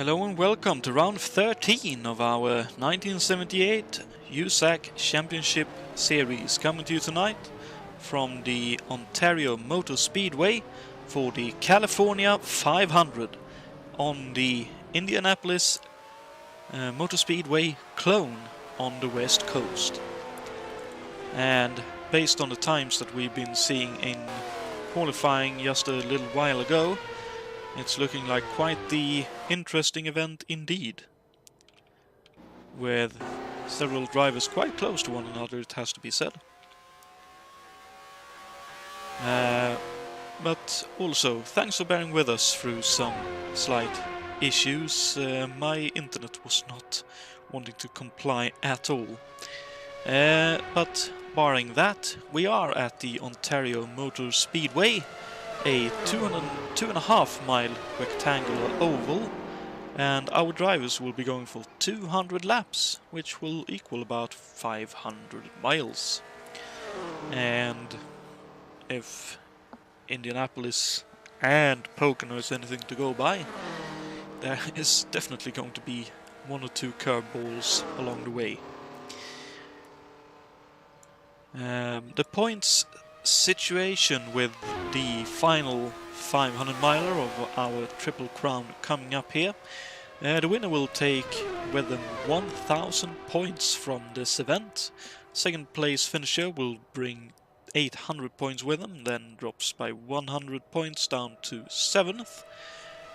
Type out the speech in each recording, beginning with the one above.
Hello and welcome to round 13 of our 1978 USAC Championship Series, coming to you tonight from the Ontario Motor Speedway for the California 500 on the Indianapolis Motor Speedway clone on the West Coast. And based on the times that we've been seeing in qualifying just a little while ago, it's looking like quite the interesting event indeed, with several drivers quite close to one another, it has to be said. But also, thanks for bearing with us through some slight issues. My internet was not wanting to comply at all. But barring that, we are at the Ontario Motor Speedway, a 2.5 mile rectangular oval, and our drivers will be going for 200 laps, which will equal about 500 miles. And if Indianapolis and Pocono is anything to go by, there is definitely going to be one or two curveballs along the way. The points situation with the final 500 miler of our Triple Crown coming up here. The winner will take with them 1,000 points from this event. Second place finisher will bring 800 points with them, then drops by 100 points down to 7th,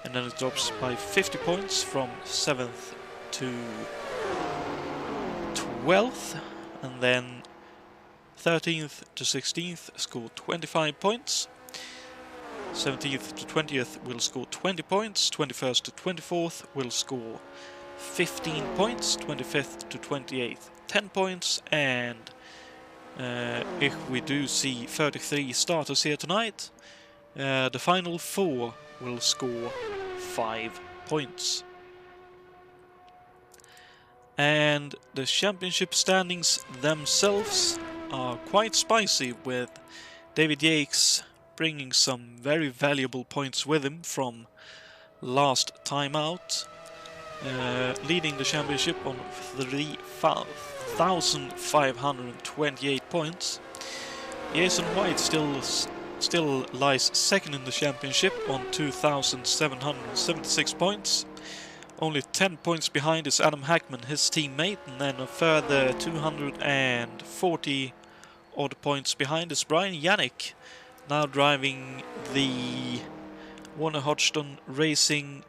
and then it drops by 50 points from 7th to 12th, and then 13th to 16th score 25 points, 17th to 20th will score 20 points, 21st to 24th will score 15 points, 25th to 28th 10 points, and if we do see 33 starters here tonight, the final 4 will score 5 points. And the championship standings themselves are quite spicy, with David Yates bringing some very valuable points with him from last time out, leading the championship on 3,528 points. Jason White still lies second in the championship on 2,776 points. Only 10 points behind is Adam Hackman, his teammate, and then a further 240 odd points behind is Brian Yannick, now driving the Warner Hodgson Racing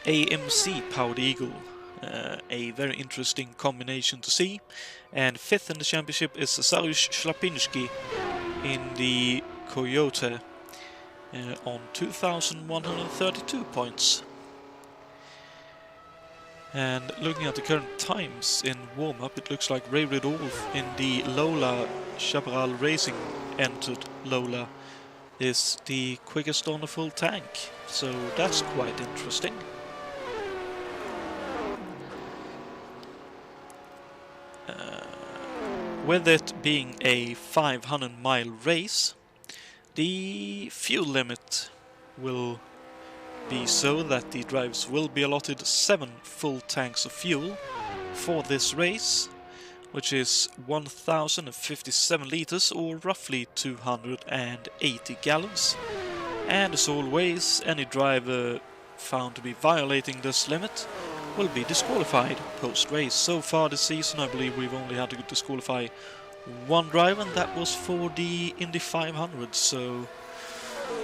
AMC Powered Eagle. A very interesting combination to see. And fifth in the championship is Saryusz Szlapinski in the Coyote on 2,132 points. And looking at the current times in warm-up, it looks like Ray Ridolf in the Lola Chaparral Racing entered Lola is the quickest on a full tank, so that's quite interesting. With it being a 500-mile race, the fuel limit will be so that the drivers will be allotted 7 full tanks of fuel for this race, which is 1,057 liters, or roughly 280 gallons. And as always, any driver found to be violating this limit will be disqualified post-race. So far this season, I believe we've only had to disqualify one driver, and that was for the Indy 500, so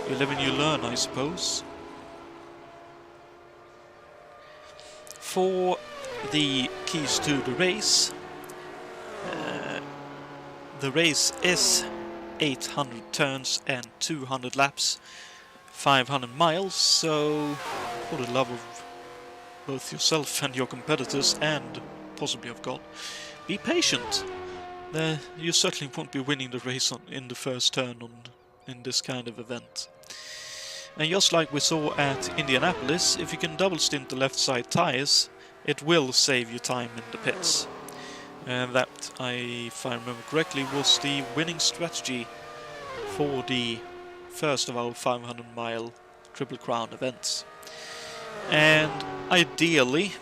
you live and you learn, I suppose. For the keys to the race is 800 turns and 200 laps, 500 miles, so for the love of both yourself and your competitors, and possibly of God, be patient. You certainly won't be winning the race in the first turn in this kind of event. And just like we saw at Indianapolis, if you can double stint the left side tires, it will save you time in the pits. And that, if I remember correctly, was the winning strategy for the first of our 500-mile Triple Crown events. And ideally,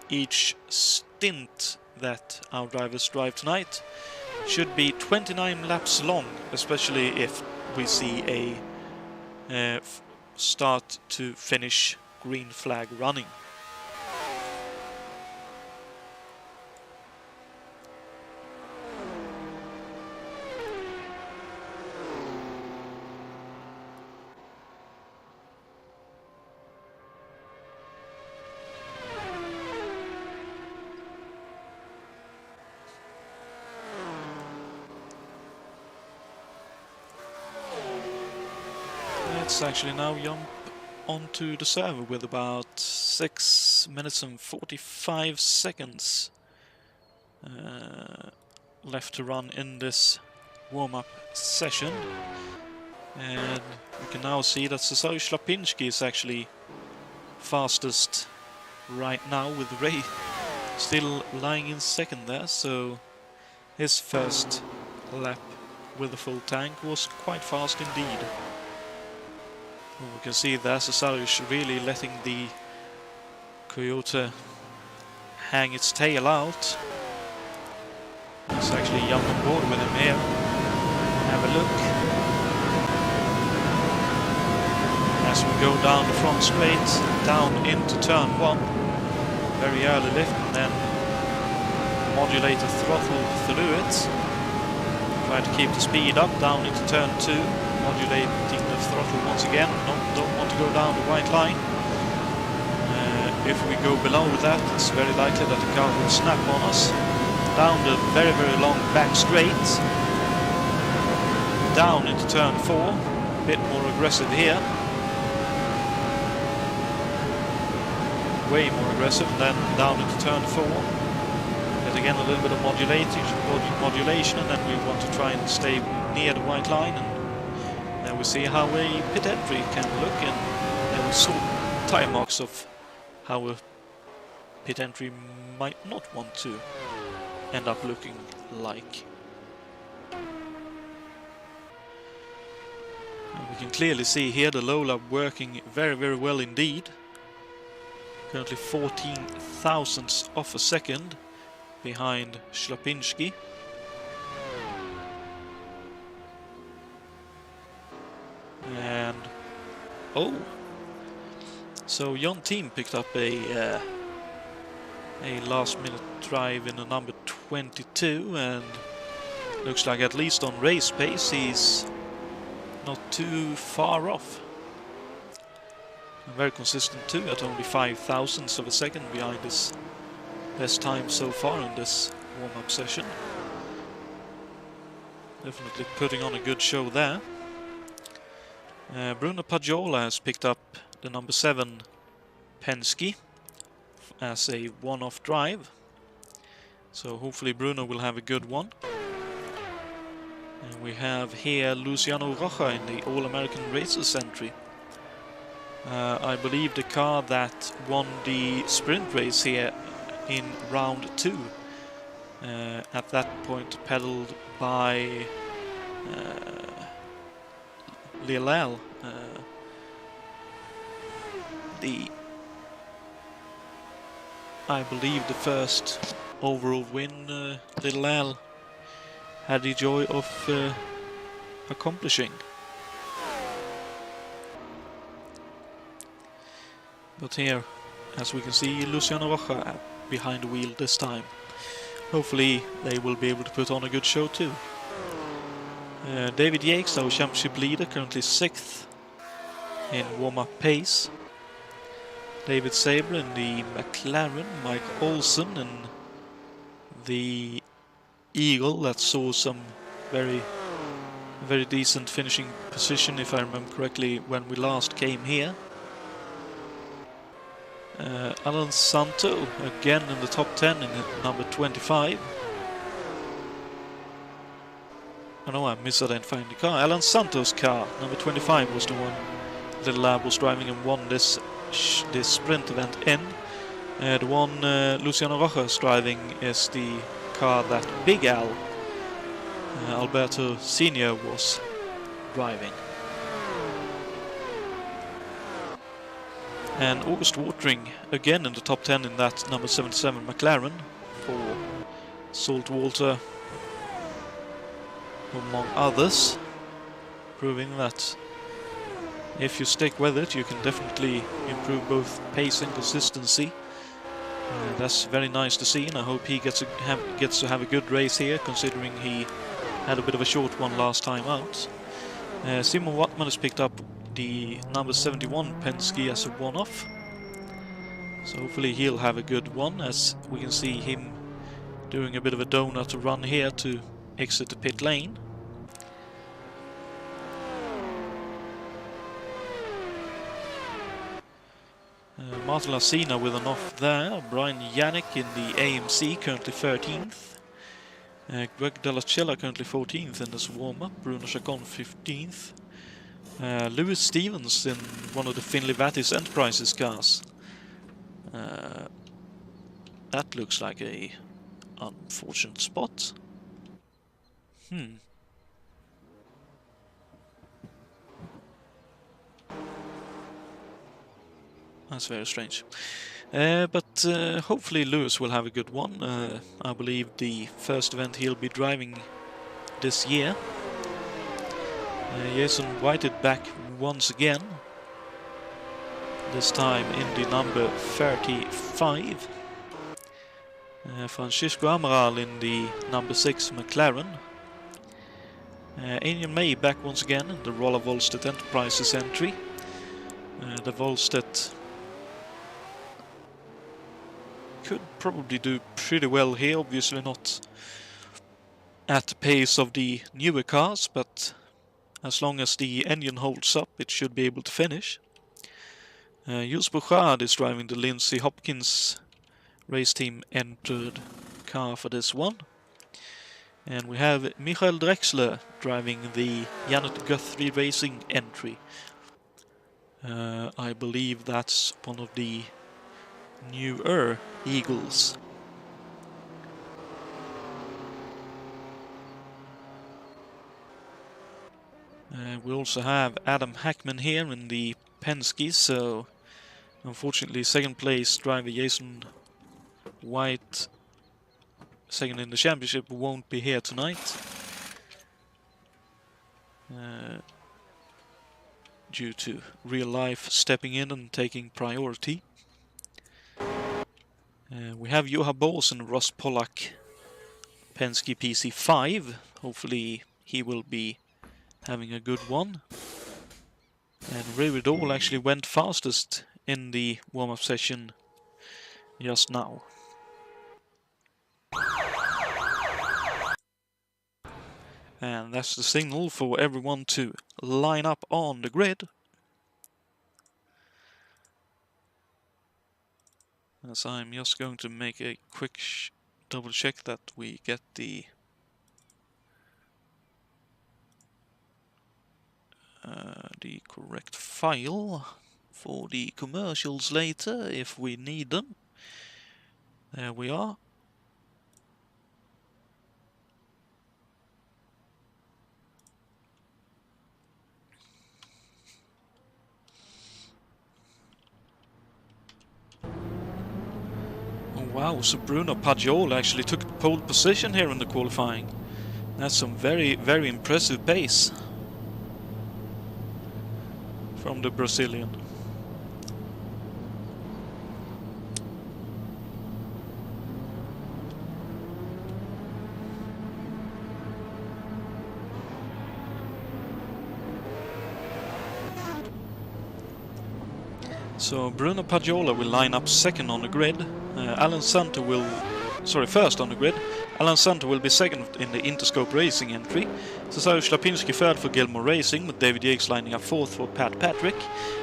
each stint that our drivers drive tonight should be 29 laps long, especially if we see a start to finish green flag running. Let's actually now jump onto the server with about 6 minutes and 45 seconds left to run in this warm-up session. And we can now see that Cesar Schlapinski is actually fastest right now, with Ray still lying in second there, so his first lap with a full tank was quite fast indeed. Well, we can see there Cesar is really letting the Coyote hang its tail out. Let's actually jump on board with him here. Have a look. As we go down the front straight, down into turn 1. Very early lift and then modulate the throttle through it. Try to keep the speed up down into turn 2. Modulating the throttle once again. Don't want to go down the white line. If we go below that, it's very likely that the car will snap on us. Down the very, very long back straight. Down into turn 4. A bit more aggressive here. Way more aggressive. Then down into turn 4. Yet again a little bit of modulation, and then we want to try and stay near the white line. And then we see how a pit entry can look, and then we saw tire marks of how a pit entry might not want to end up looking like. And we can clearly see here the low lab working very, very well indeed. Currently 14 thousandths of a second behind Schlapinski. And so Jon Team picked up a last-minute drive in the number 22, and looks like at least on race pace he's not too far off. And very consistent too, at only 5 thousandths of a second behind his best time so far in this warm-up session. Definitely putting on a good show there. Bruno Pagiola has picked up the number 7 Penske as a one-off drive. So hopefully Bruno will have a good one. And we have here Luciano Rocha in the All-American Racers entry. I believe the car that won the sprint race here in round 2. At that point pedaled by Lilal. I believe the first overall win Lilal had the joy of accomplishing. But here, as we can see, Luciano Rocha behind the wheel this time. Hopefully they will be able to put on a good show too. David Yates, our championship leader, currently 6th in warm-up pace. David Sabre in the McLaren, Mike Olsen in the Eagle that saw some very decent finishing position, if I remember correctly, when we last came here. Alan Santo again in the top 10 in number 25. I know I misidentifying the car. Alan Santos' car, number 25, was the one Little Lab was driving and won this sprint event in. The one Luciano Rocha is driving is the car that Big Al, Alberto Senior, was driving. And August Watering again in the top 10 in that number 77 McLaren for Saltwater, among others, proving that if you stick with it you can definitely improve both pace and consistency. That's very nice to see, and I hope he gets to have a good race here, considering he had a bit of a short one last time out. Simon Wattman has picked up the number 71 Penske as a one-off, so hopefully he'll have a good one, as we can see him doing a bit of a donut run here to exit the pit lane. Martin Lassina with an off there. Brian Yannick in the AMC, currently 13th. Greg Della Cella currently 14th in this warm-up. Bruno Chacon 15th. Lewis Stevens in one of the Finley Vattis Enterprises cars. That looks like a unfortunate spot. That's very strange. But hopefully Lewis will have a good one. I believe the first event he'll be driving this year. Jason Whited back once again. This time in the number 35. Francisco Amaral in the number 6 McLaren. Anian May back once again in the Rolla Volstedt Enterprises entry. The Volstedt could probably do pretty well here, obviously not at the pace of the newer cars, but as long as the engine holds up it should be able to finish. Jules Bouchard is driving the Lindsay Hopkins race team entered car for this one. And we have Michael Drexler driving the Janet Guthrie Racing entry. I believe that's one of the newer Eagles. We also have Adam Hackman here in the Penske, so unfortunately second place driver Jason White, second in the championship, won't be here tonight due to real life stepping in and taking priority. We have Juha Bors and Ross Pollack Penske PC5. Hopefully he will be having a good one. And Ray Riddle actually went fastest in the warm-up session just now. And that's the signal for everyone to line up on the grid. As I'm just going to make a quick double check that we get the correct file for the commercials later if we need them. There we are. Oh wow, so Bruno Paggiol actually took pole position here in the qualifying. That's some very, very impressive pace from the Brazilian. So Bruno Paggiola will line up second on the grid. Alan Santo will, first on the grid. Alan Santo will be second in the Interscope Racing entry. Cesaro Shlapinski third for Gilmore Racing, with David Yates lining up fourth for Pat Patrick.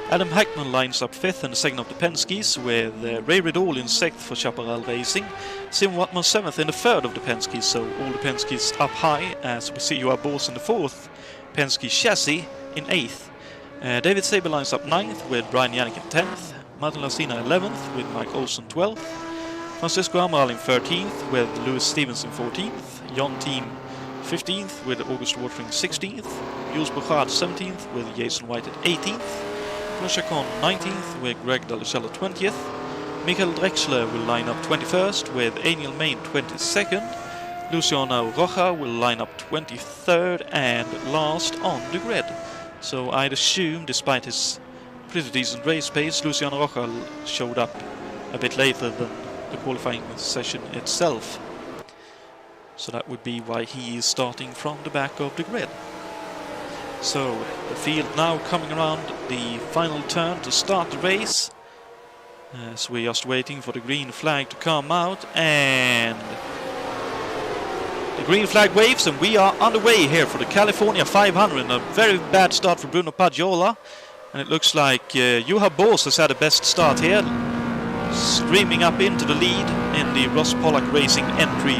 Adam Hackman lines up fifth and second of the Penskes, with Ray Riddle in sixth for Chaparral Racing. Sim Watman seventh in the third of the Penskes, so all the Penskes up high, as we see Juha Bors in the fourth. Penske chassis in eighth. David Saber lines up 9th with Brian Yannick in 10th, Martin Lassina 11th with Mike Olsen 12th, Francisco Amaral in 13th with Lewis Stevens in 14th, Jon Team 15th with August Watering 16th, Jules Bouchard 17th with Jason White at 18th, Nicolas Chacon 19th with Greg Dallucella 20th. Michael Drexler will line up 21st with Aniel Main 22nd. Luciano Roja will line up 23rd and last on the grid. So I'd assume, despite his pretty decent race pace, Luciano Roja showed up a bit later than the qualifying session itself. So that would be why he is starting from the back of the grid. So the field now coming around the final turn to start the race. So we're just waiting for the green flag to come out, and the green flag waves, and we are underway here for the California 500. A very bad start for Bruno Pagiola, and it looks like Juha Boos has had a best start here, streaming up into the lead in the Ross Pollack Racing entry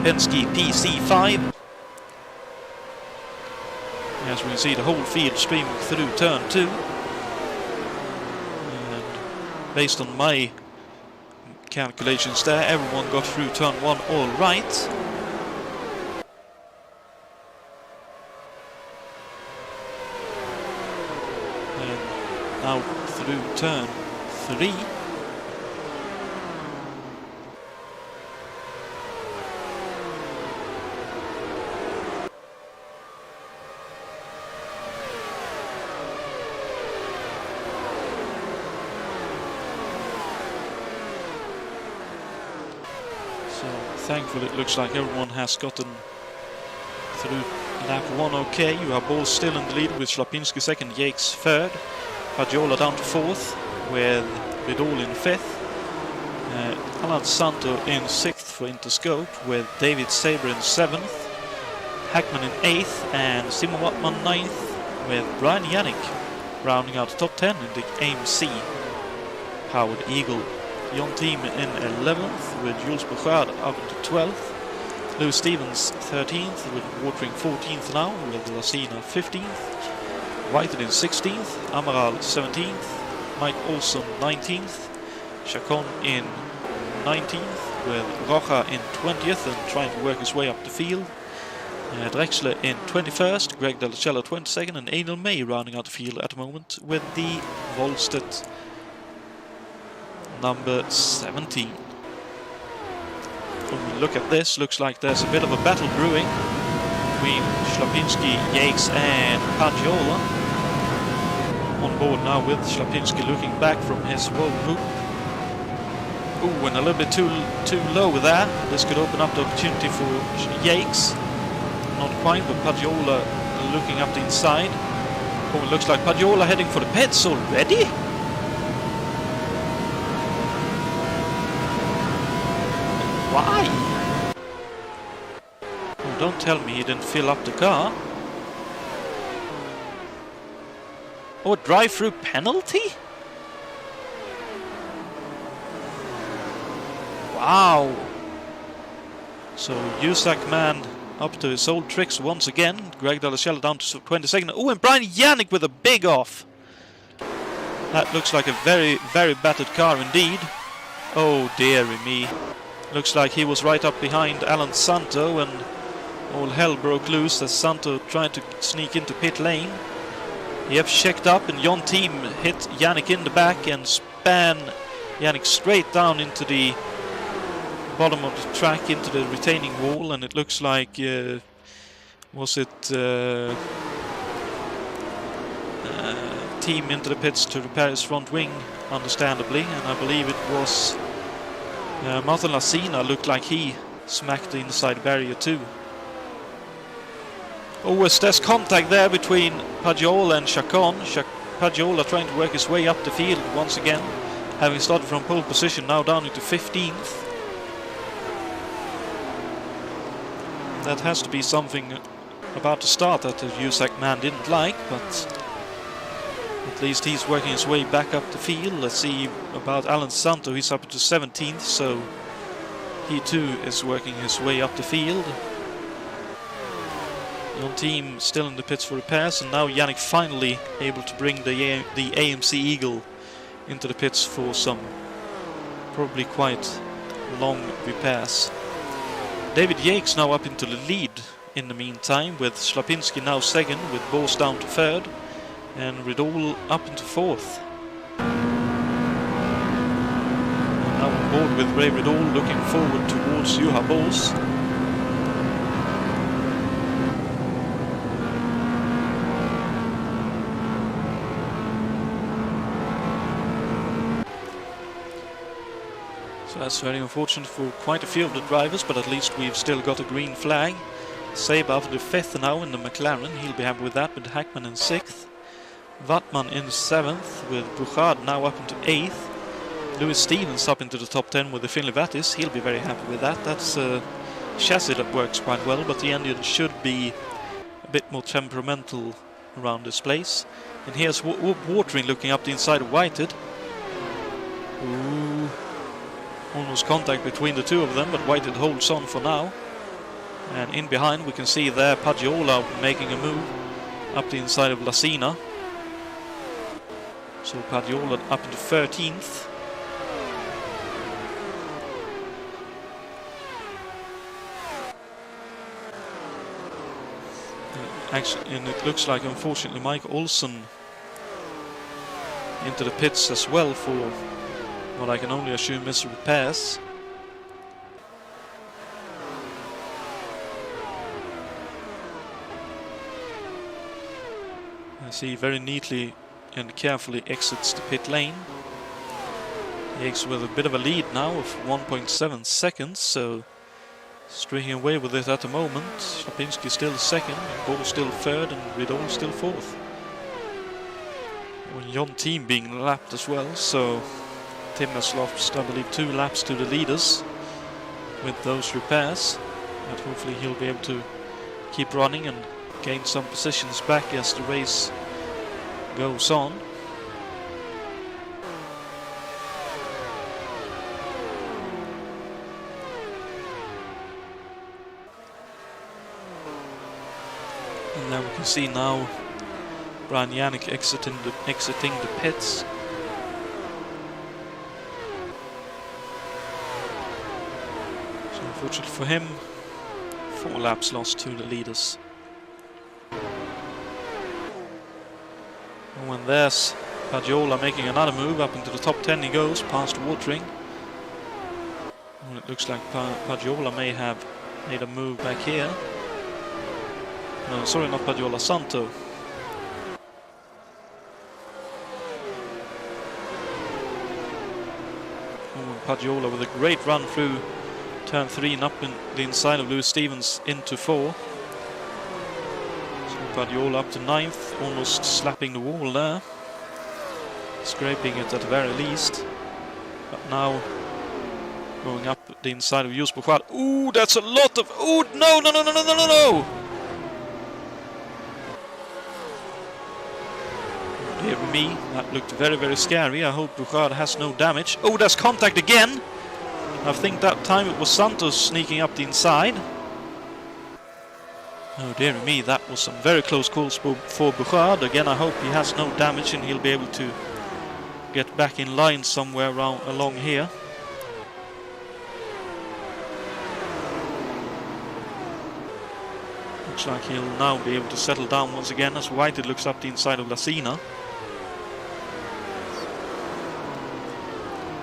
Penske PC5. As we can see, the whole field streaming through turn 2. And based on my calculations there, everyone got through turn 1 all right. And now through turn 3. Thankfully, it looks like everyone has gotten through lap 1 okay. You have Boos still in the lead with Slapinski second, Yates third. Pagiola down to fourth with Vidal in fifth. Alan Santo in sixth for Interscope with David Saber in seventh. Hackman in eighth and Simon Wattman ninth with Brian Yannick rounding out the top 10 in the AMC Powered Eagle. Jon Team in 11th with Jules Bouchard up to 12th. Lewis Stevens 13th with Watering 14th now with Lacina 15th. Whited in 16th. Amaral 17th. Mike Olson 19th. Chacon in 19th with Roja in 20th and trying to work his way up the field. Drexler in 21st. Greg Dallucella 22nd and Aniel May rounding out the field at the moment with the Volstedt number 17. When we look at this, looks like there's a bit of a battle brewing between Slapinski, Yates and Pagiola. On board now with Slapinski looking back from his whoa hoop. Ooh, and a little bit too low there. This could open up the opportunity for Yates. Not quite, but Pagiola looking up the inside. Oh, it looks like Pagiola heading for the pits already. Why? Oh, don't tell me he didn't fill up the car. Oh, a drive-through penalty? Wow. So USAC man up to his old tricks once again. Greg Dallucella down to 22nd. Oh, and Brian Yannick with a big off. That looks like a very, very battered car indeed. Oh, dearie me. Looks like he was right up behind Alan Santo and all hell broke loose as Santo tried to sneak into pit lane. He have checked up and Jon Team hit Yannick in the back and span Yannick straight down into the bottom of the track, into the retaining wall, and it looks like was it Team into the pits to repair his front wing, understandably, and I believe it was Martin Lacina looked like he smacked the inside barrier too. Oh, there's contact there between Pagiola and Chacon. Pagiola trying to work his way up the field once again, having started from pole position, now down into 15th. That has to be something about the start that the USAC man didn't like, but at least he's working his way back up the field. Let's see about Alan Santo. He's up to 17th, so he too is working his way up the field. Jon Team still in the pits for repairs, and now Yannick finally able to bring the AMC Eagle into the pits for some probably quite long repairs. David Yates now up into the lead in the meantime, with Slapinski now second, with Boos down to third. And Riddle up into 4th. And now on board with Ray Riddle, looking forward towards Juha Bols. So that's very unfortunate for quite a few of the drivers, but at least we've still got a green flag. Sabre up to 5th now in the McLaren, he'll be happy with that, with Hackman in 6th. Wattman in 7th, with Bouchard now up into 8th. Lewis Stevens up into the top 10 with the Finley Vattis, he'll be very happy with that. That's a chassis that works quite well, but the engine should be a bit more temperamental around this place. And here's Watering looking up the inside of Whitehead. Ooh. Almost contact between the two of them, but Whitehead holds on for now. And in behind we can see there Paggiola making a move up the inside of Lassina. So Paggiola up into 13th. Actually, and it looks like unfortunately Mike Olsen into the pits as well for what I can only assume is repairs. As he very neatly and carefully exits the pit lane. He exits with a bit of a lead now of 1.7 seconds, so streaking away with it at the moment. Slapinski still 2nd, Ball still 3rd, and Riddle still 4th. Well, John Team being lapped as well, so Tim has lost, I believe, 2 laps to the leaders with those repairs. But hopefully he'll be able to keep running and gain some positions back as the race goes on. And then we can see now Brian Yannick exiting the pits. So unfortunately for him, 4 laps lost to the leaders. And when there's Paggiola making another move up into the top 10 he goes, past Watering. And it looks like Paggiola may have made a move back here. No, sorry, not Paggiola, Santo. Oh, Paggiola with a great run through turn 3 and up in the inside of Lewis Stevens into 4. So Paggiola up to 9th, almost slapping the wall there. Scraping it at the very least. But now going up the inside of Jus Bouchard. Ooh, that's a lot of... Ooh, no! Dear me, that looked very, very scary. I hope Bouchard has no damage. Oh, there's contact again! I think that time it was Santos sneaking up the inside. Oh dear me, that was some very close calls for Bouchard. Again, I hope he has no damage and he'll be able to get back in line somewhere along here. Looks like he'll now be able to settle down once again as Whitehead looks up the inside of Lassina.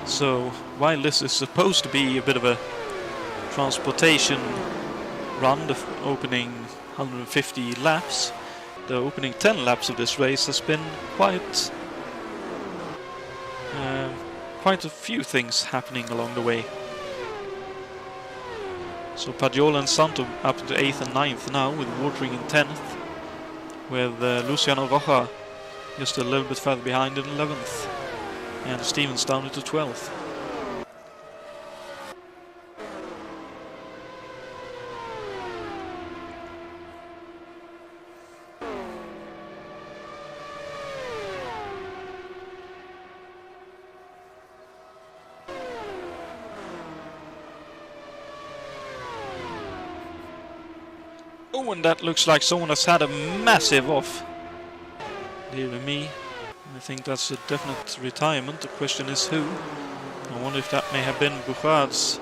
So while this is supposed to be a bit of a transportation run, the opening 150 laps, the opening 10 laps of this race has been quite a few things happening along the way. So Paggiola and Santo up to 8th and 9th now, with Watering in 10th, with Luciano Roja just a little bit further behind in 11th. And Stevens down into 12th. Oh, and that looks like someone has had a massive off. Dear me. I think that's a definite retirement. The question is who. I wonder if that may have been Bouchard's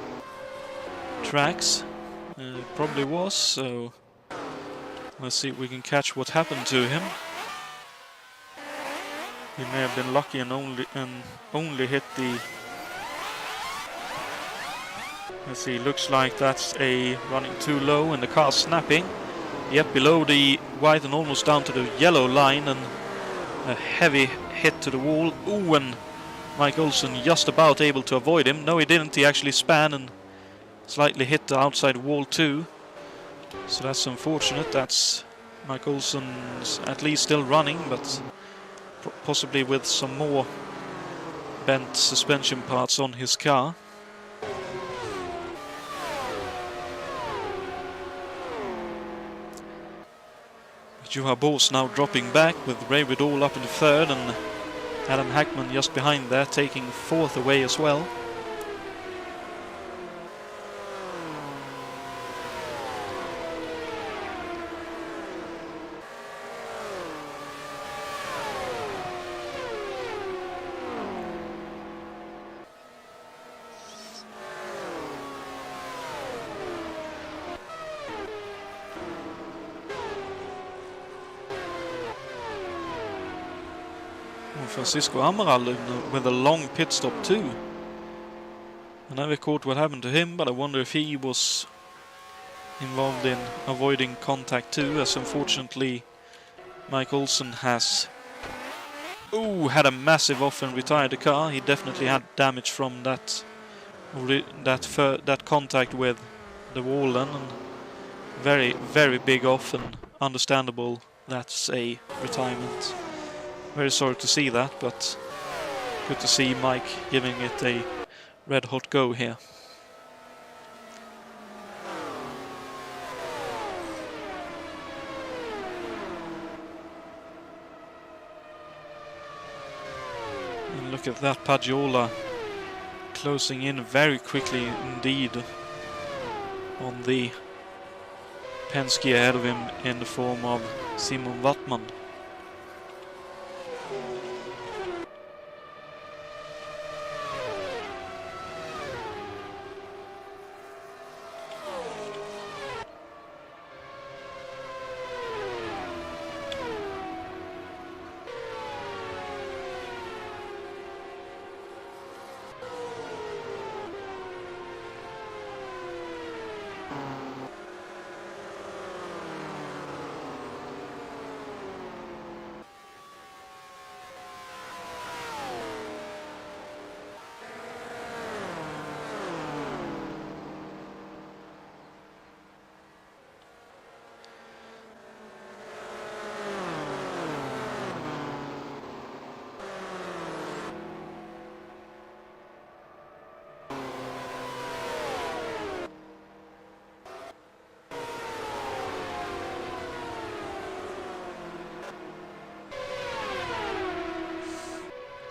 tracks. It probably was, so let's see if we can catch what happened to him. He may have been lucky and only hit the... Let's see, looks like that's a running too low and the car's snapping. Yep, below the white and almost down to the yellow line, and a heavy hit to the wall. Ooh, and Mike Olsen just about able to avoid him. No, he didn't. He actually span and slightly hit the outside wall too. So that's unfortunate. That's Mike Olsen's at least still running, but possibly with some more bent suspension parts on his car. Juha Boos now dropping back with Ray Riddall up in the third and Adam Hackman just behind there, taking fourth away as well. Francisco Amaral with a long pit stop too. I never caught what happened to him, but I wonder if he was involved in avoiding contact too, as unfortunately Mike Olsen has had a massive off and retired the car. He definitely had damage from that contact with the wall then, and very, very big off, and understandable that's a retirement. Very sorry to see that, but good to see Mike giving it a red-hot go here. And look at that, Pagiola closing in very quickly indeed on the Penske ahead of him in the form of Simon Wattman.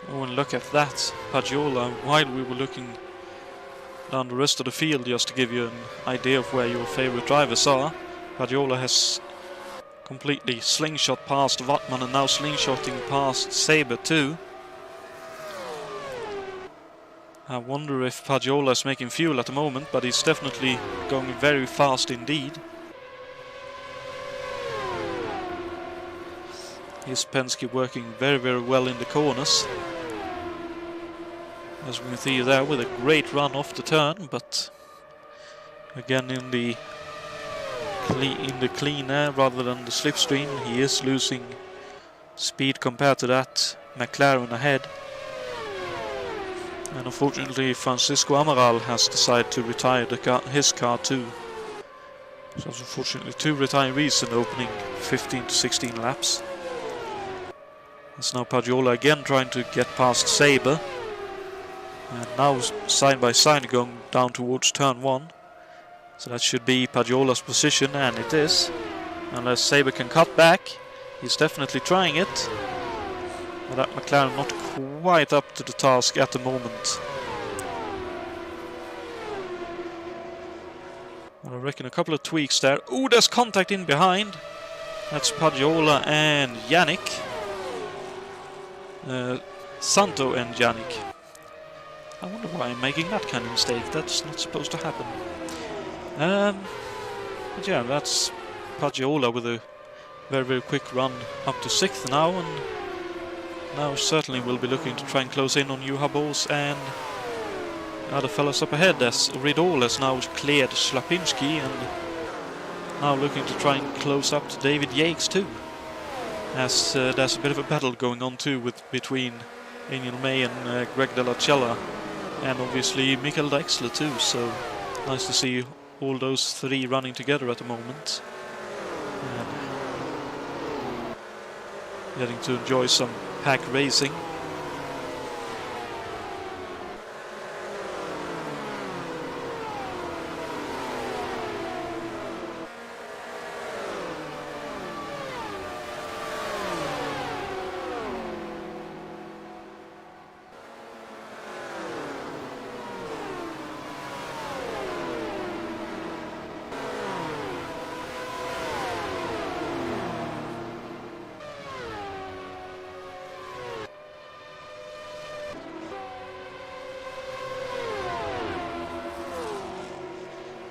Oh, and look at that, Pagiola, while we were looking down the rest of the field, just to give you an idea of where your favorite drivers are. Pagiola has completely slingshot past Wattman and now slingshotting past Saber too. I wonder if Pagiola is making fuel at the moment, but he's definitely going very fast indeed. His Penske working very, very well in the corners. As we can see there, with a great run off the turn, but again in the clean air rather than the slipstream, he is losing speed compared to that McLaren ahead. And unfortunately Francisco Amaral has decided to retire his car too. So unfortunately 2 retirees in the opening 15 to 16 laps. It's now Pagiola again trying to get past Saber. And now side by side going down towards turn 1. So that should be Pagiola's position, and it is. Unless Saber can cut back. He's definitely trying it. But that McLaren not quite up to the task at the moment. Well, I reckon a couple of tweaks there. Ooh, there's contact in behind. That's Pagiola and Yannick. Santo and Yannick. I wonder why I'm making that kind of mistake. That's not supposed to happen. But yeah, that's Pagiola with a very, very quick run up to 6th now, and now certainly will be looking to try and close in on Juha Bors and other fellas up ahead, as Ridol has now cleared Slapinski and now looking to try and close up to David Yates too. As there's a bit of a battle going on too between Daniel May and Greg De La Cella, and obviously Mikael Drexler too, so nice to see all those three running together at the moment. And getting to enjoy some pack racing.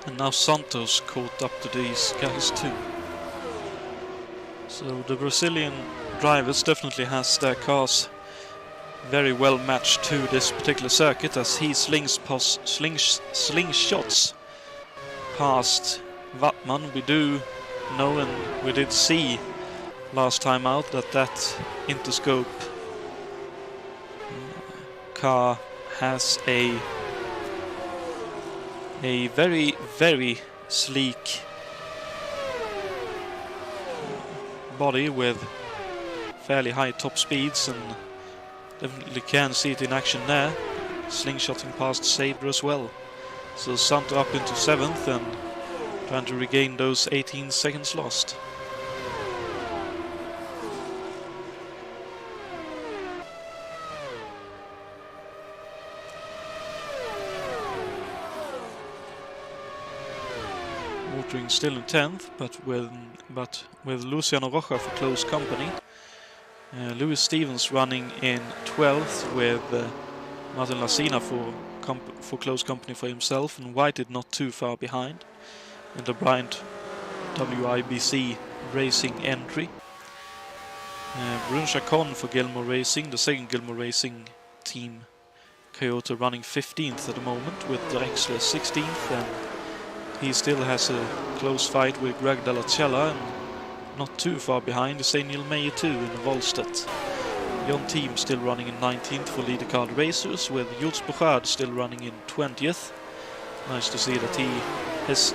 And now Santos caught up to these guys too. So the Brazilian drivers definitely has their cars very well matched to this particular circuit, as he slingshots past Wattmann. We do know, and we did see last time out, that Interscope car has a very, very sleek body with fairly high top speeds, and definitely can see it in action there, slingshotting past Sabre as well. So Santo up into 7th and trying to regain those 18 seconds lost. Watering still in 10th, but with Luciano Rocha for close company. Lewis Stevens running in 12th with Martin Lassina for close company for himself, and Whited not too far behind in the Bryant WIBC Racing entry. Brun Chacon for Gilmore Racing, the second Gilmore Racing team, Toyota, running 15th at the moment with Drexler 16th, and he still has a close fight with Greg De La Cella, and not too far behind is Daniel May too in the Volstedt. Jon Team still running in 19th for Leader Card Racers, with Jules Bouchard still running in 20th. Nice to see that his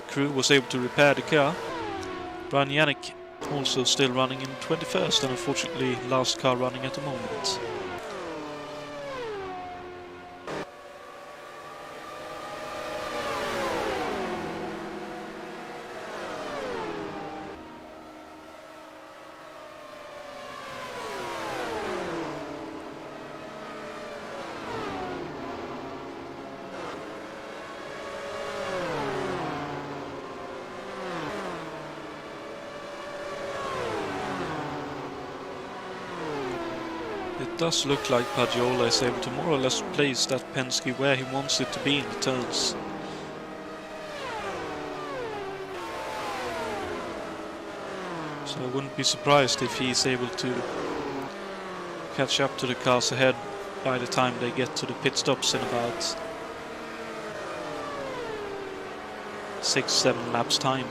crew was able to repair the car. Brian Yannick also still running in 21st, and unfortunately last car running at the moment. It does look like Pagiola is able to more or less place that Penske where he wants it to be in the turns. So I wouldn't be surprised if he's able to catch up to the cars ahead by the time they get to the pit stops in about 6-7 laps time.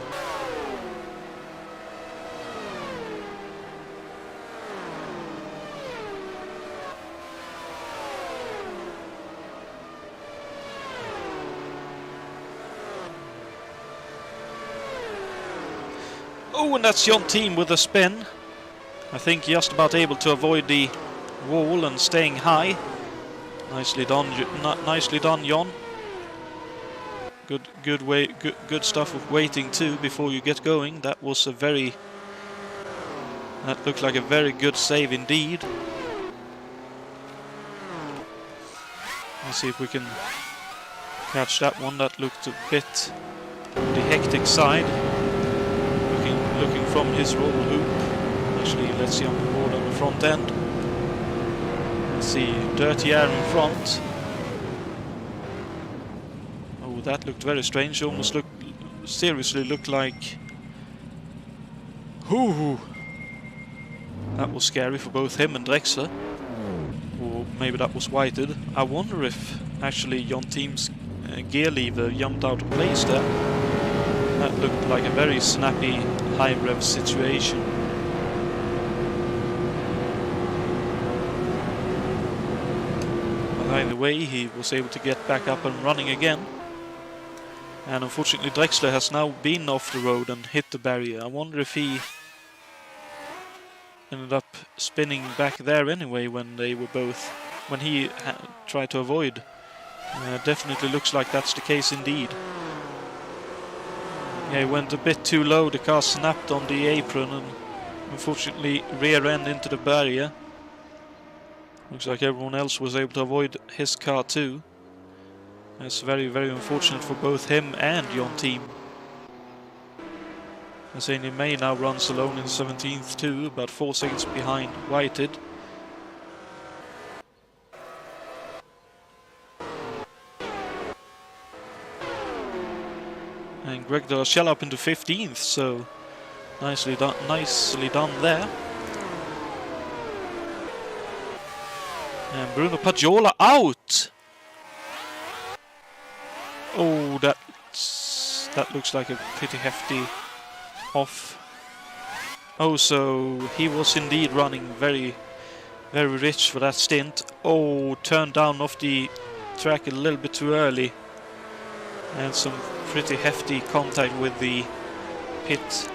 Oh, and that's Jon Team with a spin. I think just about able to avoid the wall and staying high. Nicely done, Jon. Good stuff of waiting too before you get going. That looked like a very good save indeed. Let's see if we can catch that one. That looked a bit on the hectic side. Looking from his roll hoop. Actually, let's see on the board on the front end. Let's see, dirty air in front. Oh, that looked very strange. Almost seriously looked like... Hoo-hoo! That was scary for both him and Drexler. Or maybe that was whited. I wonder if actually Jon Team's gear lever jumped out of place there. That looked like a very snappy high rev situation. But either way, he was able to get back up and running again. And unfortunately Drexler has now been off the road and hit the barrier. I wonder if he ended up spinning back there anyway when they were both, when he tried to avoid. Definitely looks like that's the case indeed. Yeah, he went a bit too low, the car snapped on the apron and unfortunately rear end into the barrier. Looks like everyone else was able to avoid his car too. That's very, very unfortunate for both him and Jon Team. As Andy May now runs alone in 17th too, about 4 seconds behind Whited. And Greg de la Chelle up into 15th, so nicely done there. And Bruno Pagiola out! Oh, that looks like a pretty hefty off. Oh, so he was indeed running very, very rich for that stint. Oh, turned down off the track a little bit too early. And some pretty hefty contact with the pit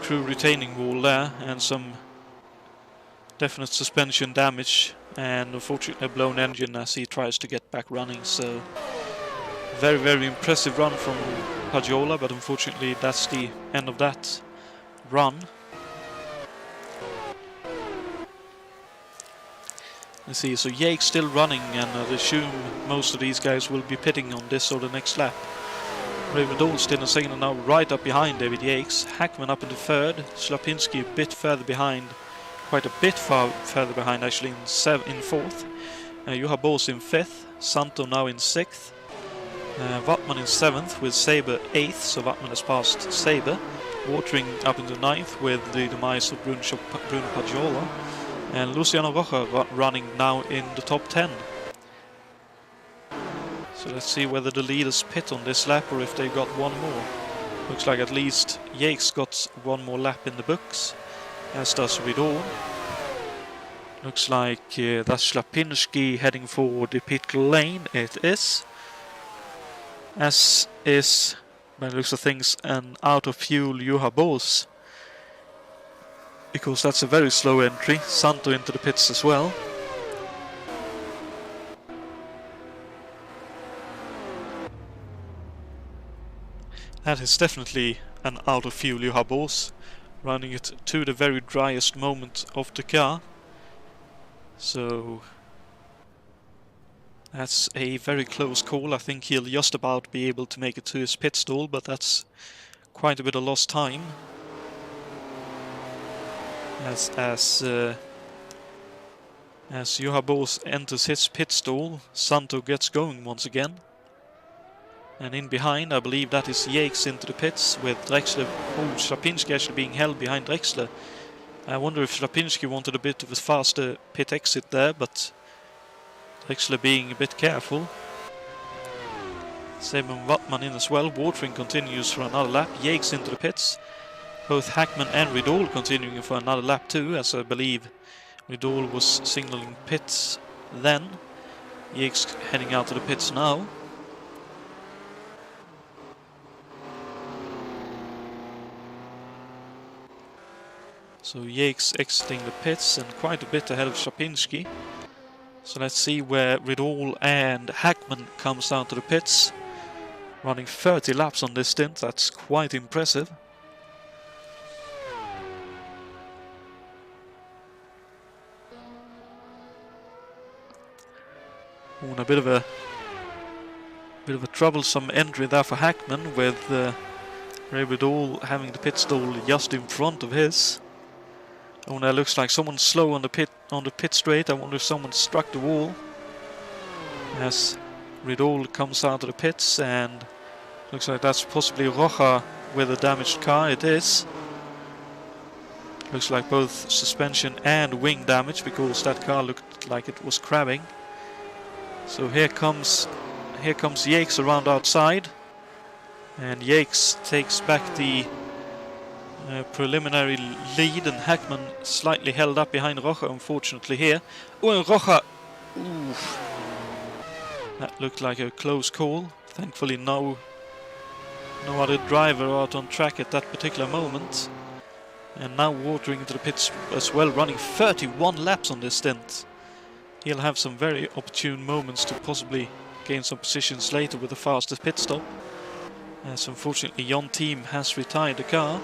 crew retaining wall there, and some definite suspension damage, and unfortunately a blown engine as he tries to get back running. So very, very impressive run from Pagiola, but unfortunately that's the end of that run. Let's see, so Yake's still running, and I assume most of these guys will be pitting on this or the next lap. Ravendahl still in second and now right up behind David Yates. Hackman up into third, Slapinski a bit further behind, quite a bit further behind actually in fourth. Juha Boos in fifth, Santo now in sixth. Wattman in 7th with Saber 8th, so Wattman has passed Saber. Watering up into 9th with the demise of Bruno Pagiola. And Luciano Rocha running now in the top 10. So let's see whether the leaders pit on this lap or if they got one more. Looks like at least Yates got one more lap in the books, as does Ridor. Looks like that's Slapinski heading for the pit lane. It is. As is, by the looks of things, an out of fuel Juha Boos, because that's a very slow entry. Santo into the pits as well. That is definitely an out of fuel Juha Boos, running it to the very driest moment of the car. So that's a very close call. I think he'll just about be able to make it to his pit stall, but that's quite a bit of lost time. As Juha Boos enters his pit stall, Santo gets going once again. And in behind, I believe that is Yates into the pits with Drexler. Oh, Slapinski actually being held behind Drexler. I wonder if Slapinski wanted a bit of a faster pit exit there, but Drexler being a bit careful. Saban Wattman in as well. Watering continues for another lap. Yates into the pits. Both Hackman and Ridor continuing for another lap too, as I believe Ridor was signaling pits then. Yates heading out to the pits now. So Yates exiting the pits and quite a bit ahead of Slapinski. So let's see where Ridor and Hackman comes out to the pits. Running 30 laps on this stint, that's quite impressive. And a bit of a troublesome entry there for Hackman, with Ridor having the pit stall just in front of his. Oh, that looks like someone's slow on the pit straight. I wonder if someone struck the wall. As Ridor comes out of the pits, and looks like that's possibly Rocha with a damaged car. It is. Looks like both suspension and wing damage, because that car looked like it was crabbing. So here comes Yates around outside, and Yates takes back the preliminary lead, and Hackman slightly held up behind Rocha, unfortunately here. Oh, and Rocha, oof, that looked like a close call. Thankfully no other driver out on track at that particular moment. And now watering into the pits as well, running 31 laps on this stint. He'll have some very opportune moments to possibly gain some positions later with the fastest pit stop. As unfortunately Jon Team has retired the car.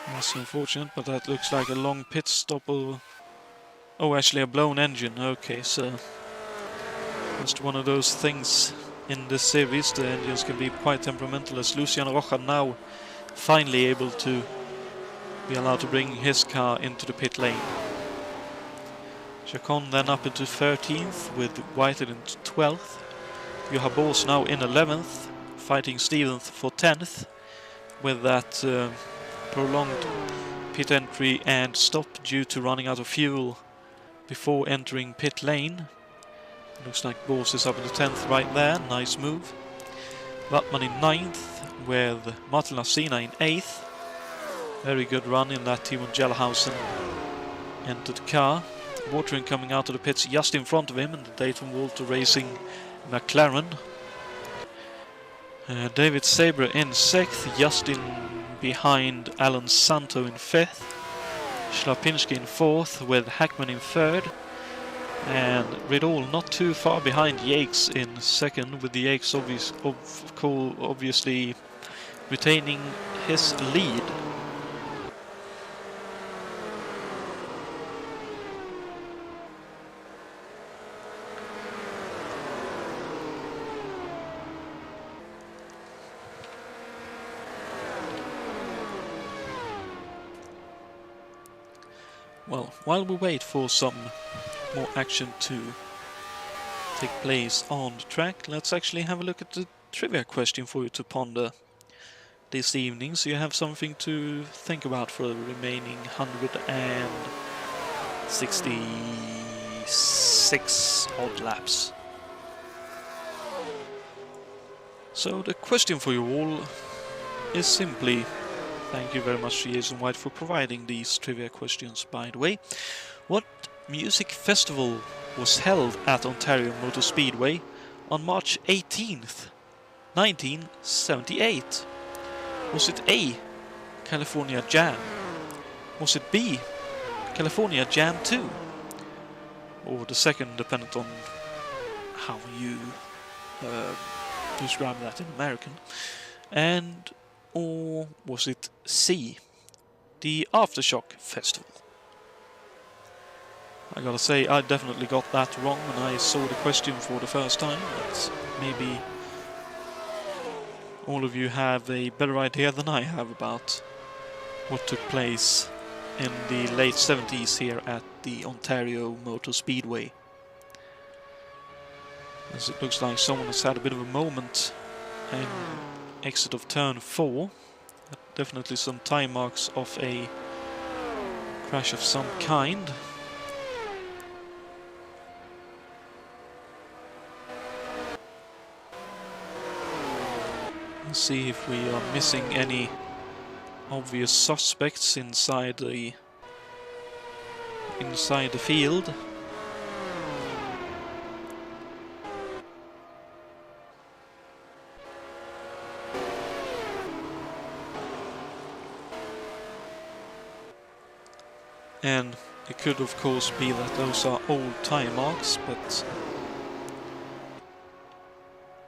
That's unfortunate, but that looks like a long pit stop. Oh, actually a blown engine. Okay, so just one of those things in this series. The engines can be quite temperamental, as Luciano Rocha now finally able to be allowed to bring his car into the pit lane. Chacon then up into 13th with Whited into 12th. Juha Boos now in 11th, fighting Stevens for 10th with that prolonged pit entry and stop due to running out of fuel before entering pit lane. Looks like Boos is up in the 10th right there, nice move. Wattman in 9th with Martin Lassina in 8th. Very good run in that Timon Gelhausen entered the car. Watering coming out of the pits just in front of him in the Dayton Walter Racing McLaren. David Sabre in 6th, just in behind Alan Santo in 5th. Schlapinski in 4th with Hackman in 3rd. And Riddall not too far behind Yates in 2nd, with the Yates obviously retaining his lead. Well, while we wait for some more action to take place on the track, let's actually have a look at the trivia question for you to ponder this evening, so you have something to think about for the remaining 166 odd laps. So the question for you all is simply, thank you very much to Jason White for providing these trivia questions, by the way. What music festival was held at Ontario Motor Speedway on March 18th, 1978? Was it A, California Jam? Was it B, California Jam 2? Or the second, dependent on how you describe that in American. And or was it C, the Aftershock Festival? I gotta say, I definitely got that wrong when I saw the question for the first time, but maybe all of you have a better idea than I have about what took place in the late 70s here at the Ontario Motor Speedway. As it looks like someone has had a bit of a moment in exit of turn 4. Definitely some time marks of a crash of some kind. Let's see if we are missing any obvious suspects inside the field. And it could of course be that those are old tire marks, but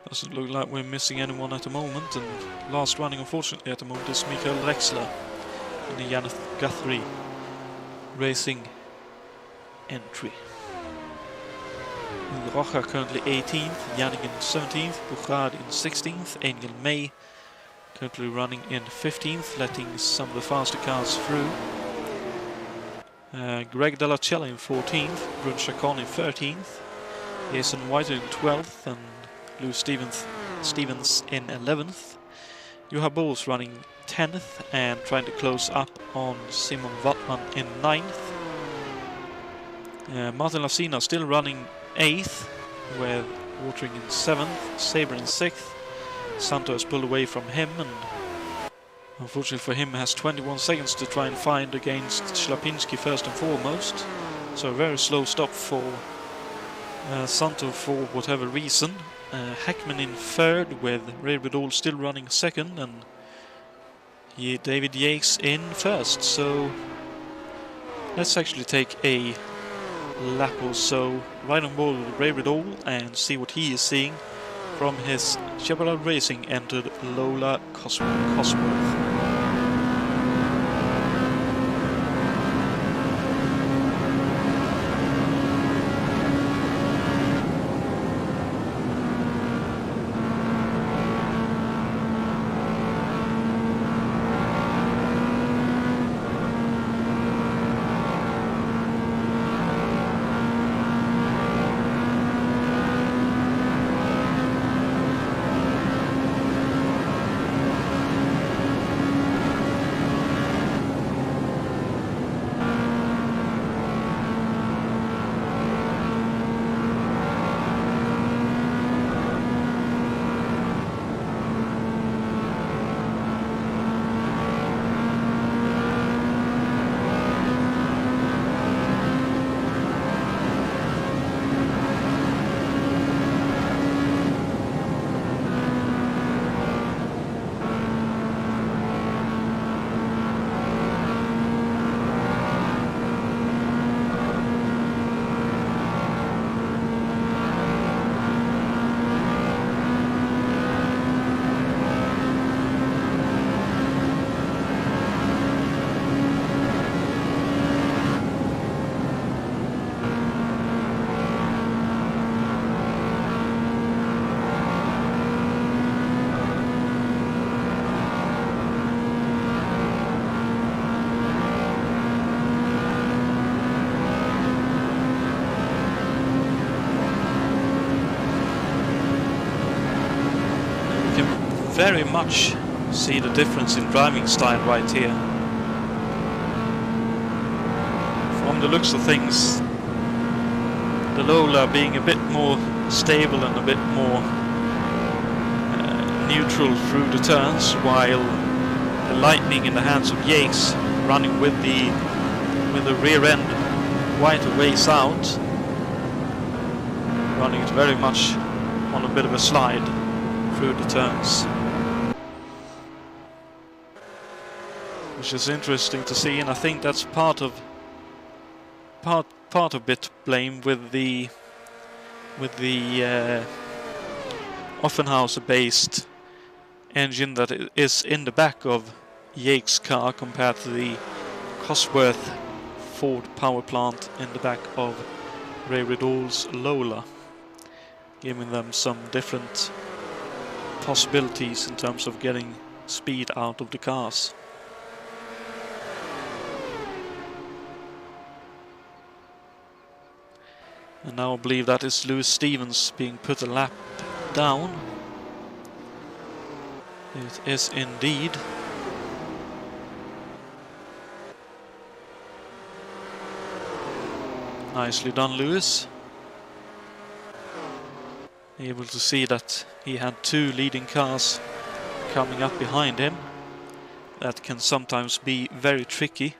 doesn't look like we're missing anyone at the moment. And last running unfortunately at the moment is Michael Rexler in the Janeth Guthrie Racing entry. Rocha currently 18th, Janningen 17th, Bouchard in 16th, Angel May currently running in 15th, letting some of the faster cars through. Greg Della Cella in 14th, Brun Chacon in 13th, Jason White in 12th, and Lou Stevens Stevens in 11th. You have both running 10th and trying to close up on Simon Wattman in 9th. Martin Lavsina still running 8th, with Watering in 7th, Saber in 6th. Santo has pulled away from him, and unfortunately for him has 21 seconds to try and find against Schlapinski first and foremost. So a very slow stop for Santo for whatever reason. Hackman in 3rd, with Ray Vidal still running 2nd, and David Yates in 1st. So let's actually take a lap or so right on board with Ray Vidal and see what he is seeing from his Chevrolet Racing entered Lola Cosworth. Very much see the difference in driving style right here. From the looks of things, the Lola being a bit more stable and a bit more neutral through the turns, while the Lightning in the hands of Yates running with the rear end quite a ways out, running it very much on a bit of a slide through the turns. Which is interesting to see, and I think that's part of bit blame with the Offenhauser-based engine that is in the back of Yates' car compared to the Cosworth Ford power plant in the back of Ray Vidal's Lola, giving them some different possibilities in terms of getting speed out of the cars. And now I believe that is Lewis Stevens being put a lap down. It is indeed. Nicely done, Lewis. Able to see that he had 2 leading cars coming up behind him. That can sometimes be very tricky.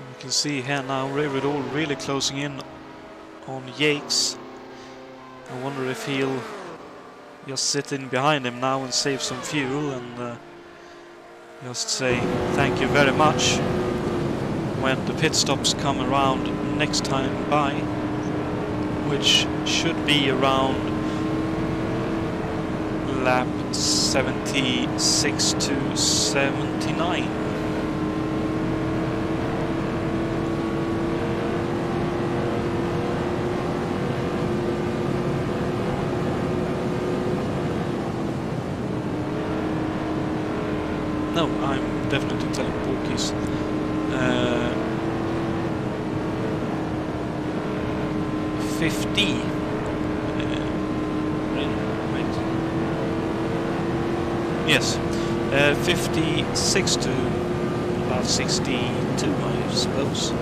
You can see here now Ray Riddle really closing in on Yakes. I wonder if he'll just sit in behind him now and save some fuel and just say thank you very much when the pit stops come around next time by, which should be around lap 76 to 79. No, I'm definitely telling porkies. 50. Wait. Yes, 56 to about 62, I suppose.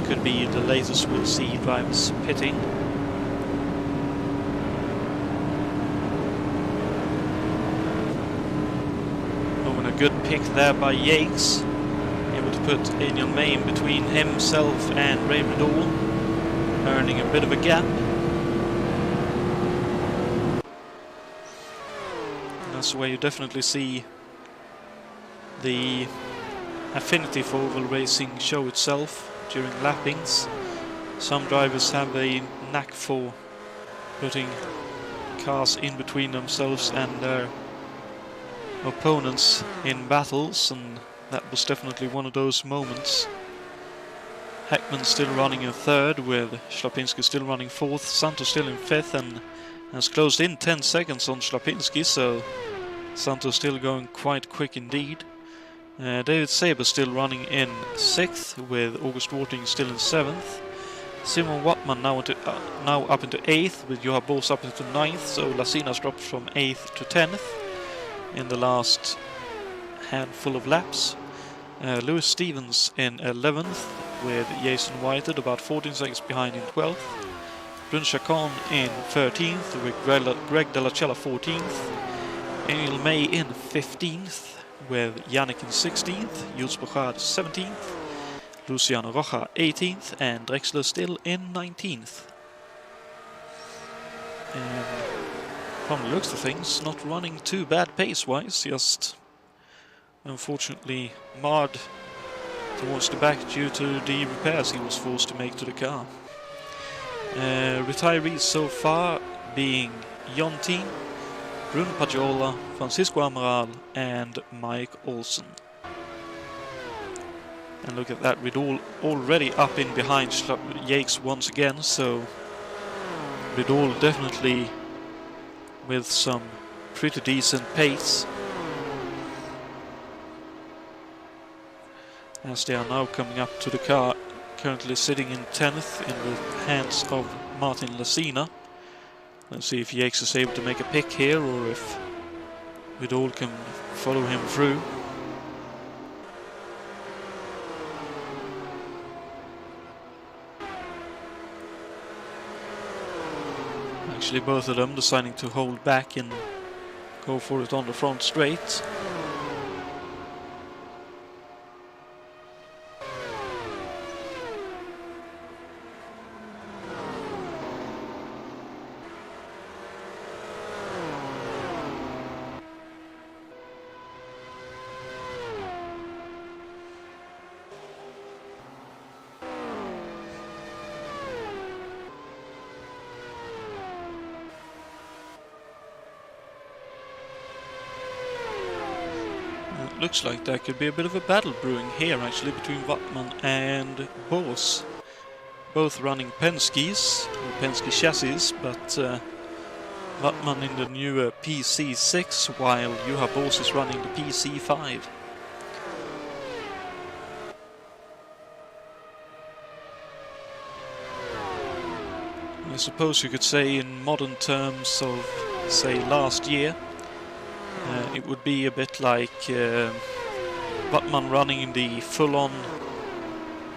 Could be the latest we'll see drivers pitting. Good pick there by Yakes, able to put Daniel May in between himself and Ray Riddle, earning a bit of a gap. And that's where you definitely see the affinity for oval racing show itself during lappings. Some drivers have a knack for putting cars in between themselves and their opponents in battles, and that was definitely one of those moments. Heckman still running in third, with Schlapinski still running fourth, Santos still in fifth, and has closed in 10 seconds on Schlapinski, so Santos still going quite quick indeed. David Saber still running in sixth, with August Warting still in seventh. Simon Wattman now up into eighth, with Johan Bos up into ninth, so Lasinas dropped from eighth to 10th. In the last handful of laps. Lewis Stevens in 11th, with Jason Whited about 14 seconds behind in 12th. Brun Chacon in 13th, with Greg Dellacella 14th. Daniel May in 15th, with Yannick in 16th. Jules Bochard 17th. Luciano Roja 18th, and Drexler still in 19th. And from the looks of things, not running too bad pace-wise, just unfortunately marred towards the back due to the repairs he was forced to make to the car. Retirees so far being Jonatan, Bruno Pagiola, Francisco Amaral and Mike Olsen. And look at that, Riddle already up in behind Yakes once again, so Riddle definitely with some pretty decent pace, as they are now coming up to the car, currently sitting in 10th in the hands of Martin Lasina. Let's see if Yakes is able to make a pick here, or if Riddle can follow him through. Actually, both of them deciding to hold back and go for it on the front straight. Looks like there could be a bit of a battle brewing here actually between Wattman and Bos. Both running Penske's, or Penske chassis, but Wattman in the newer PC6 while Juha Bos is running the PC5. I suppose you could say in modern terms of, say, last year, it would be a bit like Wattman running in the full-on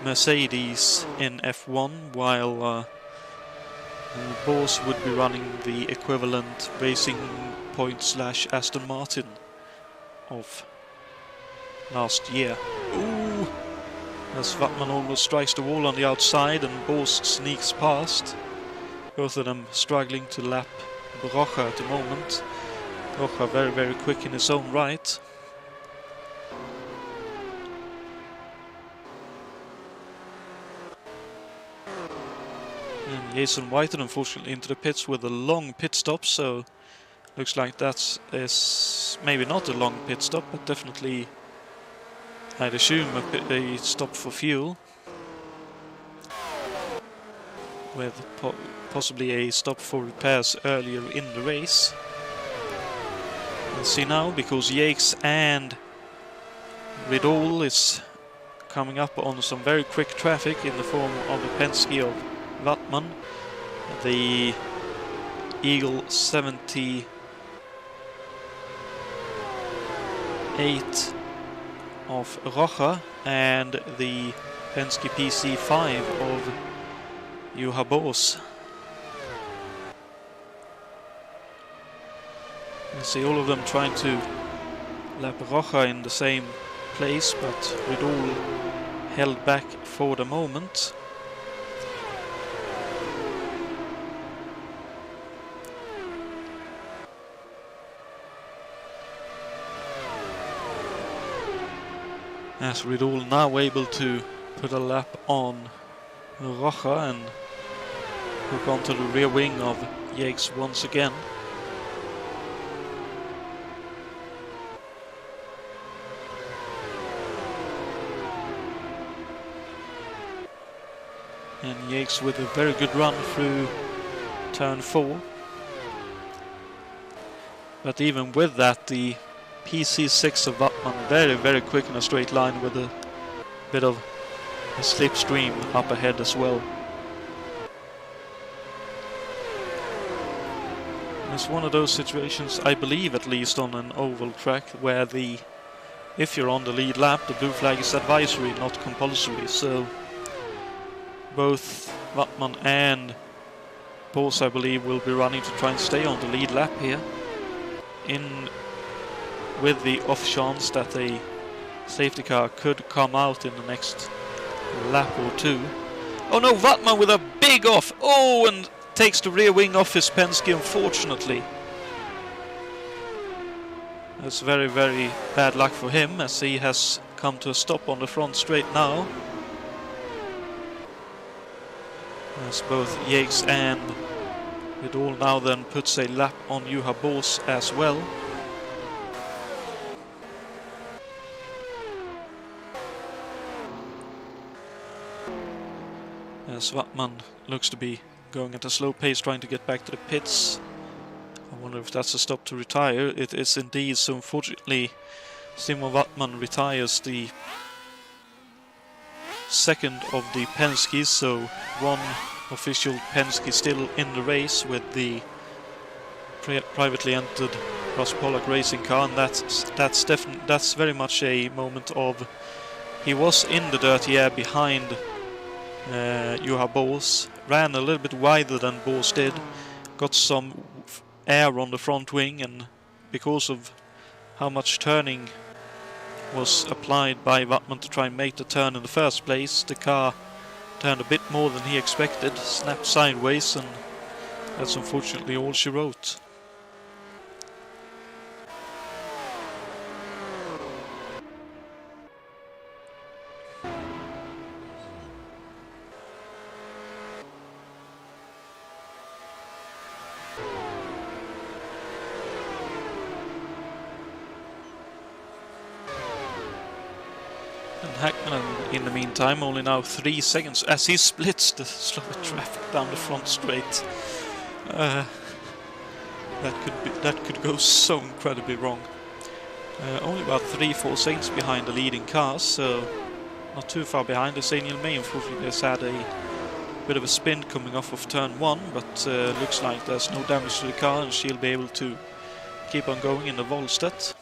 Mercedes in F1, while Bos would be running the equivalent Racing Point / Aston Martin of last year. Ooh! as Wattmann almost strikes the wall on the outside and Bos sneaks past. Both of them struggling to lap Rocha at the moment. Rocha very, very quick in his own right. And Jason Whited unfortunately into the pits with a long pit stop, so looks like that is maybe not a long pit stop, but definitely I'd assume a stop for fuel. With possibly a stop for repairs earlier in the race. We'll see now, because Yates and Vidal is coming up on some very quick traffic in the form of the Penske of Wattmann, the Eagle 78 of Rocha, and the Penske PC5 of Juha Bos. You see all of them trying to lap Rocha in the same place, but Vidal held back for the moment. As Vidal now able to put a lap on Rocha and hook onto the rear wing of Yates once again. And Yates with a very good run through turn 4. But even with that, the PC6 of Wattmann very, very quick in a straight line with a bit of a slipstream up ahead as well. It's one of those situations, I believe at least on an oval track, where if you're on the lead lap, the blue flag is advisory, not compulsory. So both Wattmann and Bos, I believe, will be running to try and stay on the lead lap here, with the off chance that a safety car could come out in the next lap or two. Oh no, Wattmann with a big off! Oh, and takes the rear wing off his Penske, unfortunately. That's very, very bad luck for him, as he has come to a stop on the front straight now. As both Yates and Vidal now then puts a lap on Juha Bos as well. As Wattmann looks to be going at a slow pace, trying to get back to the pits. I wonder if that's a stop to retire. It is indeed, so unfortunately Simon Wattmann retires the second of the Penske, so one official Penske still in the race with the privately entered Ross Pollock racing car, and that's very much a moment of, he was in the dirty air behind Juha Bos, ran a little bit wider than Bos did, got some air on the front wing, and because of how much turning was applied by Wattmann to try and make the turn in the first place, the car turned a bit more than he expected, snapped sideways, and that's unfortunately all she wrote. Hackman, in the meantime, only now 3 seconds as he splits the slower traffic down the front straight. That could go so incredibly wrong. Only about 3-4 seconds behind the leading cars, so not too far behind. As Daniel May, unfortunately, has had a bit of a spin coming off of turn 1, but looks like there's no damage to the car and she'll be able to keep on going in the Volstedt.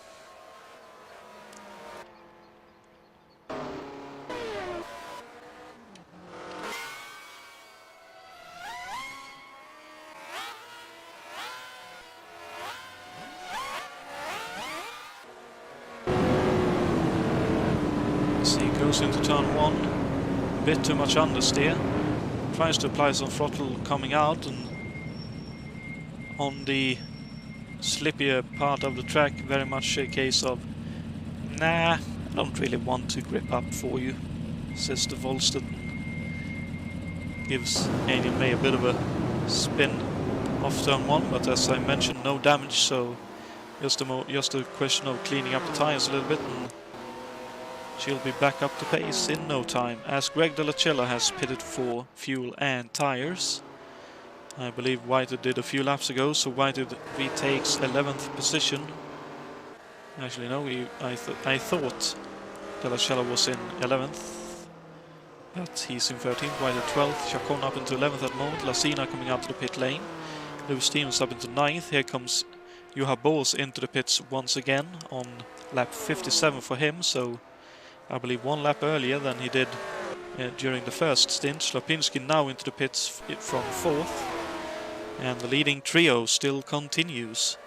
Goes into turn 1. A bit too much understeer. Tries to apply some throttle coming out, and on the slippier part of the track, very much a case of, nah, I don't really want to grip up for you, says the Volstead. Gives Alien May a bit of a spin off turn 1, but as I mentioned, no damage, so just a question of cleaning up the tires a little bit, and she'll be back up to pace in no time, as Greg Delacella has pitted for fuel and tires. I believe Whitehead did a few laps ago, so Whitehead retakes 11th position. Actually, no, I thought Delacella was in 11th, but he's in 13th, Whitehead 12th, Chacon up into 11th at the moment, Lacina coming out to the pit lane, Lewis Stevens up into 9th, here comes Juha Boos into the pits once again on lap 57 for him, so I believe 1 lap earlier than he did during the first stint. Slapinski now into the pits from 4th. And the leading trio still continues,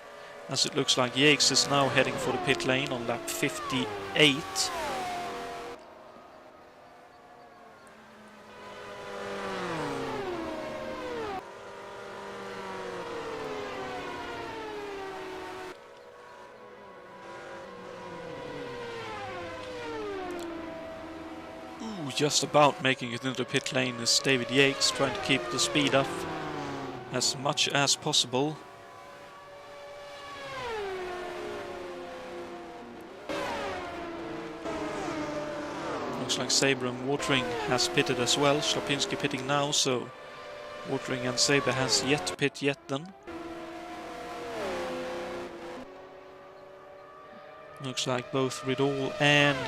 as it looks like Yates is now heading for the pit lane on lap 58. Just about making it into the pit lane is David Yates, trying to keep the speed up as much as possible. Looks like Sabre and Watering has pitted as well. Slapinski pitting now, so Watering and Sabre has yet to pit yet then. Looks like both Riddle and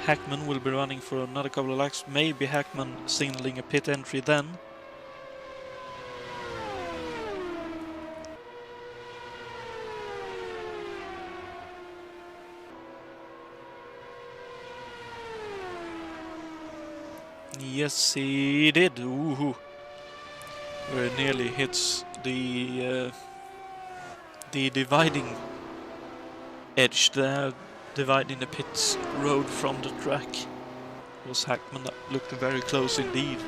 Hackman will be running for another couple of laps. Maybe Hackman signaling a pit entry then. Yes, he did. Ooh, very nearly hits the dividing edge there, dividing the pit road from the track. It was Hackman that looked very close indeed.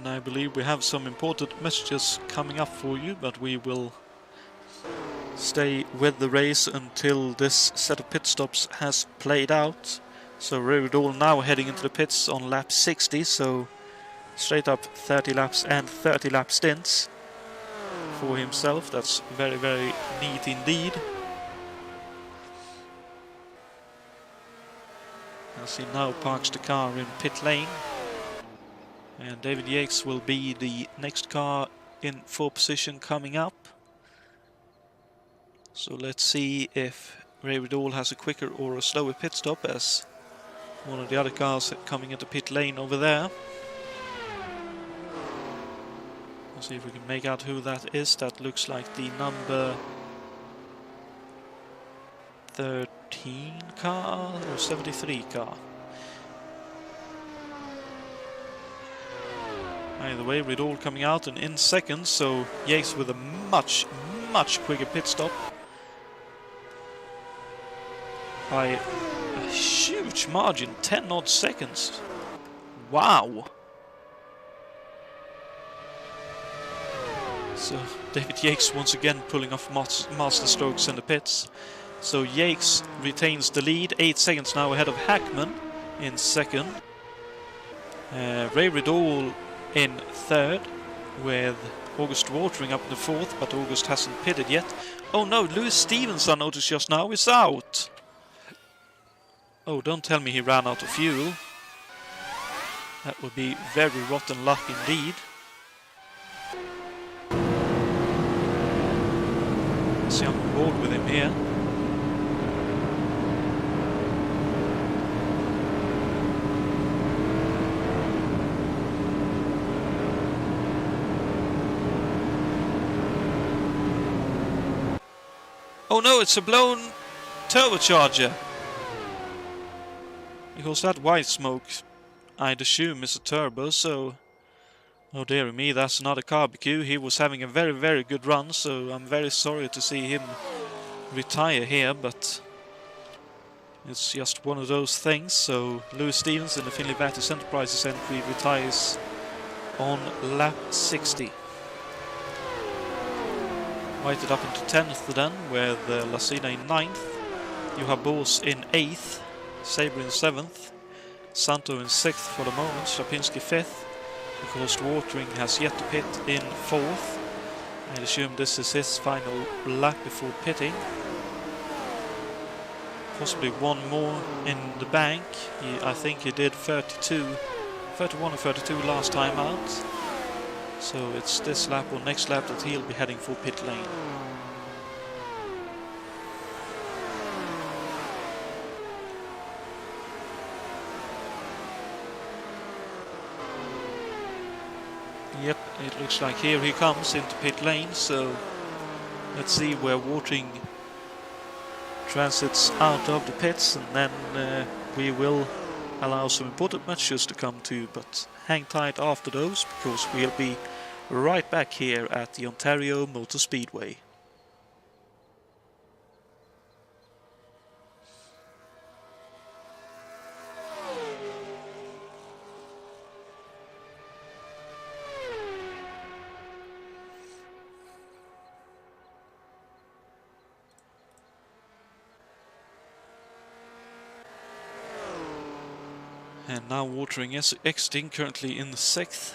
I believe we have some important messages coming up for you, but we will stay with the race until this set of pit stops has played out. So Riddle now heading into the pits on lap 60, so straight up 30 laps and 30 lap stints for himself. That's very, very neat indeed. As he now parks the car in pit lane. And David Yates will be the next car in 4th position coming up. So let's see if Ray Riddle has a quicker or a slower pit stop as one of the other cars coming into pit lane over there. Let's see if we can make out who that is. That looks like the number 13 car or 73 car. Either way, Riddle coming out and in second, so Yates with a much quicker pit stop by a huge margin, 10 odd seconds. Wow! So David Yates once again pulling off master strokes in the pits. So Yates retains the lead, 8 seconds now ahead of Hackman in second. Ray Riddle in third, with August Watering up in the 4th, but August hasn't pitted yet. Oh no, Lewis Stevens, I noticed just now, is out. Oh, don't tell me he ran out of fuel. That would be very rotten luck indeed. See, I'm on board with him here. Oh no, it's a blown turbocharger. Because that white smoke, I'd assume, is a turbo, so... Oh dear me, that's another barbecue. He was having a very, very good run, so I'm very sorry to see him retire here, but... It's just one of those things. So Lewis Stevens in the Finley Vattis Enterprises entry retires on lap 60. Waited up into 10th then, with Lacina in 9th, Juha Bors in 8th, Sabre in 7th, Santo in 6th for the moment, Strapinski 5th, because Watering has yet to pit in 4th. I assume this is his final lap before pitting. Possibly one more in the bank. I think he did 31 or 32 last time out. So it's this lap or next lap that he'll be heading for pit lane. Yep, it looks like here he comes into pit lane, so let's see where Watering transits out of the pits, and then we will allow some important matches to come to, but hang tight after those, because we'll be right back here at the Ontario Motor Speedway. And now Watering is exiting, currently in the 6th.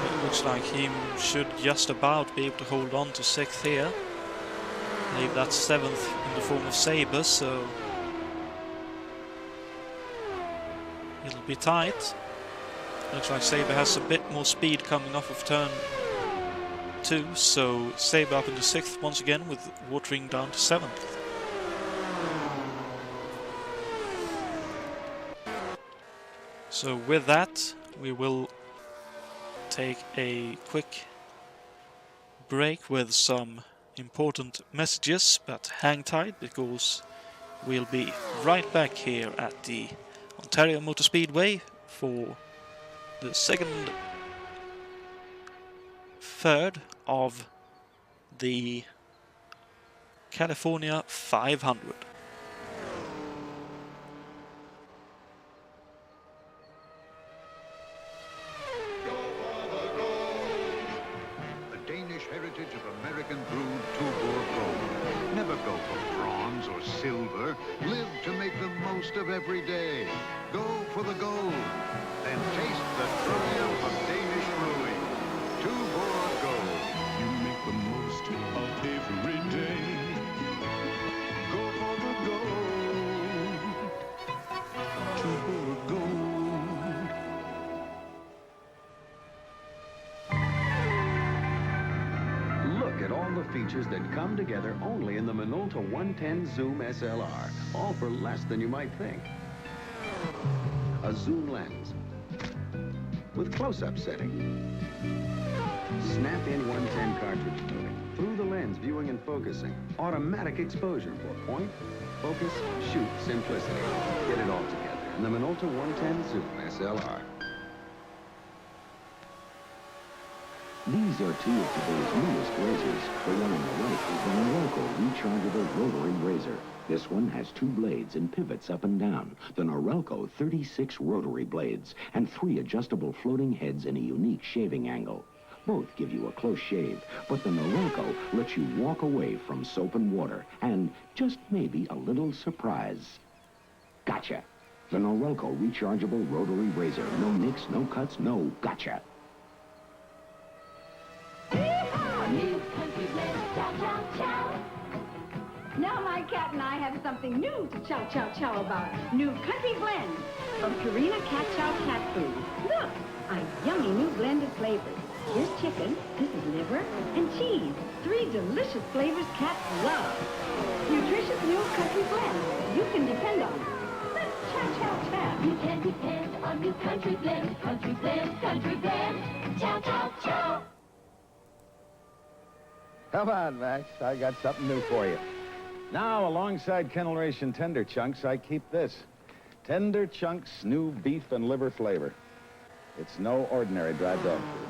It looks like he should just about be able to hold on to 6th here. I believe that's 7th in the form of Sabre, so it'll be tight. Looks like Sabre has a bit more speed coming off of turn 2, so Sabre up into 6th once again, with Watering down to 7th. So with that, we will take a quick break with some important messages, but hang tight, because we'll be right back here at the Ontario Motor Speedway for the second third of the California 500. The Danish heritage of American brewed two-bore gold. Never go for bronze or silver. Live to make the most of every day. Go for the gold. And taste the triumph of Danish brewing. Two-bore gold. You make the most of every day. Go for the gold. Two-bore gold. Look at all the features that come together only in the Minolta 110 Zoom SLR, all for less than you might think. A zoom lens with close-up setting. Snap-in 110 cartridge loading. Through the lens, viewing and focusing. Automatic exposure for point, focus, shoot simplicity. Get it all together in the Minolta 110 Zoom SLR. These are two of today's newest razors. The one on the right is the Norelco rechargeable rotary razor. This one has 2 blades and pivots up and down. The Norelco 36 rotary blades and 3 adjustable floating heads in a unique shaving angle. Both give you a close shave, but the Norelco lets you walk away from soap and water and just maybe a little surprise. Gotcha! The Norelco rechargeable rotary razor. No nicks, no cuts, no gotcha. Now my cat and I have something new to chow about. New Country Blend from Purina Cat Chow Cat Food. Look, a yummy new blend of flavors. Here's chicken, this is liver, and cheese. 3 delicious flavors cats love. Nutritious new country blend. You can depend on it. Let's chow-chow-chow. You can depend on new country blend, country blend, country blend. Chow, chow, chow. Come on, Max. I got something new for you. Now, alongside Kennel Ration Tender Chunks, I keep this. Tender Chunks new beef and liver flavor. It's no ordinary dry dog food.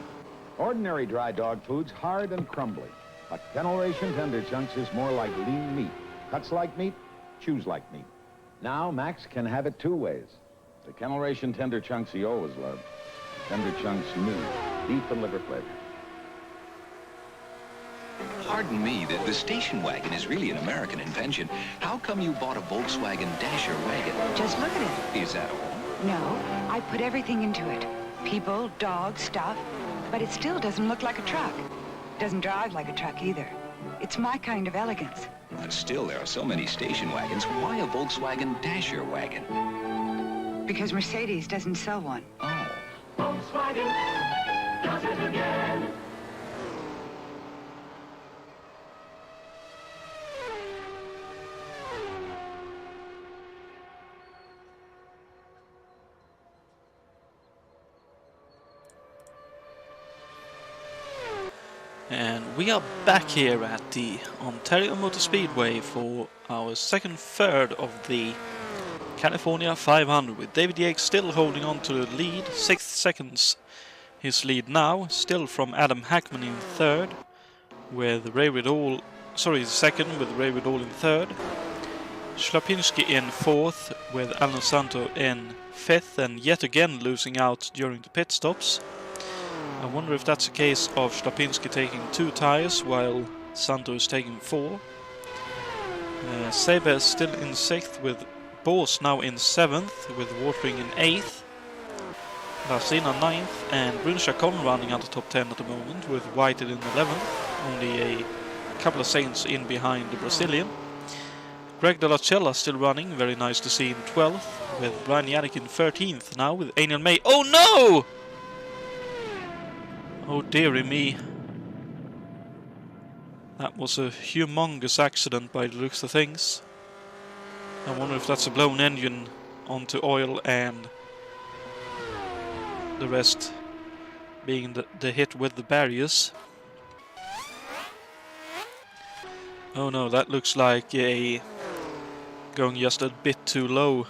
Ordinary dry dog food's hard and crumbly. But Kennel Ration Tender Chunks is more like lean meat. Cuts like meat, chews like meat. Now, Max can have it 2 ways. The Kennel Ration Tender Chunks he always loved. Tender Chunks new beef and liver flavor. Pardon me, the station wagon is really an American invention. How come you bought a Volkswagen Dasher wagon? Just look at it. Is that all? No, I put everything into it. People, dogs, stuff. But it still doesn't look like a truck. Doesn't drive like a truck either. It's my kind of elegance. But still, there are so many station wagons. Why a Volkswagen Dasher wagon? Because Mercedes doesn't sell one. Oh. Volkswagen does it again. And we are back here at the Ontario Motor Speedway for our second third of the California 500, with David Yates still holding on to the lead, 6 seconds his lead now, still from Adam Hackman in third, with Ray Riddall, second with Ray Riddall in third, Schlapinski in fourth with Alan Santo in fifth, and yet again losing out during the pit stops. I wonder if that's a case of Schlapinski taking 2 tires while Santo is taking 4. Saber is still in 6th, with Bors now in 7th, with Watering in 8th. Larsina 9th, and Brun Chacon running at the top 10 at the moment, with Whited in 11th, only a couple of seconds in behind the Brazilian. Greg De La Cella still running, very nice to see in 12th, with Brian Yannick in 13th now, with Aniel May. Oh no! Oh dearie me. That was a humongous accident by the looks of things. I wonder if that's a blown engine onto oil and the rest being the hit with the barriers. Oh no, that looks like a going just a bit too low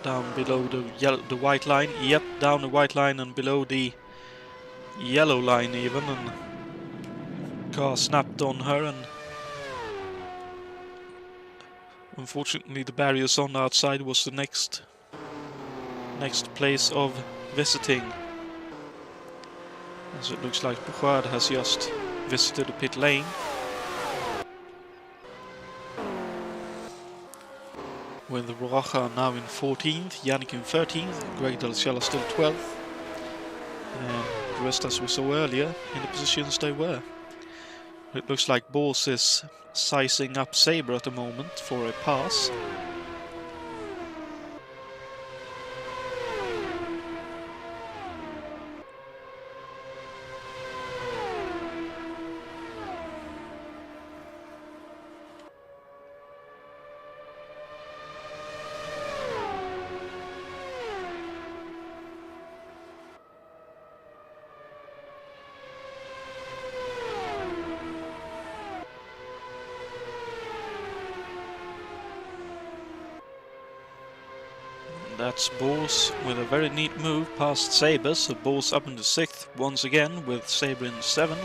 down below the white line. Yep, down the white line and below the yellow line even, and car snapped on her, and unfortunately the barriers on the outside was the next place of visiting, as it looks like Bouchard has just visited the pit lane. With Roja now in 14th, Yannick in 13th, Greg De La Cella still 12th, and the rest, as we saw earlier, in the positions they were. It looks like Bors is sizing up Sabre at the moment for a pass. That's Bors with a very neat move past Sabre, so Bors up into 6th once again, with Sabre in 7th.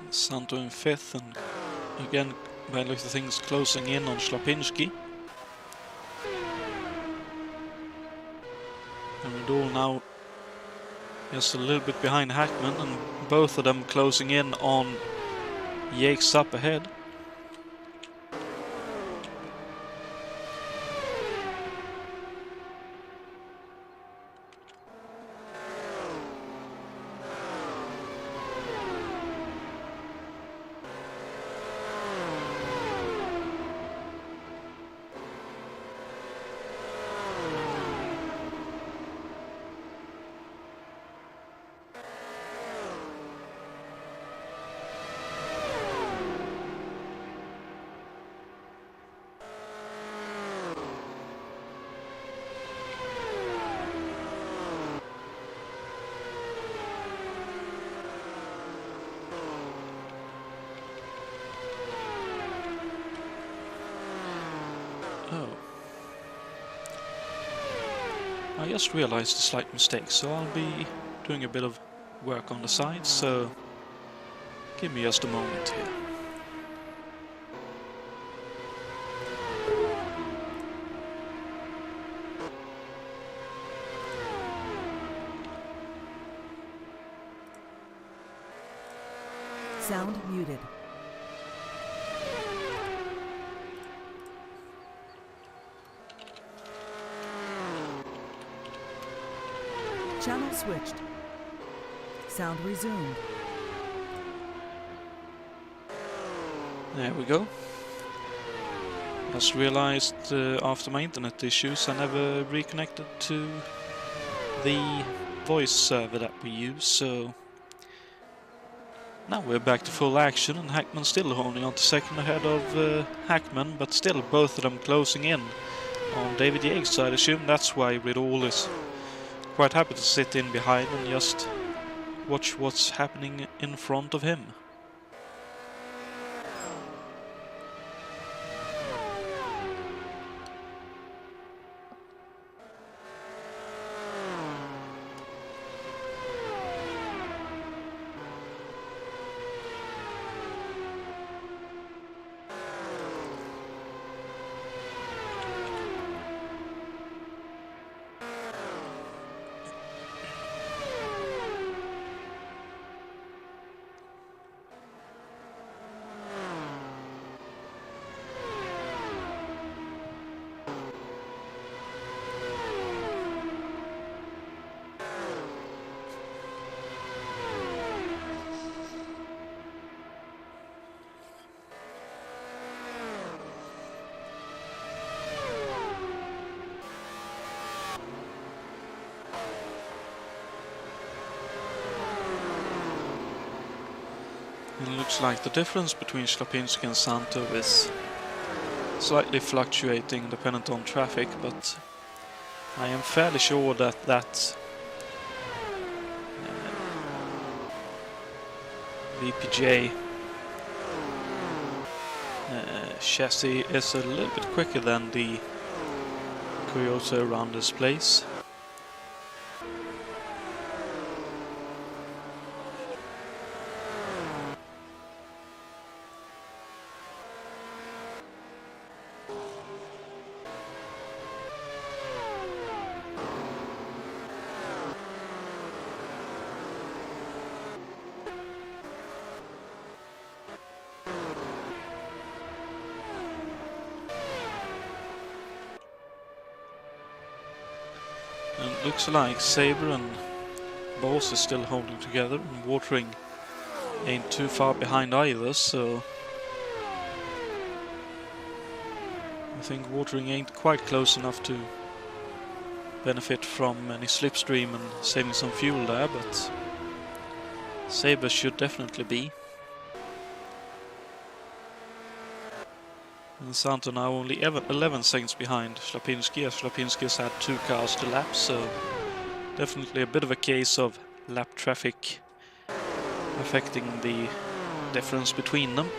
Santo in 5th, and again, by the looks of things, closing in on Schlapinski. And Riddall now just a little bit behind Hackman, and both of them closing in on Yates up ahead. just realized a slight mistake, so I'll be doing a bit of work on the side, so give me just a moment here. Sound muted. Channel switched. Sound resumed. There we go. Just realized after my internet issues I never reconnected to the voice server that we use, so now we're back to full action, and Hackman's still holding on to second ahead of Hackman, but still both of them closing in on David Yates, so I'd assume that's why Riddle is quite happy to sit in behind and just watch what's happening in front of him. It looks like the difference between Slapinski and Santo is slightly fluctuating dependent on traffic, but I am fairly sure that VPJ chassis is a little bit quicker than the Toyota around this place. And it looks like Saber and Boss is still holding together, and Watering ain't too far behind either, so I think Watering ain't quite close enough to benefit from any slipstream and saving some fuel there, but Saber should definitely be. And Santo now only 11 seconds behind Slapinski, as Slapinski has had 2 cars to lap, so definitely a bit of a case of lap traffic affecting the difference between them.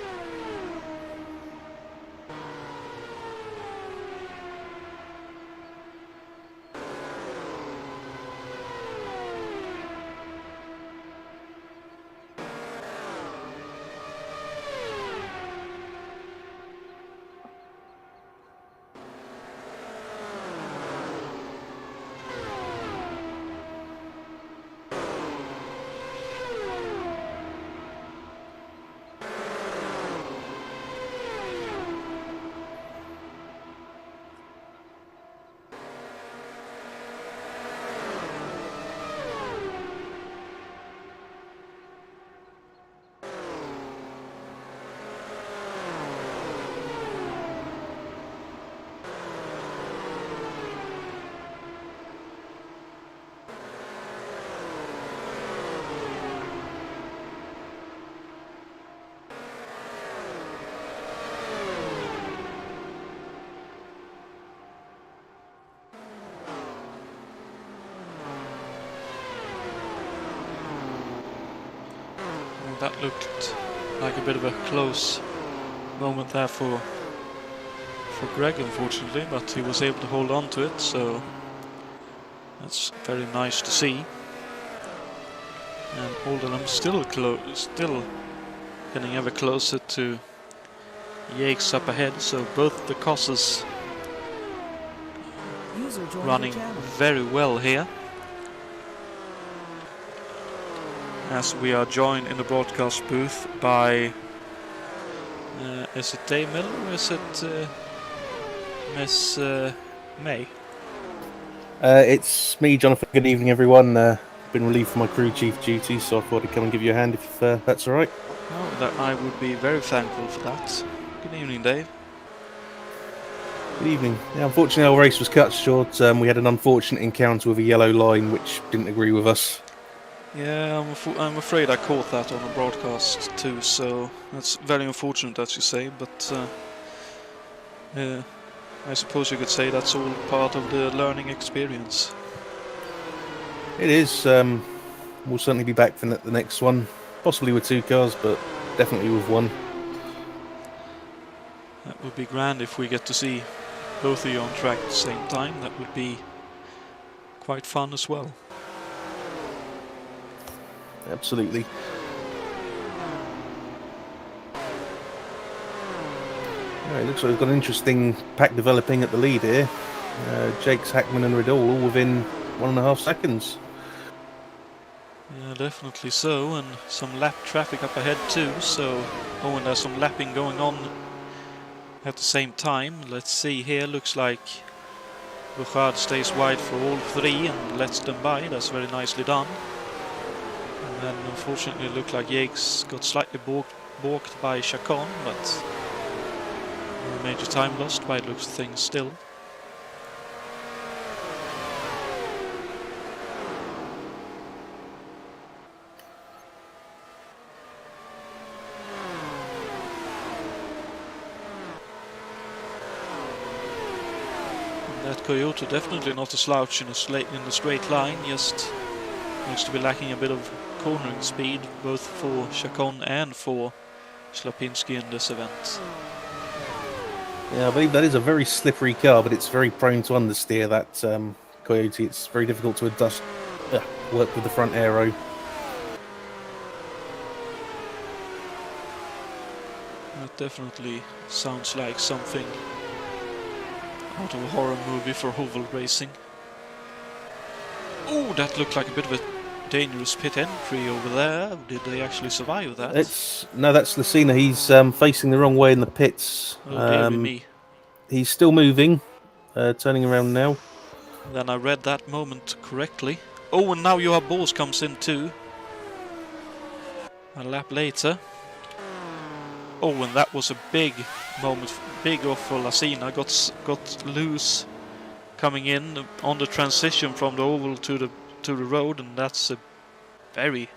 That looked like a bit of a close moment there for Greg, unfortunately, but he was able to hold on to it, so That's very nice to see. And Oldham still getting ever closer to Yakes up ahead, so both the Cosses running very well here. As we are joined in the broadcast booth by, is it Dave Miller or is it Miss May? It's me, Jonathan. Good evening, everyone. Been relieved from my crew chief duties, so I thought I'd come and give you a hand if that's all right. Oh, that I would be very thankful for that. Good evening, Dave. Good evening. Yeah, unfortunately, our race was cut short. We had an unfortunate encounter with a yellow line, which didn't agree with us. Yeah, I'm afraid I caught that on a broadcast too, so that's very unfortunate, as you say, but I suppose you could say that's all part of the learning experience. It is. We'll certainly be back for the next one, possibly with 2 cars, but definitely with 1. That would be grand if we get to see both of you on track at the same time. That would be quite fun as well. Absolutely. Yeah, it looks like we've got an interesting pack developing at the lead here. Jakes, Hackman and Riddle all within 1.5 seconds. Yeah, definitely so, and some lap traffic up ahead too, so and there's some lapping going on at the same time. Let's see here, looks like Bouchard stays wide for all 3 and lets them by. That's very nicely done. And then unfortunately it looked like Yakes got slightly balked by Chacon, but no major time lost by the looks of things still. That Coyote definitely not a slouch in the straight line, just looks to be lacking a bit of cornering speed, both for Chacon and for Slapinski in this event. Yeah, I believe that is a very slippery car, but it's very prone to understeer, that Coyote. It's very difficult to work with the front aero. That definitely sounds like something out of a horror movie for oval racing. Oh, that looked like a bit of a dangerous pit entry over there. Did they actually survive that? No, that's Lucina. He's facing the wrong way in the pits. Oh, dear me. He's still moving, turning around now. Then I read that moment correctly. Oh, and now Johan Bors comes in too. A lap later. Oh, and that was a big moment, big off for Lucina. Got loose coming in on the transition from the oval to the road, and that's a very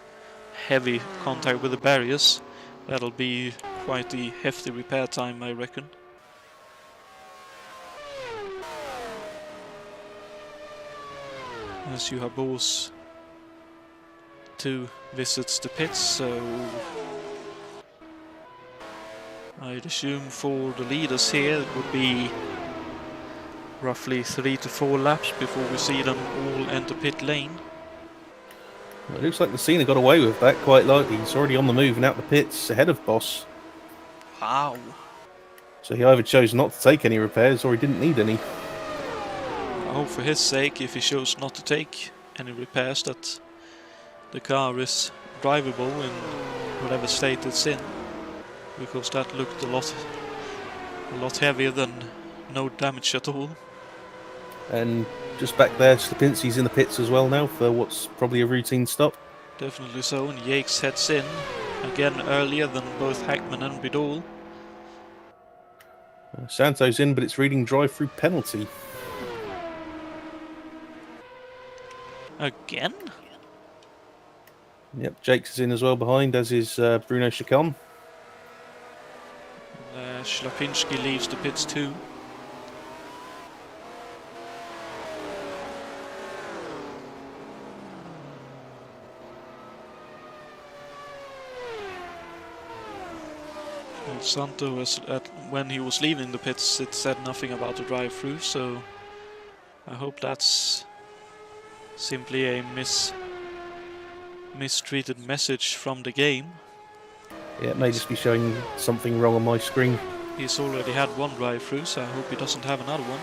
heavy contact with the barriers. That'll be quite a hefty repair time, I reckon. As Johan Bors too visits the pits, so I'd assume for the leaders here it would be roughly 3 to 4 laps before we see them all enter pit lane. Well, it looks like Lucina got away with that quite lightly. He's already on the move and out the pits ahead of Boss. Wow. So he either chose not to take any repairs or he didn't need any. I hope for his sake, if he chose not to take any repairs, that the car is drivable in whatever state it's in. Because that looked a lot heavier than no damage at all. And just back there, Slapinski's in the pits as well now for what's probably a routine stop. Definitely so, and Yakes heads in again earlier than both Hackman and Bidol. Santo's in, but it's reading drive-through penalty. Again? Yep, Jakes is in as well behind, as is Bruno Chacon. Slapinski leaves the pits too. Santo, when he was leaving the pits, it said nothing about the drive-through, so I hope that's simply a mistreated message from the game. Yeah, it may just be showing something wrong on my screen. He's already had one drive through, so I hope he doesn't have another one.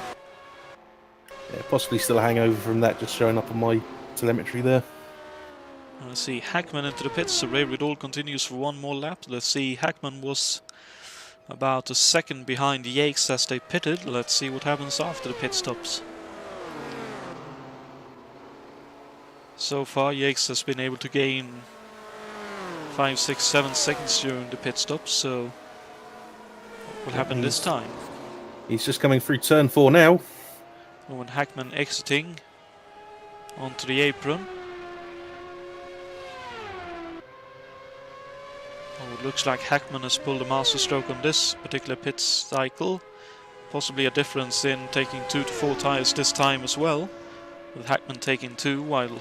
Yeah, possibly still a hangover from that just showing up on my telemetry there. Let's see, Hackman into the pits, so Ray Riddle continues for one more lap. Let's see, Hackman was about a second behind Yakes as they pitted. Let's see what happens after the pit stops. So far, Yakes has been able to gain 5, 6, 7 seconds during the pit stop, so what will happen this time? He's just coming through turn 4 now. When Hackman exiting onto the apron. Oh, it looks like Hackman has pulled a master stroke on this particular pit cycle. Possibly a difference in taking 2 to 4 tires this time as well, with Hackman taking 2 while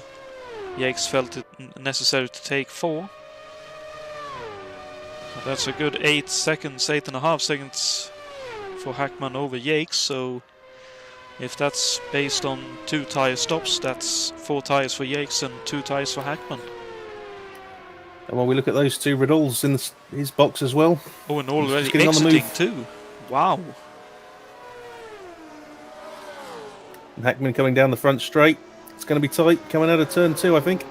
Yakes felt it necessary to take 4. But that's a good 8 seconds, 8.5 seconds for Hackman over Yakes, so if that's based on 2 tire stops, that's 4 tires for Yakes and 2 tires for Hackman. And while we look at those 2 Riddles in his box as well. Oh, and already exiting too. Wow. And Hackman coming down the front straight. It's going to be tight coming out of turn 2, I think.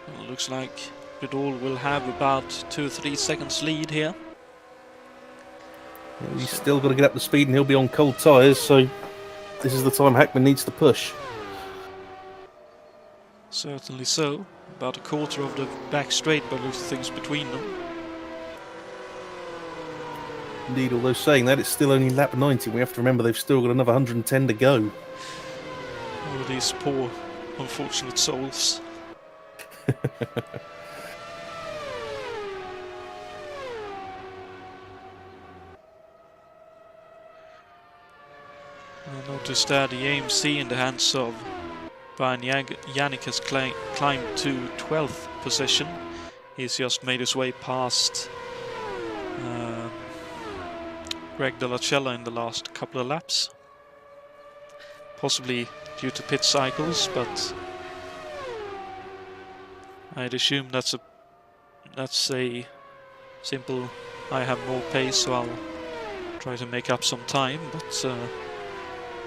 Well, looks like Riddle will have about 2 or 3 seconds lead here. Yeah, he's still got to get up to speed and he'll be on cold tyres, so this is the time Hackman needs to push. Certainly so. About a quarter of the back straight by looks of things between them. Indeed, although saying that, it's still only lap 90. We have to remember they've still got another 110 to go. All these poor, unfortunate souls. I noticed that the AMC in the hands of Brian Yannick has climbed to 12th position. He's just made his way past Greg De La Cella in the last couple of laps. Possibly due to pit cycles, but I'd assume that's a simple I have more pace, so I'll try to make up some time, but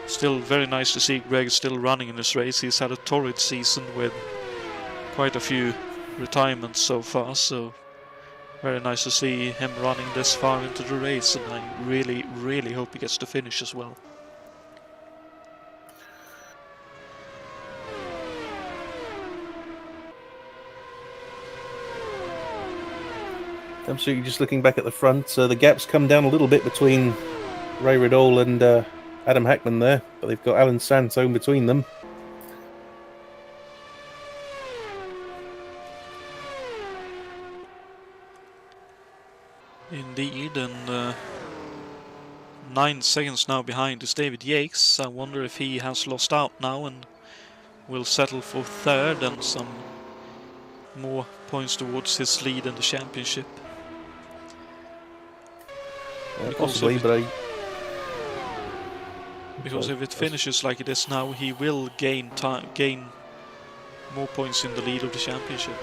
still very nice to see Greg still running in this race. He's had a torrid season with quite a few retirements so far, so very nice to see him running this far into the race, and I really, really hope he gets to finish as well. Absolutely, just looking back at the front, the gap's come down a little bit between Ray Riddle and Adam Hackman there, but they've got Alan Santo in between them. Indeed, and 9 seconds now behind is David Yakes. I wonder if he has lost out now and will settle for 3rd and some more points towards his lead in the championship. Possibly, but because if it finishes like it is now, he will gain more points in the lead of the championship.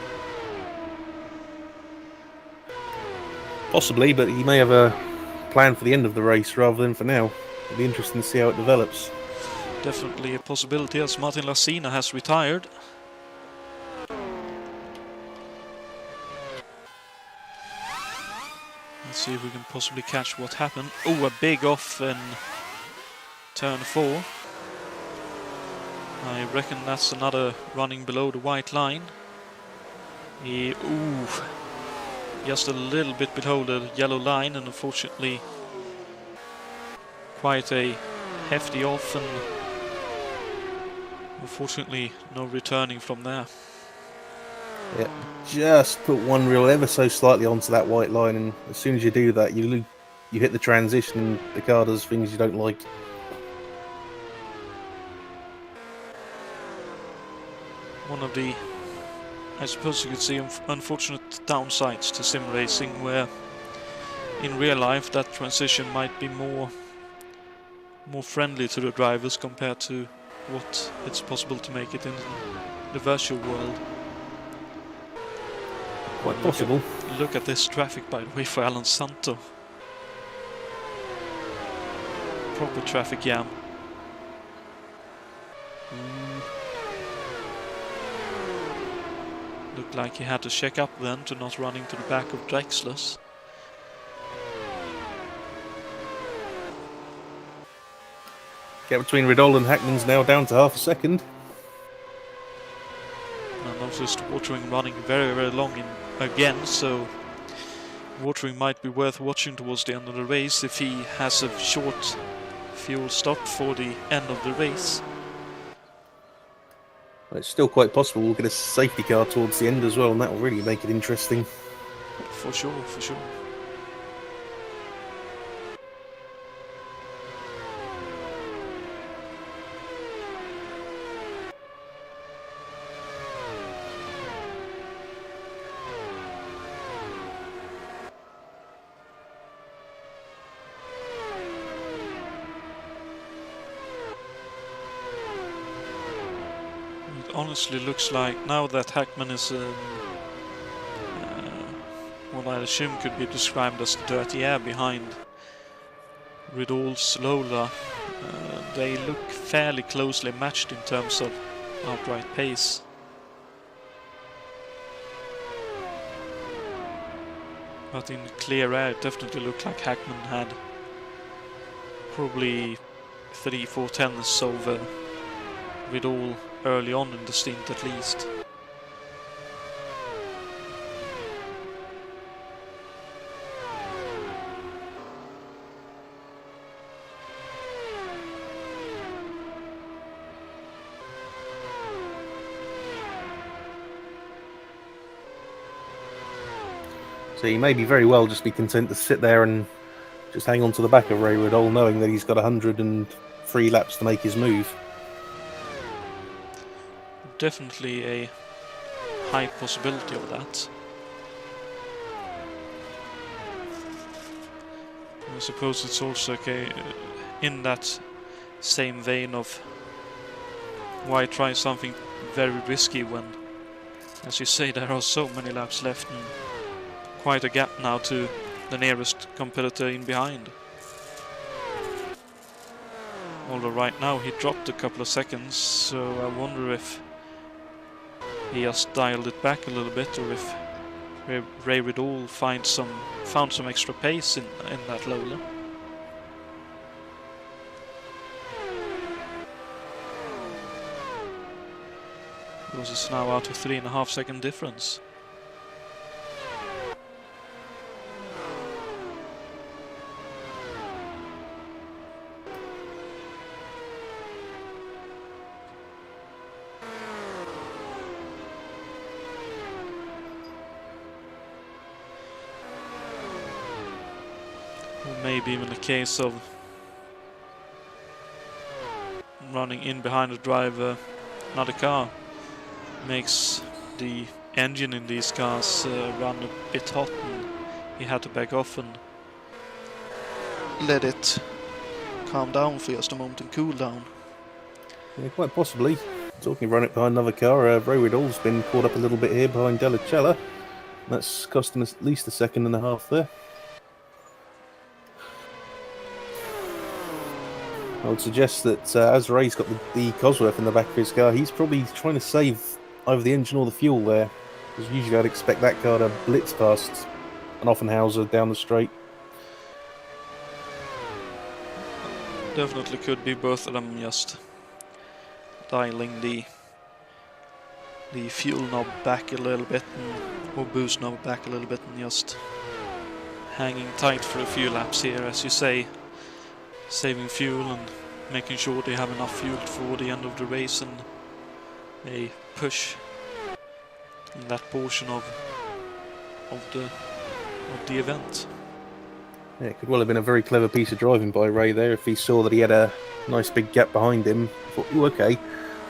Possibly, but he may have a plan for the end of the race rather than for now. It'll be interesting to see how it develops. Definitely a possibility, as Martin Lacina has retired. Let's see if we can possibly catch what happened. Oh, a big off in turn 4. I reckon that's another running below the white line. Just a little bit below the yellow line, and unfortunately quite a hefty off, and unfortunately no returning from there. Yeah, just put one reel ever so slightly onto that white line, and as soon as you do that, you hit the transition and the car does things you don't like. One of the I suppose you could see unfortunate downsides to sim racing, where in real life that transition might be more friendly to the drivers compared to what it's possible to make it in the virtual world. Quite possible. Look at this traffic, by the way, for Alan Santo. Proper traffic jam. Looked like he had to check up then to not run into the back of Drexler's. Gap between Riddle and Hackman's now down to half a second. I noticed Watering running very, very long again, so Watering might be worth watching towards the end of the race if he has a short fuel stop for the end of the race. Well, it's still quite possible we'll get a safety car towards the end as well, and that will really make it interesting. For sure, for sure. Honestly looks like now that Hackman is what I assume could be described as the dirty air behind Riddle's Lola. They look fairly closely matched in terms of outright pace. But in clear air it definitely looked like Hackman had probably 3-4 tenths over Riddle early on in the stint at least. So he may be very well just be content to sit there and just hang on to the back of Ray Riddle, knowing that he's got 103 laps to make his move. Definitely a high possibility of that. I suppose it's also okay in that same vein of why try something very risky when, as you say, there are so many laps left and quite a gap now to the nearest competitor in behind. Although right now he dropped a couple of seconds, so I wonder if he just dialed it back a little bit, or if Ray Riddle found some extra pace in that Lola. Because it's now out of 3.5 second difference. Maybe even a case of running in behind the driver. Another car makes the engine in these cars run a bit hot, and he had to back off and let it calm down for just a moment and cool down. Yeah, quite possibly. Talking of running behind another car, Ray Riddle's been caught up a little bit here behind Delacella. That's costing us at least 1.5 seconds there. I would suggest that as Ray's got the Cosworth in the back of his car, he's probably trying to save either the engine or the fuel there. Because usually I'd expect that car to blitz past an Offenhauser down the straight. Definitely could be both of them just dialing the fuel knob back a little bit, or boost knob back a little bit, and just hanging tight for a few laps here, as you say. Saving fuel and making sure they have enough fuel for the end of the race and a push in that portion of the event. Yeah, it could well have been a very clever piece of driving by Ray there if he saw that he had a nice big gap behind him. Thought, oh, okay,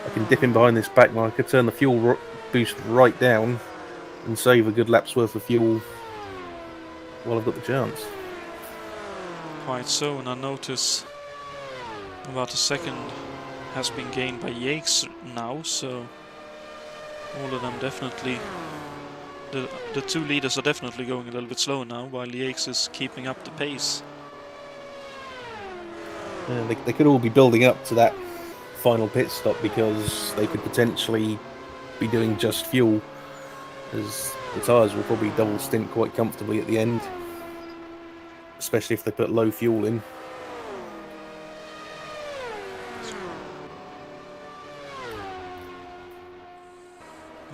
I can dip in behind this back one, I could turn the fuel boost right down and save a good lap's worth of fuel while I've got the chance. Quite so, and I notice about a second has been gained by Yakes now, so all of them definitely, the two leaders are definitely going a little bit slower now, while Yakes is keeping up the pace. They could all be building up to that final pit stop because they could potentially be doing just fuel, as the tyres will probably double stint quite comfortably at the end, especially if they put low fuel in.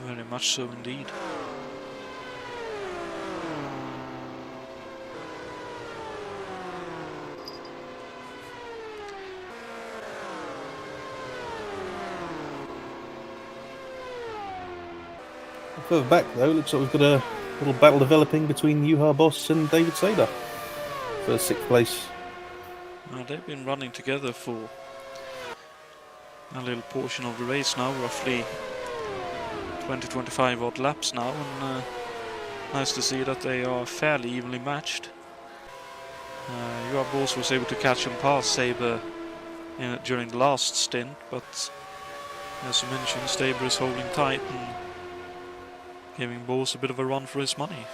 Very much so indeed. Further back though, looks like we've got a little battle developing between Juha Boss and David Saber for 6th place. Well, they've been running together for a little portion of the race now, roughly 20-25 odd laps now, and nice to see that they are fairly evenly matched. Juha Boss was able to catch and pass Saber during the last stint, but as you mentioned, Saber is holding tight and giving Boss a bit of a run for his money.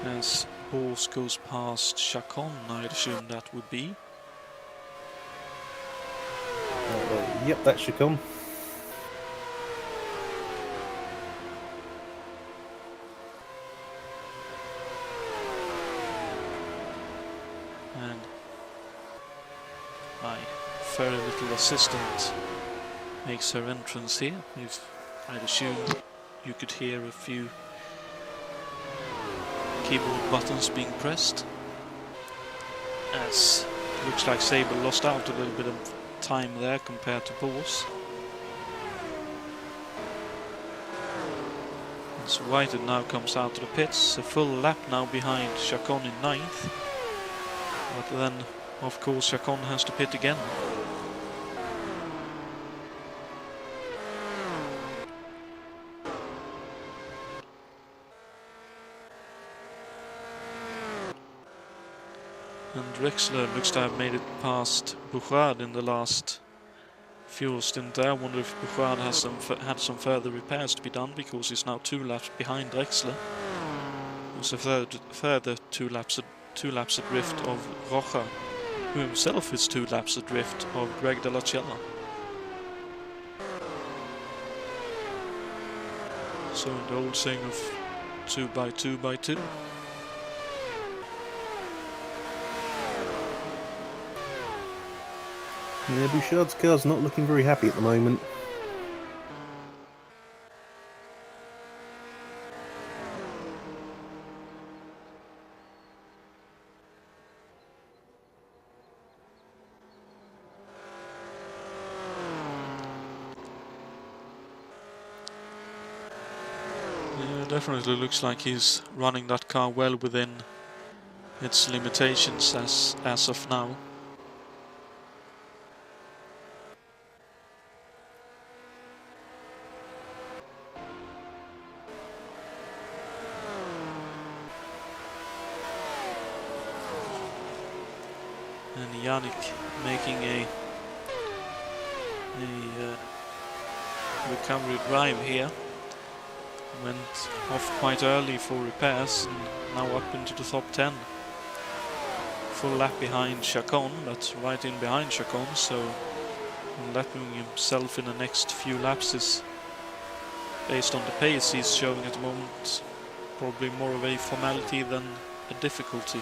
As Boss goes past Chacon, I'd assume that would be. Yep, that should come. And my very little assistant makes her entrance here. I'd assume you could hear a few keyboard buttons being pressed, as it looks like Saber lost out a little bit of time there compared to Boss. And so Whited now comes out of the pits, a full lap now behind Chacon in 9th, but then of course Chacon has to pit again. And Drexler looks to have made it past Bouchard in the last fuel stint there. I wonder if Bouchard has had some further repairs to be done, because he's now 2 laps behind Drexler. There's a further 2 laps adrift of Rocha, who himself is 2 laps adrift of Greg de la Cella. So in the old saying of 2 by 2 by 2. Yeah, Bouchard's car's not looking very happy at the moment. Yeah, definitely looks like he's running that car well within its limitations as of now. And Yannick making a recovery drive here. Went off quite early for repairs and now up into the top 10. Full lap behind Chacon, but right in behind Chacon, so lapping himself in the next few laps is, based on the pace he's showing at the moment, probably more of a formality than a difficulty.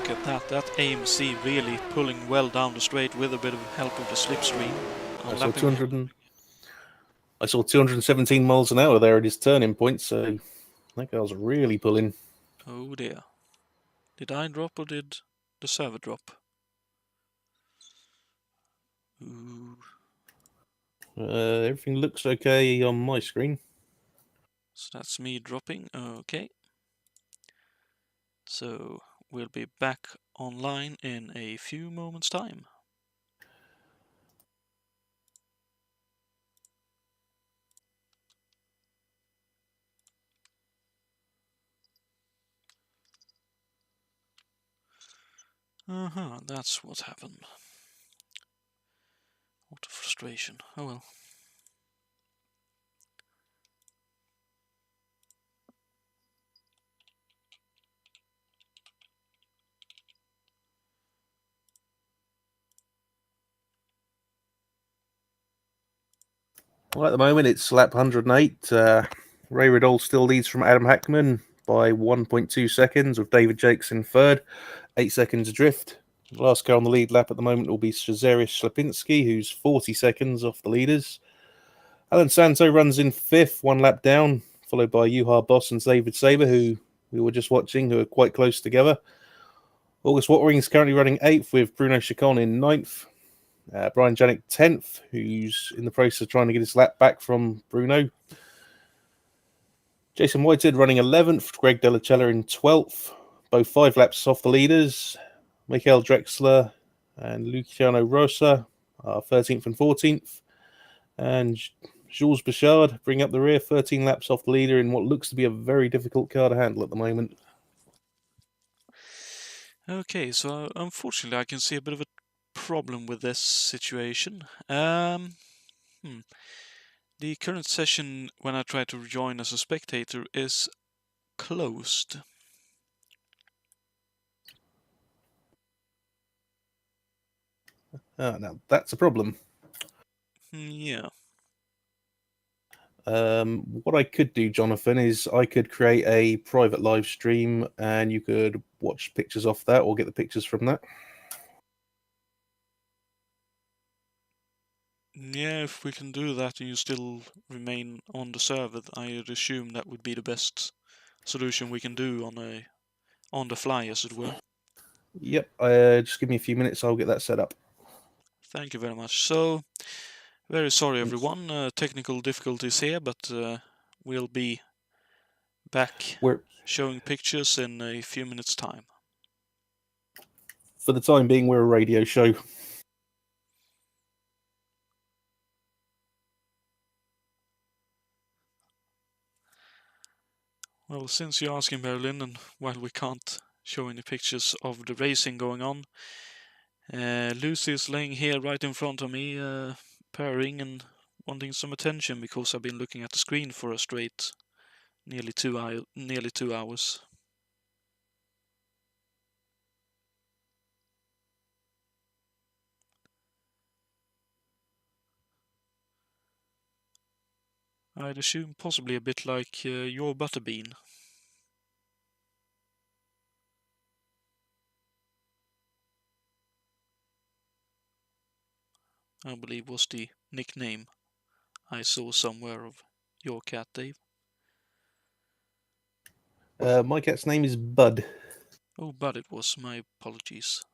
look at that. That AMC really pulling well down the straight with a bit of help of the slipstream. I saw 217 miles an hour there at his turning point, so that car's really pulling. Oh dear. Did I drop or did the server drop? Ooh. Everything looks okay on my screen. So that's me dropping. Okay. So we'll be back online in a few moments' time. That's what happened. What a frustration. Oh well. Well, at the moment, it's lap 108. Ray Riddle still leads from Adam Hackman by 1.2 seconds, with David Jakes in third, 8 seconds adrift. The last car on the lead lap at the moment will be Cezarius Slepinski, who's 40 seconds off the leaders. Alan Santo runs in fifth, 1 lap down, followed by Juha Boss and David Saber, who we were just watching, who are quite close together. August Wattering is currently running 8th, with Bruno Chicon in 9th. Brian Janik 10th, who's in the process of trying to get his lap back from Bruno. Jason Whitehead running 11th, Greg Delacella in 12th, both 5 laps off the leaders. Michael Drexler and Luciano Rosa are 13th and 14th. And Jules Bichard bring up the rear, 13 laps off the leader in what looks to be a very difficult car to handle at the moment. Okay, so unfortunately I can see a bit of a problem with this situation. The current session, when I try to join as a spectator, is closed. Now, that's a problem. Yeah. What I could do, Jonathan, is I could create a private live stream and you could watch pictures off that or get the pictures from that. Yeah, if we can do that and you still remain on the server, I'd assume that would be the best solution we can do on the fly, as it were. Yep, just give me a few minutes, I'll get that set up. Thank you very much. So, very sorry everyone, technical difficulties here, but we'll be back showing pictures in a few minutes' time. For the time being, we're a radio show. Well, since you're asking, Marilyn, and while we can't show any pictures of the racing going on, Lucy is laying here right in front of me, purring and wanting some attention because I've been looking at the screen for a straight nearly 2 hours. I'd assume possibly a bit like your Butterbean. I believe was the nickname I saw somewhere of your cat, Dave. My cat's name is Bud. Oh, Bud it was. My apologies.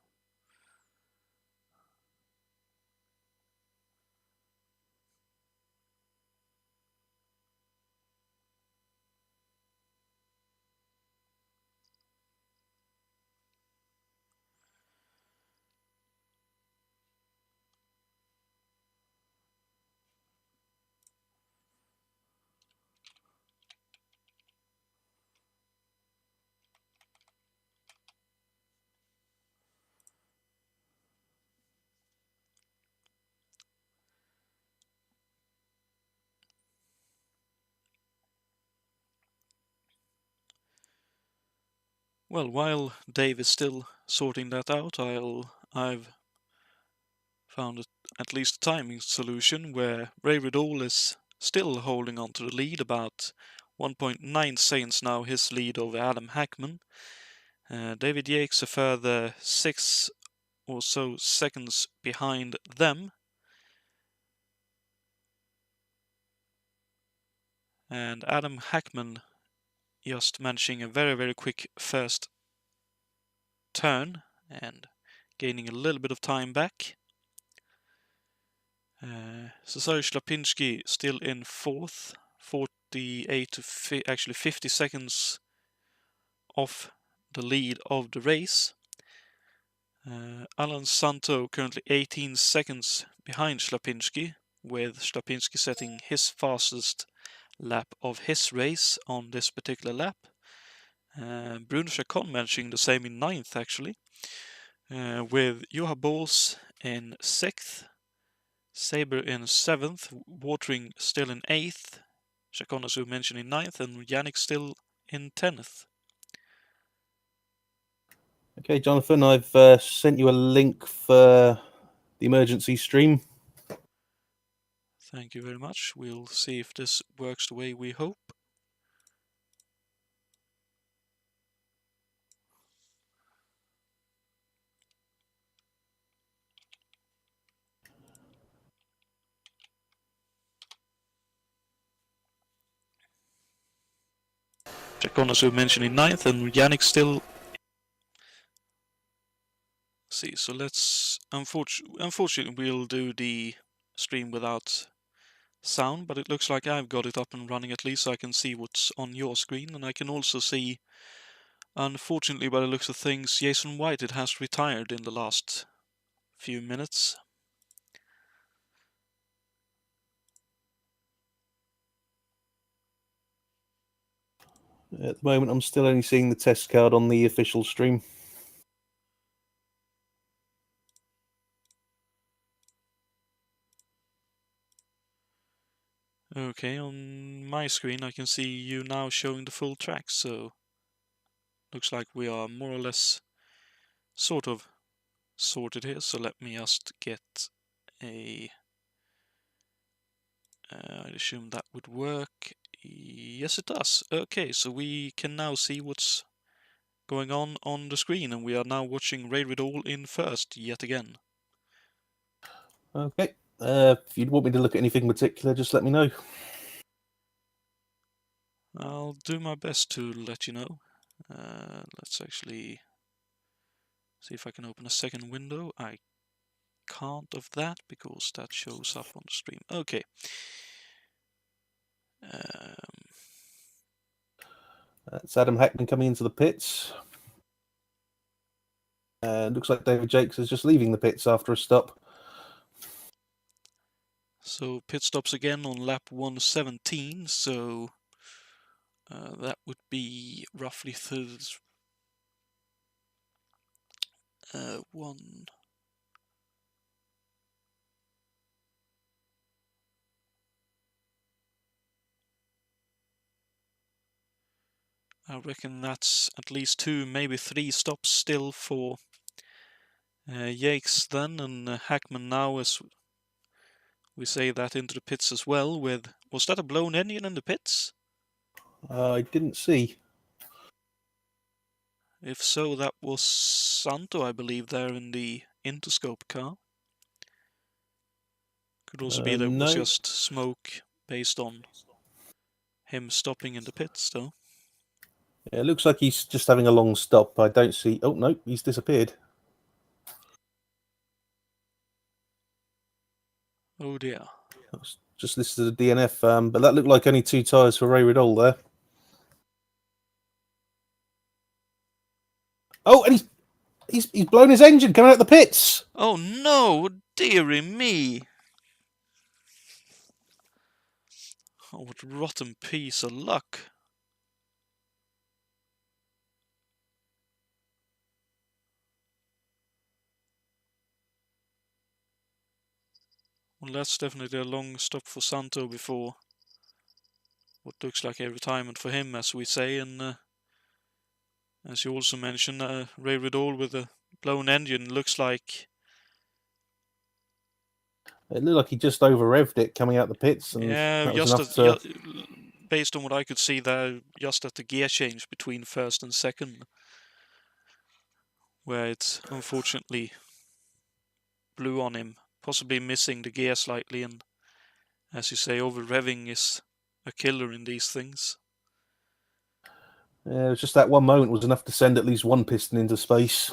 Well, while Dave is still sorting that out, I've found at least a timing solution where Ray Riddle is still holding on to the lead, about 1.9 seconds now his lead over Adam Hackman. David Yates a further 6 or so seconds behind them. And Adam Hackman just managing a very, very quick first turn and gaining a little bit of time back. Cesare Shlapinski still in 4th, 48 to actually 50 seconds off the lead of the race. Alan Santo currently 18 seconds behind Shlapinski, with Shlapinski setting his fastest lap of his race on this particular lap. Bruno Chacon managing the same in 9th actually, with Juha Bols in 6th, Saber in 7th, Watering still in 8th, Chacon as we mentioned in 9th, and Yannick still in 10th. Okay, Jonathan, I've sent you a link for the emergency stream. Thank you very much. We'll see if this works the way we hope. Chacon as we mentioned in 9th, and Yannick still. See, so let's unfortunately we'll do the stream without sound, but it looks like I've got it up and running at least, so I can see what's on your screen, and I can also see, unfortunately by the looks of things, Jason Whitehead has retired in the last few minutes. At the moment, I'm still only seeing the test card on the official stream. Okay, on my screen I can see you now showing the full track, so looks like we are more or less sort of sorted here. So let me just get a... I'd assume that would work. Yes, it does. Okay, so we can now see what's going on the screen, and we are now watching Ray Riddle in first yet again. Okay, if you'd want me to look at anything in particular, just let me know. I'll do my best to let you know. Let's actually see if I can open a second window. I can't of that because that shows up on the stream. Okay. That's Adam Hackman coming into the pits. Looks like David Jakes is just leaving the pits after a stop. So pit stops again on lap 117, so that would be roughly one. I reckon that's at least 2, maybe 3 stops still for Yakes then, and Hackman now, as we say that, into the pits as well. With, was that a blown engine in the pits? I didn't see. If so, that was Santo, I believe, there in the Interscope car. Could also be there was just smoke based on him stopping in the pits, though. Yeah, it looks like he's just having a long stop. I don't see... Oh, no, he's disappeared. Oh dear. Just listed a DNF, but that looked like only 2 tyres for Ray Riddle there. Oh, and he's blown his engine coming out the pits. Oh no, dearie me. Oh, what a rotten piece of luck. Well, that's definitely a long stop for Santo before what looks like a retirement for him, as we say. And as you also mentioned, Ray Riddle with a blown engine looks like... It looked like he just over-revved it coming out the pits, and yeah, that was enough to... based on what I could see there, just at the gear change between first and second. where it unfortunately blew on him, possibly missing the gear slightly, and as you say, over-revving is a killer in these things. Yeah, it was just that one moment was enough to send at least one piston into space.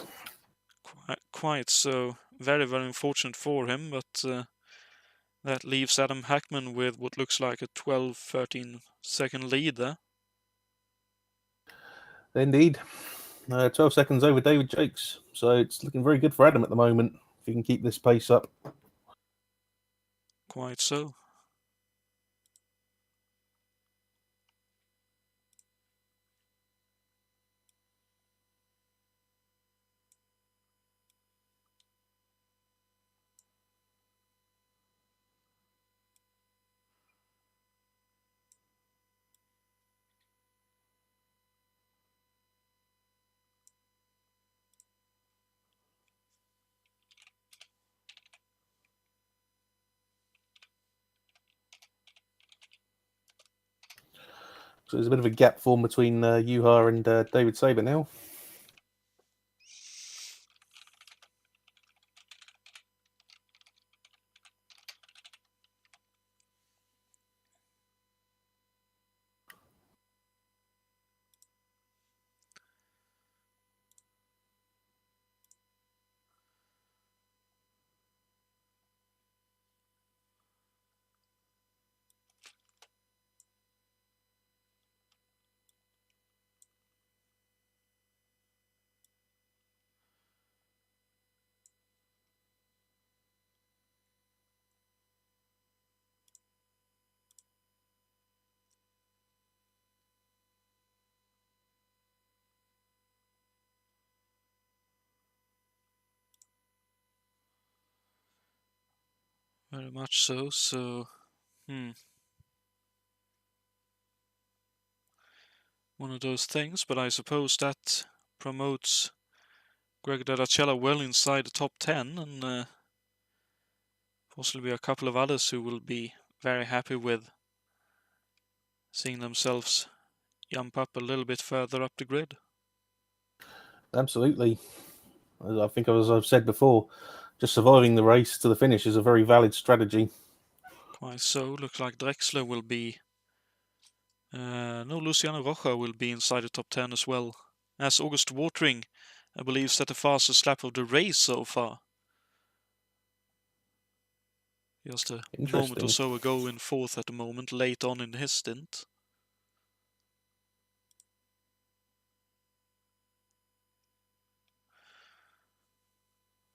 Quite so. Very, very unfortunate for him, but that leaves Adam Hackman with what looks like a 12-13 second lead there. Indeed. 12 seconds over David Jakes. So it's looking very good for Adam at the moment, if he can keep this pace up. Quite so. So there's a bit of a gap formed between Juha and David Saber now. Very much so. So, one of those things, but I suppose that promotes Greg Dellacella well inside the top 10, and possibly a couple of others who will be very happy with seeing themselves jump up a little bit further up the grid. Absolutely. I think, as I've said before, just surviving the race to the finish is a very valid strategy. Quite so. Looks like Drexler will be... no, Luciano Rocha will be inside the top 10 as well. As August Watering, I believe, set the fastest lap of the race so far. Just a moment or so ago in fourth at the moment, late on in his stint.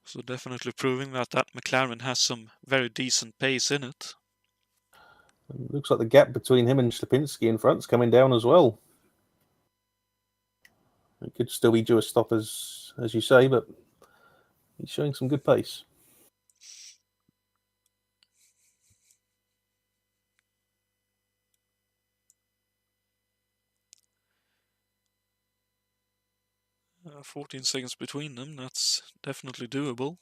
So definitely proving that McLaren has some very decent pace in it. It looks like the gap between him and Slipinski in front's coming down as well. It could still be due a stop, as you say, but he's showing some good pace. Uh, 14 seconds between them, that's definitely doable.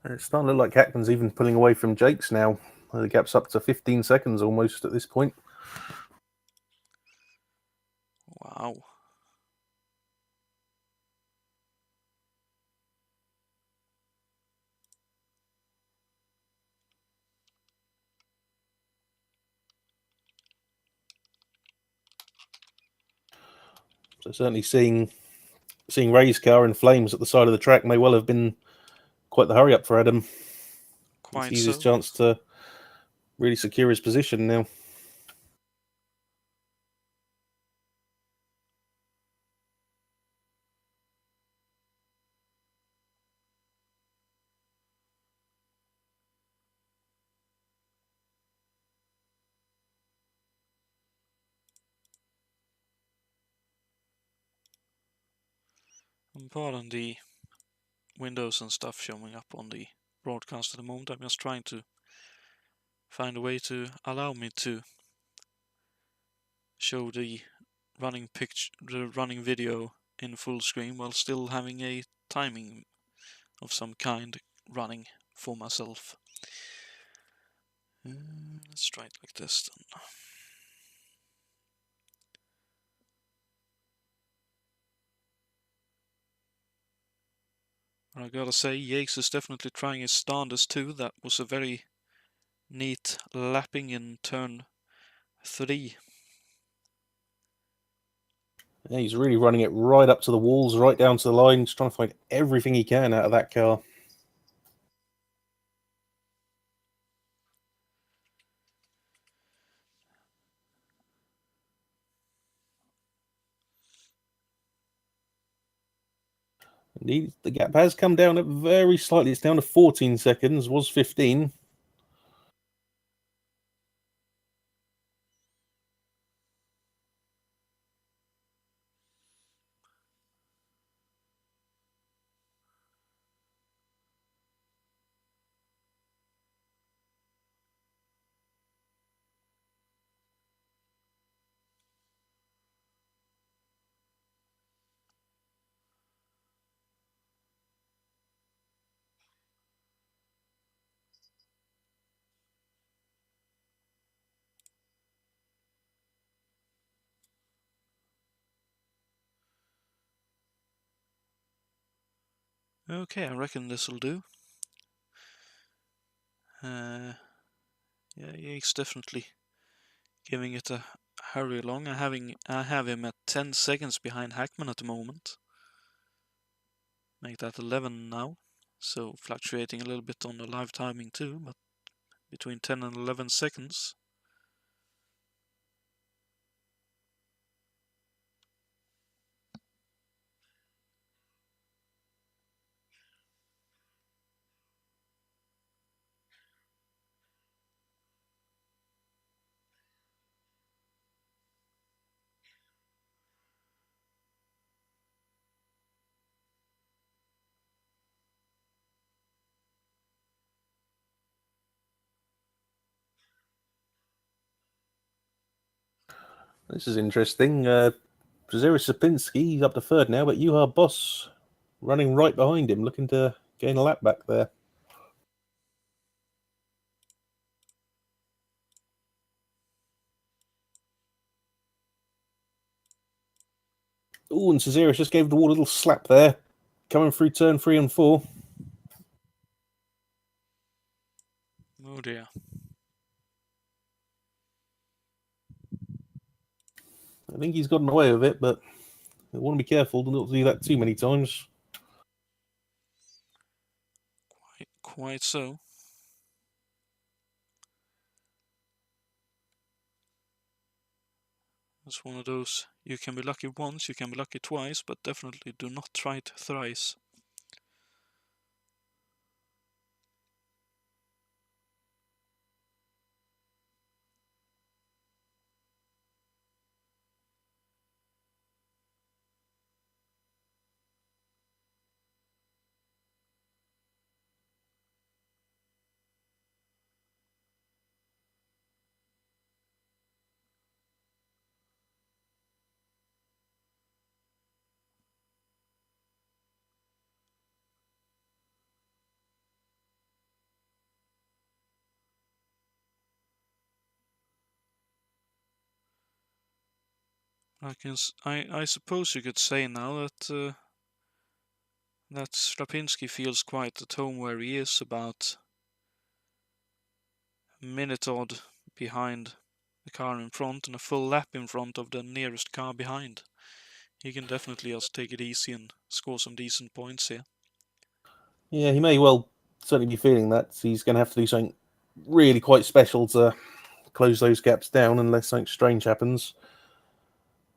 It's starting to look like Hackman's even pulling away from Jakes now. The gap's up to 15 seconds almost at this point. Wow. So certainly seeing Ray's car in flames at the side of the track may well have been quite the hurry up for Adam. Quite He's his so. chance to really secure his position now. And pardon the windows and stuff showing up on the broadcast at the moment. I'm just trying to find a way to allow me to show the running video in full screen while still having a timing of some kind running for myself. Let's try it like this then. I gotta say, Yates is definitely trying his darndest too. That was a very neat lapping in turn 3. Yeah, he's really running it right up to the walls, right down to the line, just trying to find everything he can out of that car. Indeed, the gap has come down very slightly. It's down to 14 seconds, was 15. Okay, I reckon this'll do. Yeah, he's definitely giving it a hurry along. I have him at 10 seconds behind Hackman at the moment. Make that 11 now. So fluctuating a little bit on the live timing too, but between 10 and 11 seconds. This is interesting. Sapinski, he's up to third now, but Juha Boss running right behind him, looking to gain a lap back there. Oh, and Cesaris just gave the wall a little slap there, coming through turn 3 and 4. Oh dear. I think he's gotten away with it, but I want to be careful not to do that too many times. Quite so. It's one of those, you can be lucky once, you can be lucky twice, but definitely do not try it thrice. I suppose you could say now that that Strapinski feels quite at home where he is, about a minute odd behind the car in front and a full lap in front of the nearest car behind. He can definitely just take it easy and score some decent points here. Yeah, he may well certainly be feeling that. He's going to have to do something really quite special to close those gaps down unless something strange happens.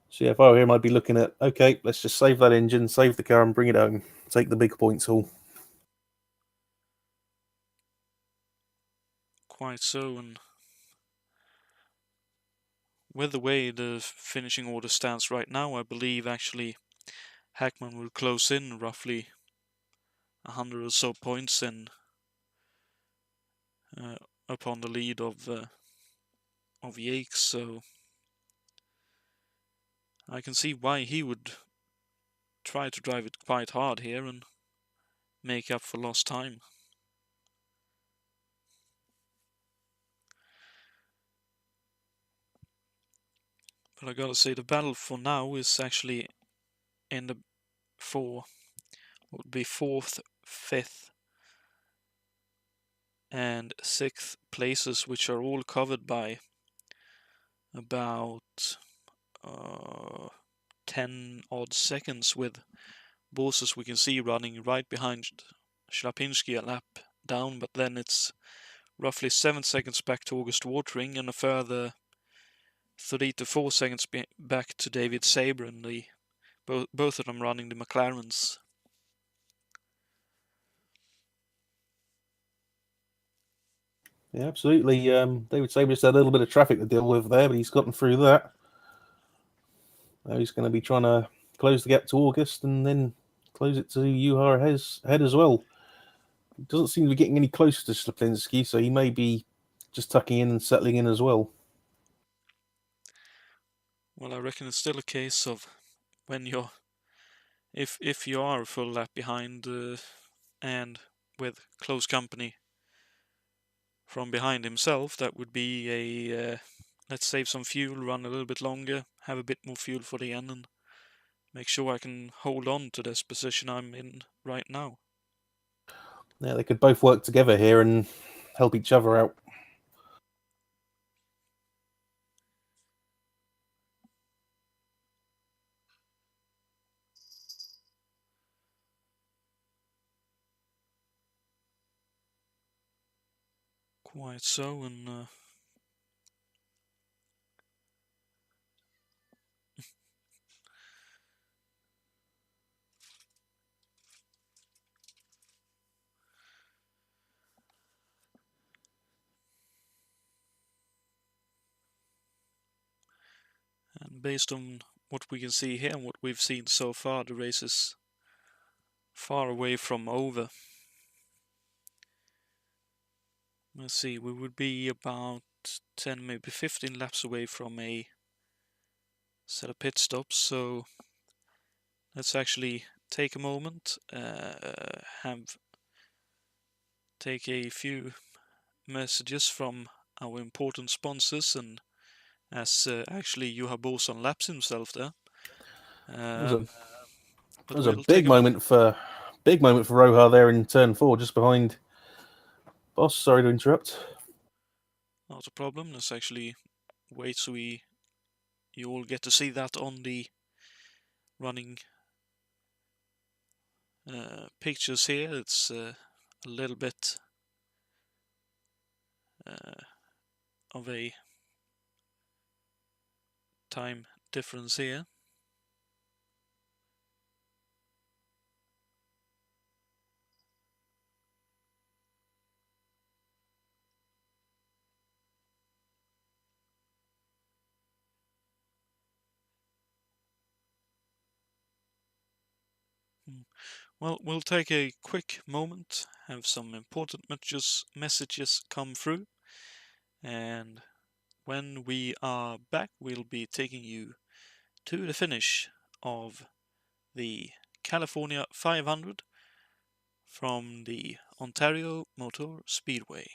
So yeah, if I were him, I'd be looking at, okay, let's just save that engine, save the car and bring it home. Take the big points haul. Quite so, and with the way the finishing order stands right now, I believe actually Hackman will close in roughly 100 or so points in upon the lead of Yakes, so I can see why he would try to drive it quite hard here and make up for lost time. But I gotta say, the battle for now is actually in the would be 4th, 5th, and 6th places, which are all covered by about 10 odd seconds, with Bosses we can see running right behind Shlapinski a lap down, but then it's roughly 7 seconds back to August Watering and a further 3 to 4 seconds back to David Sabre, and both of them running the McLarens. Yeah, absolutely. David Sabre just had a little bit of traffic to deal with there, but he's gotten through that. Now he's going to be trying to close the gap to August and then close it to Juha head as well. He doesn't seem to be getting any closer to Sleplinski, so he may be just tucking in and settling in as well. Well, I reckon it's still a case of when you're if you are a full lap behind and with close company from behind himself, that would be a let's save some fuel, run a little bit longer, have a bit more fuel for the end, and make sure I can hold on to this position I'm in right now. Yeah, they could both work together here and help each other out. Quite so, and based on what we can see here and what we've seen so far, the race is far away from over. Let's see, we would be about 10, maybe 15 laps away from a set of pit stops, so let's actually take a moment, take a few messages from our important sponsors, and as actually Juha Boson laps himself there. It was a big moment for Roja there in turn 4, just behind Boss. Sorry to interrupt. Not a problem. Let's actually wait so you all get to see that on the running pictures here. It's a little bit of a time difference here. Well, we'll take a quick moment, have some important messages come through, and when we are back, we'll be taking you to the finish of the California 500 from the Ontario Motor Speedway.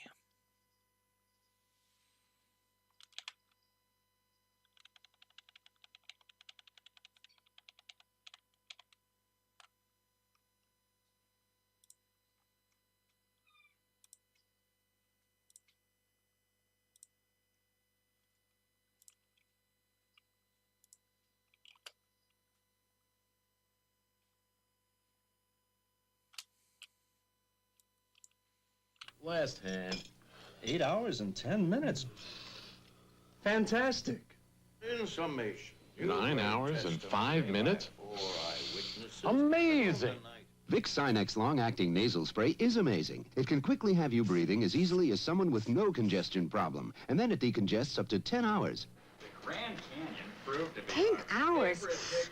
Last hand. 8 hours and 10 minutes. Fantastic. In summation. 9 hours and 5 minutes? Amazing. Vicks Sinex long-acting nasal spray is amazing. It can quickly have you breathing as easily as someone with no congestion problem. And then it decongests up to 10 hours. Grand Canyon proved to be 10 hours?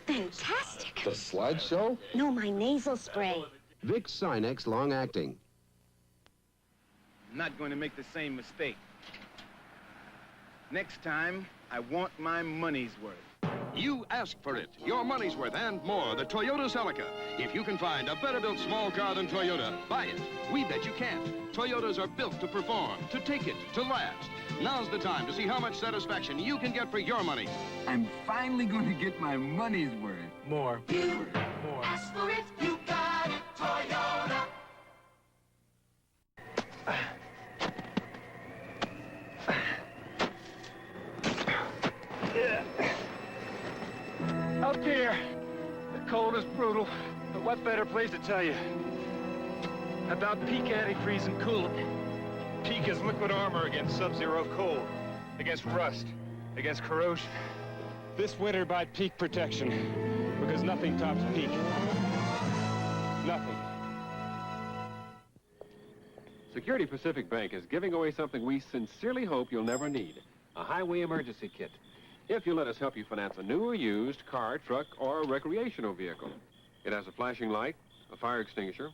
Fantastic. The slideshow? No, my nasal spray. Vicks Sinex long-acting. I'm not going to make the same mistake. Next time, I want my money's worth. You ask for it. Your money's worth and more. The Toyota Celica. If you can find a better-built small car than Toyota, buy it. We bet you can't. Toyotas are built to perform, to take it, to last. Now's the time to see how much satisfaction you can get for your money. I'm finally going to get my money's worth. More. You ask for it, you got it, Toyota. Out here, the cold is brutal, but what better place to tell you about Peak antifreeze and coolant. Peak is liquid armor against sub-zero cold, against rust, against corrosion. This winter buy Peak protection, because nothing tops Peak. Nothing. Security Pacific Bank is giving away something we sincerely hope you'll never need. A highway emergency kit. If you let us help you finance a new or used car, truck, or recreational vehicle. It has a flashing light, a fire extinguisher,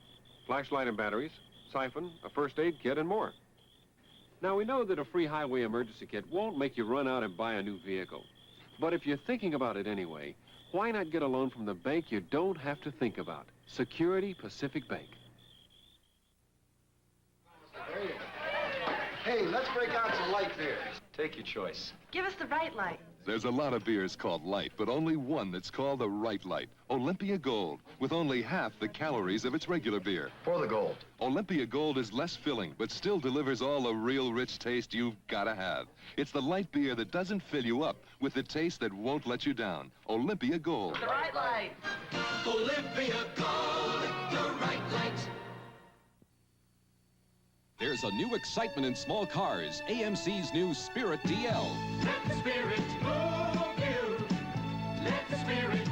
flashlight and batteries, siphon, a first aid kit, and more. Now, we know that a free highway emergency kit won't make you run out and buy a new vehicle. But if you're thinking about it anyway, why not get a loan from the bank you don't have to think about? Security Pacific Bank. Hey, let's break out some light beers. Take your choice. Give us the right light. There's a lot of beers called light, but only one that's called the right light. Olympia Gold, with only half the calories of its regular beer. Pour the gold. Olympia Gold is less filling, but still delivers all the real rich taste you've gotta have. It's the light beer that doesn't fill you up, with the taste that won't let you down. Olympia Gold. The right light. Olympia Gold, the right light. There's a new excitement in small cars. AMC's new Spirit DL. Let the Spirit move you. Let the Spirit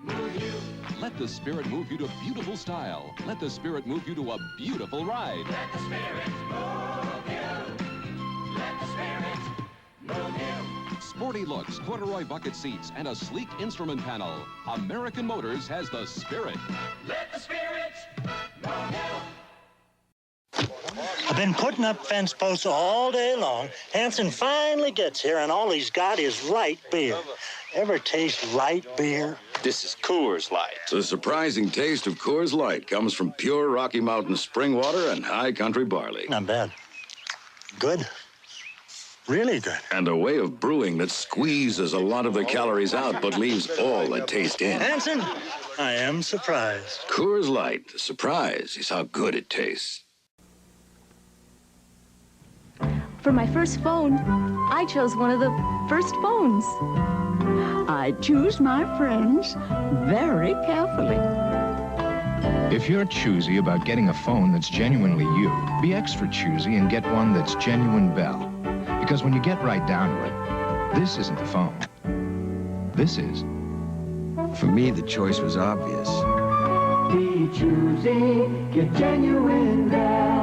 move you. Let the Spirit move you to beautiful style. Let the Spirit move you to a beautiful ride. Let the Spirit move you. Let the Spirit move you. Sporty looks, corduroy bucket seats, and a sleek instrument panel. American Motors has the Spirit. Let the Spirit move you. I've been putting up fence posts all day long. Hanson finally gets here, and all he's got is light beer. Ever taste light beer? This is Coors Light. The surprising taste of Coors Light comes from pure Rocky Mountain spring water and high country barley. Not bad. Good. Really good. And a way of brewing that squeezes a lot of the calories out but leaves all the taste in. Hanson, I am surprised. Coors Light, the surprise is how good it tastes. For my first phone, I chose one of the first phones. I choose my friends very carefully. If you're choosy about getting a phone that's genuinely you, be extra choosy and get one that's genuine Bell. Because when you get right down to it, this isn't the phone. This is. For me, the choice was obvious. Be choosy, get genuine Bell.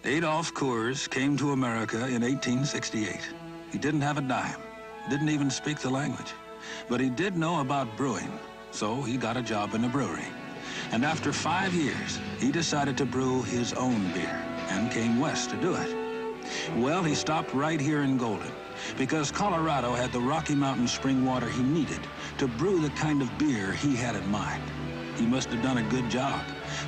Adolph Coors came to America in 1868. He didn't have a dime, didn't even speak the language, but he did know about brewing, so he got a job in a brewery. And after 5 years, he decided to brew his own beer and came west to do it. Well, he stopped right here in Golden because Colorado had the Rocky Mountain spring water he needed to brew the kind of beer he had in mind. He must have done a good job,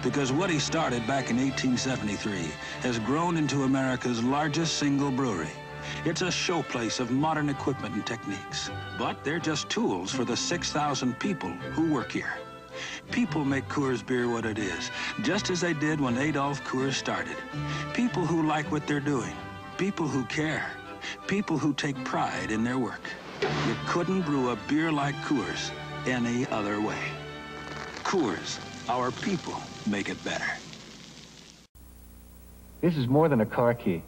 because what he started back in 1873 has grown into America's largest single brewery. It's a showplace of modern equipment and techniques, but they're just tools for the 6,000 people who work here. People make Coors beer what it is, just as they did when Adolph Coors started. People who like what they're doing, people who care, people who take pride in their work. You couldn't brew a beer like Coors any other way. Coors, our people make it better. This is more than a car key.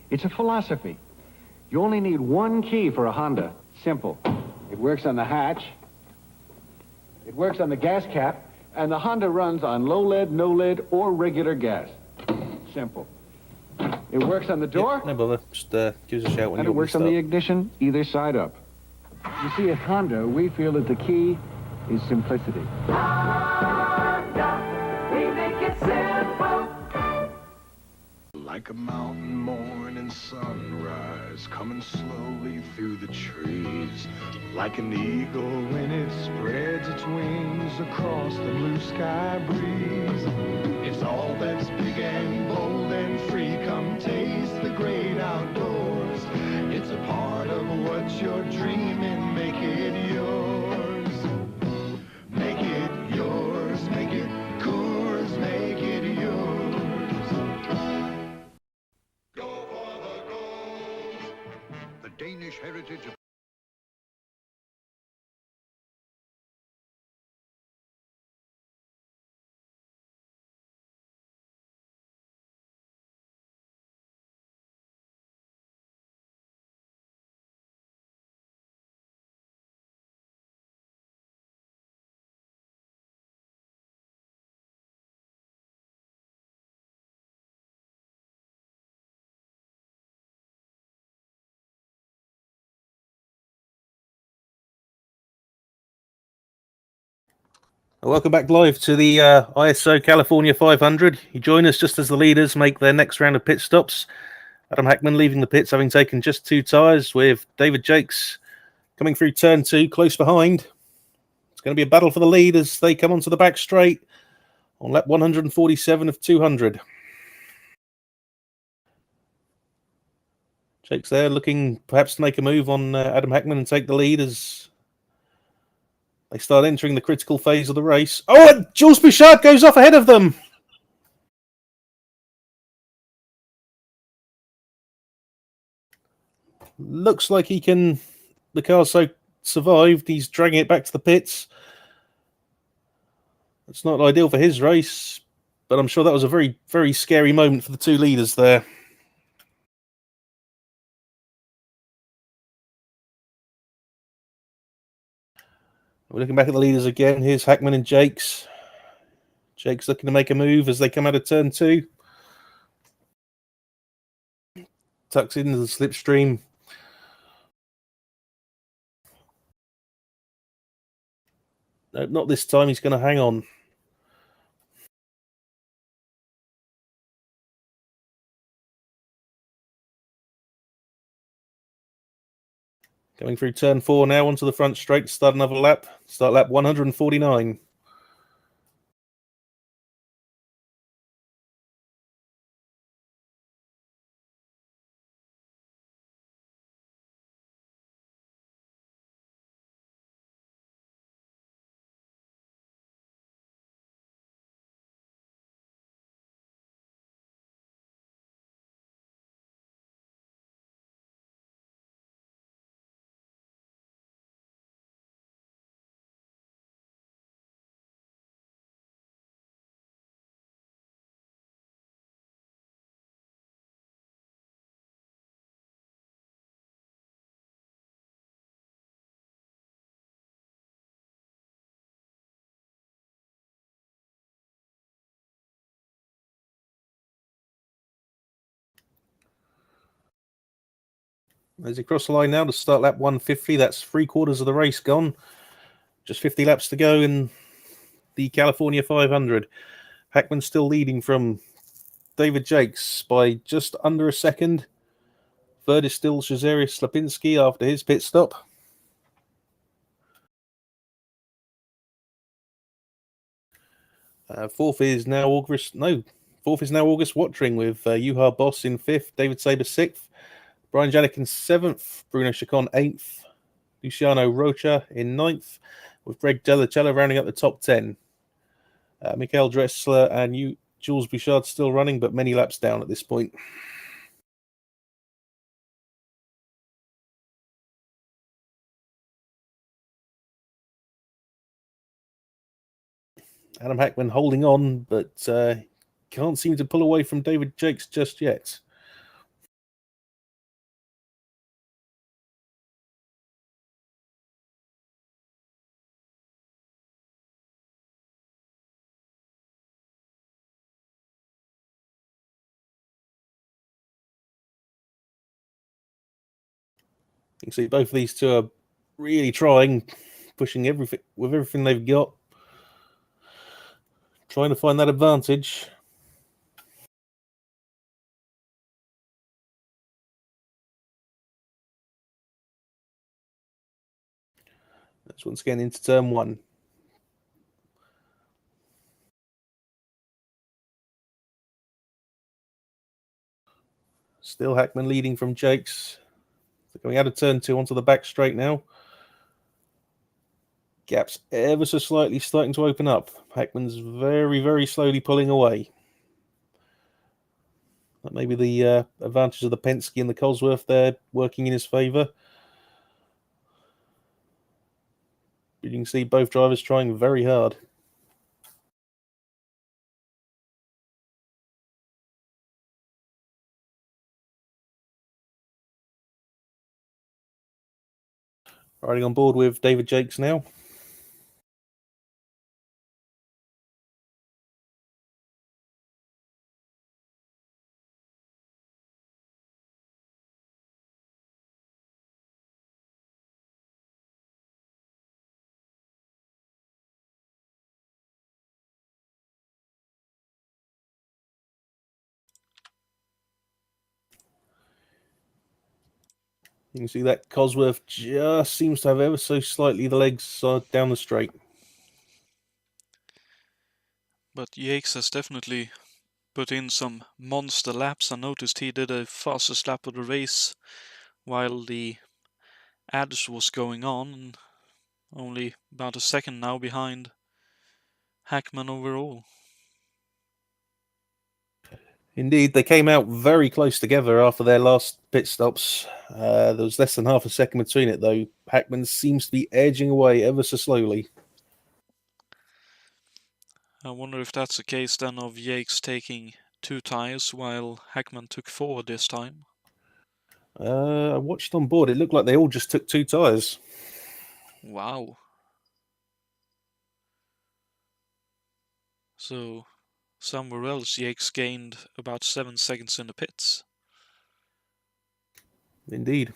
It's a philosophy. You only need one key for a Honda. Simple. It works on the hatch. It works on the gas cap. And the Honda runs on low lead, no lead, or regular gas. Simple. It works on the door. No bother. Just give us a shout when And you it works on the ignition, either side up. You see, at Honda, we feel that the key is simplicity. We make it simple. Like a mountain morning sunrise coming slowly through the trees. Like an eagle when it spreads its wings across the blue sky breeze. It's all that's big and bold and free. Come taste the great outdoors. It's a part of what you're dreaming. Make it yours. Make it yours. Make it Coors. Make it yours. The Danish heritage of Welcome back live to the ISO California 500. You join us just as the leaders make their next round of pit stops. Adam Hackman leaving the pits having taken just 2 tyres, with David Jakes coming through turn 2 close behind. It's going to be a battle for the lead as they come onto the back straight on lap 147 of 200. Jakes there looking perhaps to make a move on Adam Hackman and take the lead as they start entering the critical phase of the race. Oh, and Jules Bichard goes off ahead of them. Looks like the car's so survived, he's dragging it back to the pits. It's not ideal for his race, but I'm sure that was a very, very scary moment for the 2 leaders there. We're looking back at the leaders again. Here's Hackman and Jakes. Jakes looking to make a move as they come out of turn 2. Tucks into the slipstream. No, not this time. He's going to hang on. Going through turn 4 now onto the front straight to start another lap. Start lap 149. As he cross the line now to start lap 150, that's 3/4 of the race gone. Just 50 laps to go in the California 500. Hackman still leading from David Jakes by just under a second. Third is still Shazarius Slapinski after his pit stop. Fourth is now August Watering with Juha Boss in 5th, David Saber 6th, Brian Janik in 7th, Bruno Chacon 8th, Luciano Rocha in 9th, with Greg Dellacella rounding up the top 10. Michael Dressler and Jules Bichard still running, but many laps down at this point. Adam Hackman holding on, but can't seem to pull away from David Jakes just yet. You can see both of these two are really trying, pushing everything with everything they've got, trying to find that advantage. Let's once again into turn one. Still Hackman leading from Jakes. They're going out of turn two onto the back straight now. Gaps ever so slightly starting to open up. Hackman's very, very slowly pulling away. That may be the advantage of the Penske and the Cosworth there working in his favour. But you can see both drivers trying very hard. Riding on board with David Jakes now. You can see that Cosworth just seems to have ever so slightly the legs down the straight. But Jakes has definitely put in some monster laps. I noticed he did a fastest lap of the race while the ads was going on, and only about a second now behind Hackman overall. Indeed, they came out very close together after their last pit stops. There was less than half a second between it, though. Hackman seems to be edging away ever so slowly. I wonder if that's a case then of Jakes taking 2 tyres while Hackman took 4 this time. I watched on board. It looked like they all just took 2 tyres. Wow. So somewhere else Jakes gained about 7 seconds in the pits. Indeed.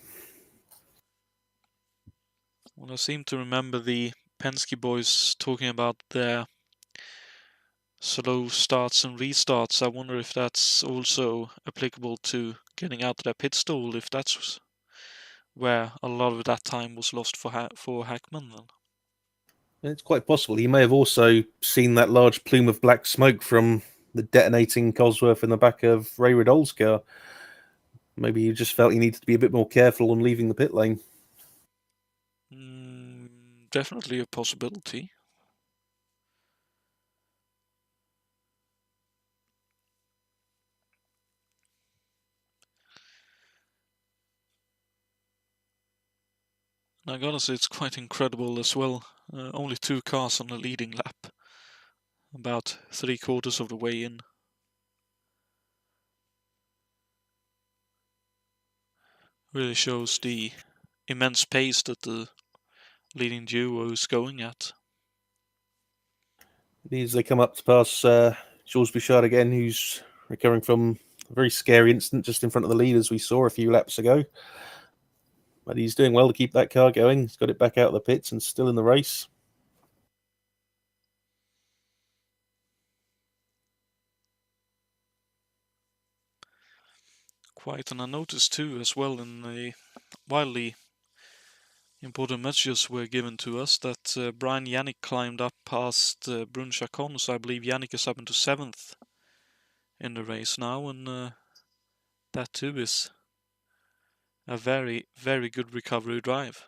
Well, I seem to remember the Penske boys talking about their slow starts and restarts. I wonder if that's also applicable to getting out of their pit stall, if that's where a lot of that time was lost for Hackman then. It's quite possible. He may have also seen that large plume of black smoke from the detonating Cosworth in the back of Ray Riddell's car. Maybe he just felt he needed to be a bit more careful on leaving the pit lane. Definitely a possibility. I gotta say, it's quite incredible as well. Only 2 cars on the leading lap. About 3/4 of the way in. Really shows the immense pace that the leading duo is going at. As they come up to pass Jules Bouchard again, who's recovering from a very scary incident just in front of the lead, as we saw a few laps ago. But he's doing well to keep that car going. He's got it back out of the pits and still in the race. Quite, and I noticed too as well in the while the important messages were given to us that Brian Yannick climbed up past Brun Chacon, so I believe Yannick is up into 7th in the race now, and that too is a very, very good recovery drive.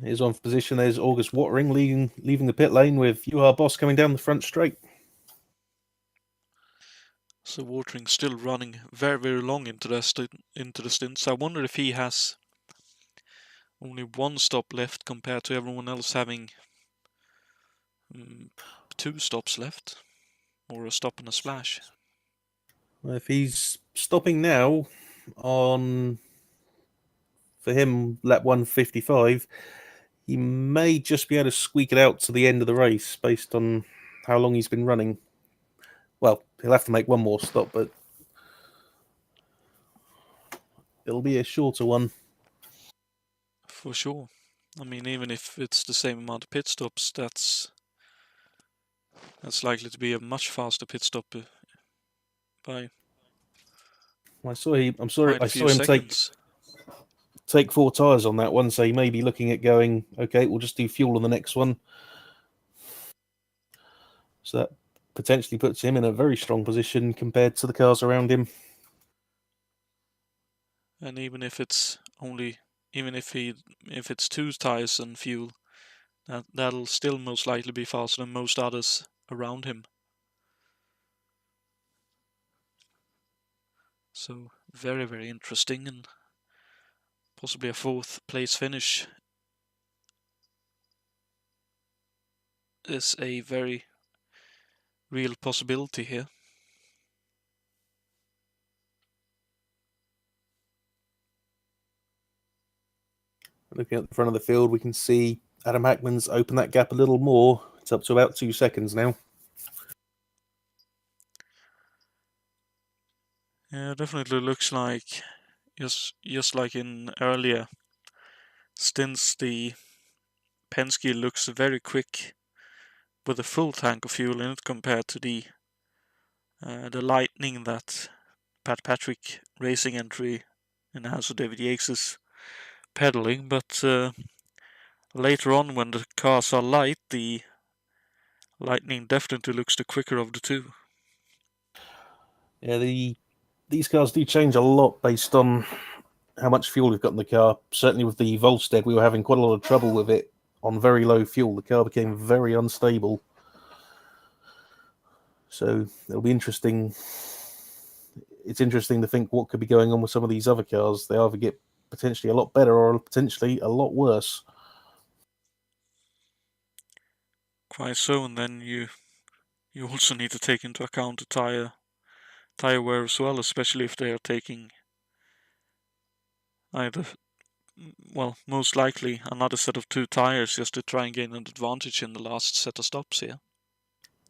Here's on for position. There's August Watering leaving the pit lane with Juha Boss coming down the front straight. So Watering still running very, very long into the stints. I wonder if he has only one stop left compared to everyone else having 2 stops left, or a stop and a splash. If he's stopping now on, for him, lap 155, he may just be able to squeak it out to the end of the race based on how long he's been running. Well, he'll have to make one more stop, but it'll be a shorter one. For sure. I mean, even if it's the same amount of pit stops, that's likely to be a much faster pit stop by I saw him quite a few seconds. take 4 tyres on that one, so he may be looking at going, okay, we'll just do fuel on the next one. So that potentially puts him in a very strong position compared to the cars around him. And even if it's if it's 2 tyres and fuel, that'll still most likely be faster than most others around him. So very, very interesting, and possibly a 4th place finish is a very real possibility here. Looking at the front of the field, we can see Adam Hackman's opened that gap a little more. It's up to about 2 seconds now. Yeah, definitely looks like, just like in earlier stints, the Penske looks very quick with a full tank of fuel in it compared to the Lightning that Pat Patrick Racing entry in the house of David Yates is pedaling. But later on, when the cars are light, the Lightning definitely looks the quicker of the two. Yeah, these cars do change a lot based on how much fuel we've got in the car. Certainly with the Volstead, we were having quite a lot of trouble with it on very low fuel. The car became very unstable. So it'll be interesting. It's interesting to think what could be going on with some of these other cars. They either get potentially a lot better or potentially a lot worse. Quite so, and then you also need to take into account the tire wear as well, especially if they are taking either, well, most likely another set of 2 tires just to try and gain an advantage in the last set of stops here.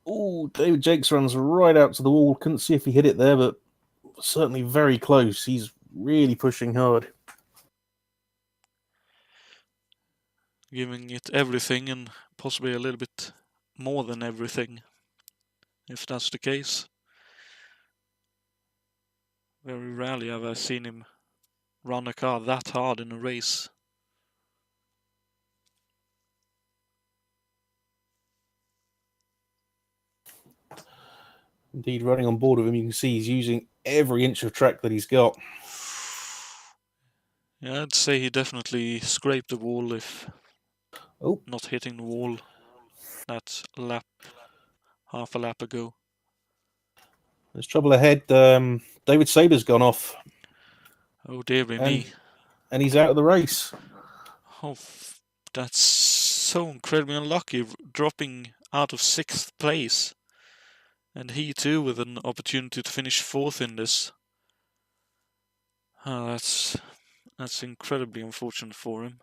Oh, David Jakes runs right out to the wall. Couldn't see if he hit it there, but certainly very close. He's really pushing hard. Giving it everything, and possibly a little bit more than everything, if that's the case. Very rarely have I seen him run a car that hard in a race. Indeed, running on board with him, you can see he's using every inch of track that he's got. Yeah, I'd say he definitely scraped the wall, if not hitting the wall that lap, half a lap ago. There's trouble ahead. David Saber's gone off. Oh dear me. And he's out of the race. Oh, that's so incredibly unlucky, dropping out of 6th place. And he too with an opportunity to finish 4th in this. That's incredibly unfortunate for him.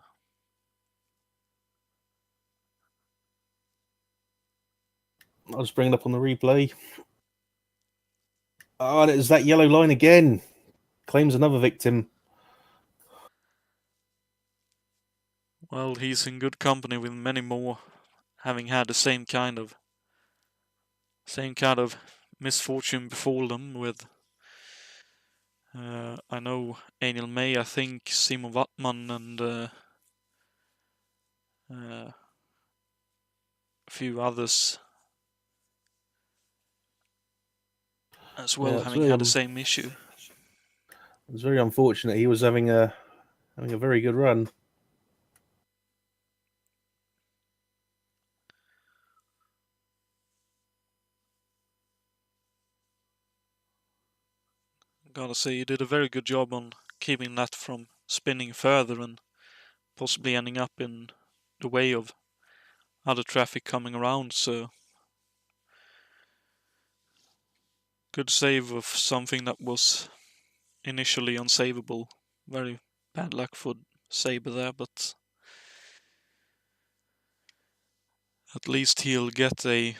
I'll just bring it up on the replay. Oh, and it was that yellow line again. Claims another victim. Well, he's in good company with many more having had the same kind of misfortune befall them with I know Anil May, I think Simon Wattman, and a few others as well, having had the same issue. It was very unfortunate. He was having a very good run. Gotta say, you did a very good job on keeping that from spinning further and possibly ending up in the way of other traffic coming around, so good save of something that was initially unsavable. Very bad luck for Saber there, but at least he'll get a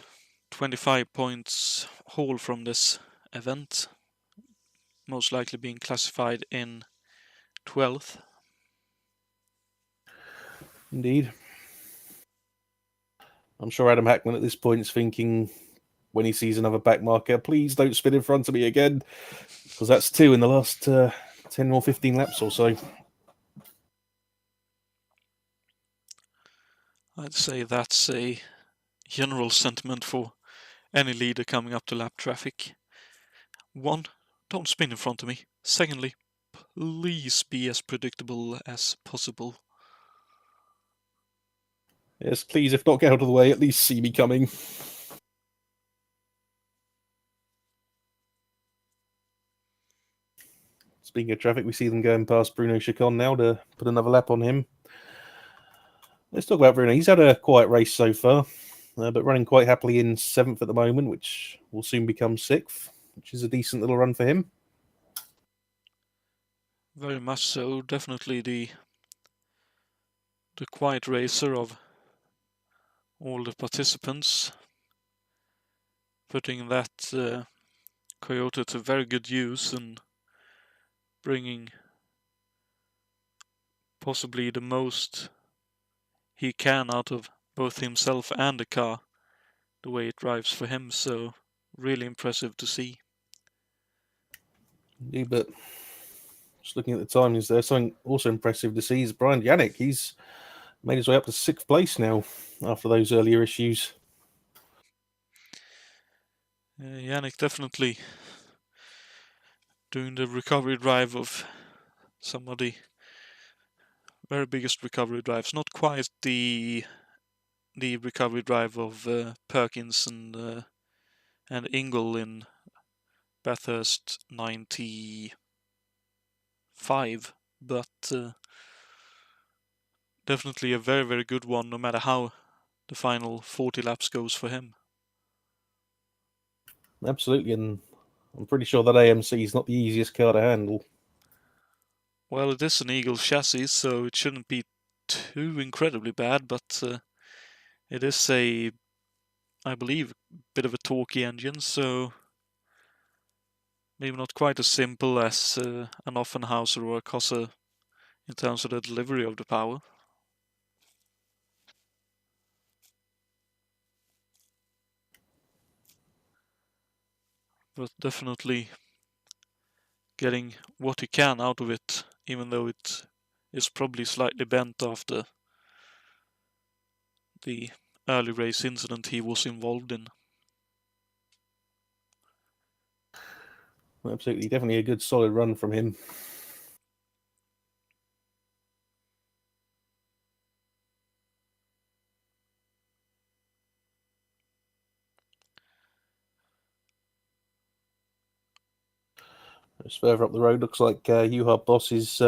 25 points haul from this event, most likely being classified in 12th. Indeed. I'm sure Adam Hackman at this point is thinking, when he sees another back marker, please don't spin in front of me again, because that's 2 in the last 10 or 15 laps or so. I'd say that's a general sentiment for any leader coming up to lap traffic. 1, don't spin in front of me. Secondly, please be as predictable as possible. Yes, please, if not get out of the way, at least see me coming. Speaking of traffic, we see them going past Bruno Chacon now to put another lap on him. Let's talk about Bruno. He's had a quiet race so far, but running quite happily in 7th at the moment, which will soon become 6th, which is a decent little run for him. Very much so. Definitely the quiet racer of all the participants, putting that Toyota to very good use and bringing possibly the most he can out of both himself and the car, the way it drives for him. So really impressive to see. Yeah, but just looking at the times there, something also impressive to see is Brian Yannick. He's made his way up to 6th place now after those earlier issues. Yannick definitely doing the recovery drive of somebody. Very biggest recovery drives. Not quite the recovery drive of Perkins and Ingle in Bathurst 95, but definitely a very, very good one, no matter how the final 40 laps goes for him. Absolutely, and I'm pretty sure that AMC is not the easiest car to handle. Well, it is an Eagle chassis, so it shouldn't be too incredibly bad, but it is a, I believe, a bit of a torquey engine, so maybe not quite as simple as an Offenhauser or a Corsa in terms of the delivery of the power. But definitely getting what he can out of it, even though it is probably slightly bent after the early race incident he was involved in. Absolutely, definitely a good solid run from him. Just further up the road, looks like UHAR Boss is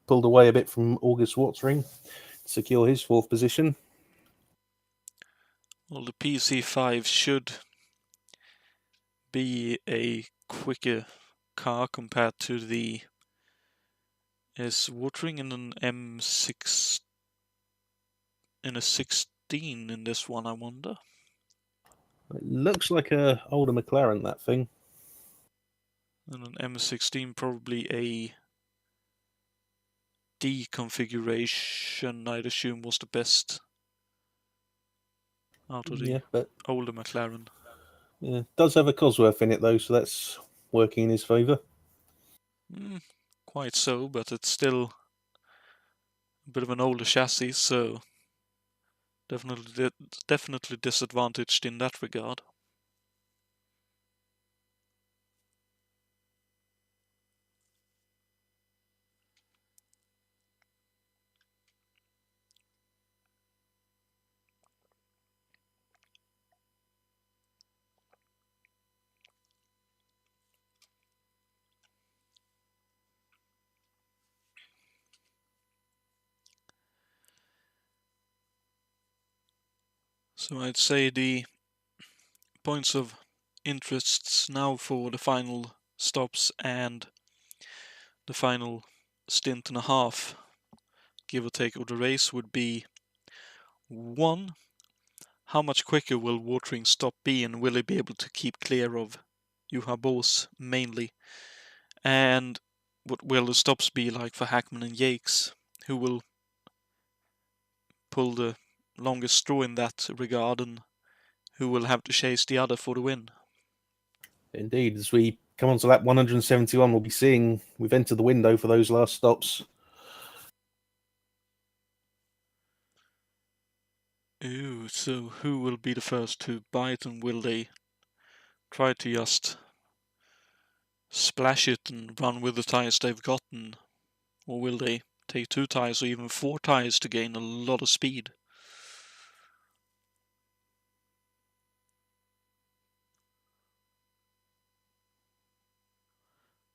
pulled away a bit from August Watering to secure his 4th position. Well, the PC5 should be a quicker car compared to the... Is Watering in an M6 in a 16 in this one, I wonder? It looks like a older McLaren, that thing. And an M16 probably a D configuration, I'd assume, was the best out of the older McLaren. Yeah, does have a Cosworth in it though, so that's working in his favour. Quite so, but it's still a bit of an older chassis, so definitely disadvantaged in that regard. So I'd say the points of interests now for the final stops and the final stint and a half, give or take, of the race would be: 1. How much quicker will Watering stop be, and will he be able to keep clear of Juha Boos mainly? And what will the stops be like for Hackman and Yakes? Who will pull the longest straw in that regard, and who will have to chase the other for the win? Indeed, as we come on to lap 171, we'll be seeing we've entered the window for those last stops. Ooh, so who will be the first to bite, and will they try to just splash it and run with the tires they've gotten? Or will they take 2 tires or even 4 tires to gain a lot of speed?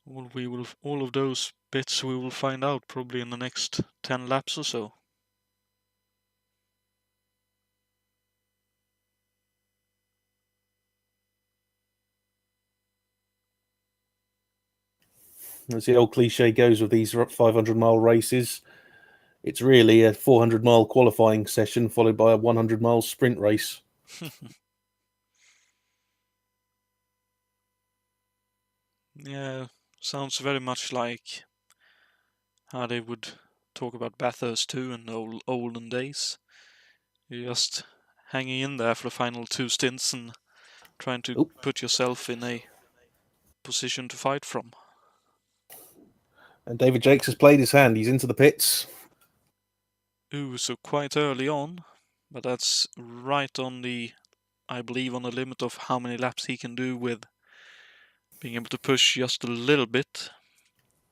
Well, all of those bits we will find out probably in the next 10 laps or so. As the old cliche goes with these 500-mile races, it's really a 400-mile qualifying session followed by a 100-mile sprint race. Yeah, sounds very much like how they would talk about Bathurst too in the olden days. You're just hanging in there for the final 2 stints and trying to put yourself in a position to fight from. And David Jakes has played his hand. He's into the pits. Ooh, so quite early on, but that's right on the, I believe, on the limit of how many laps he can do with being able to push just a little bit.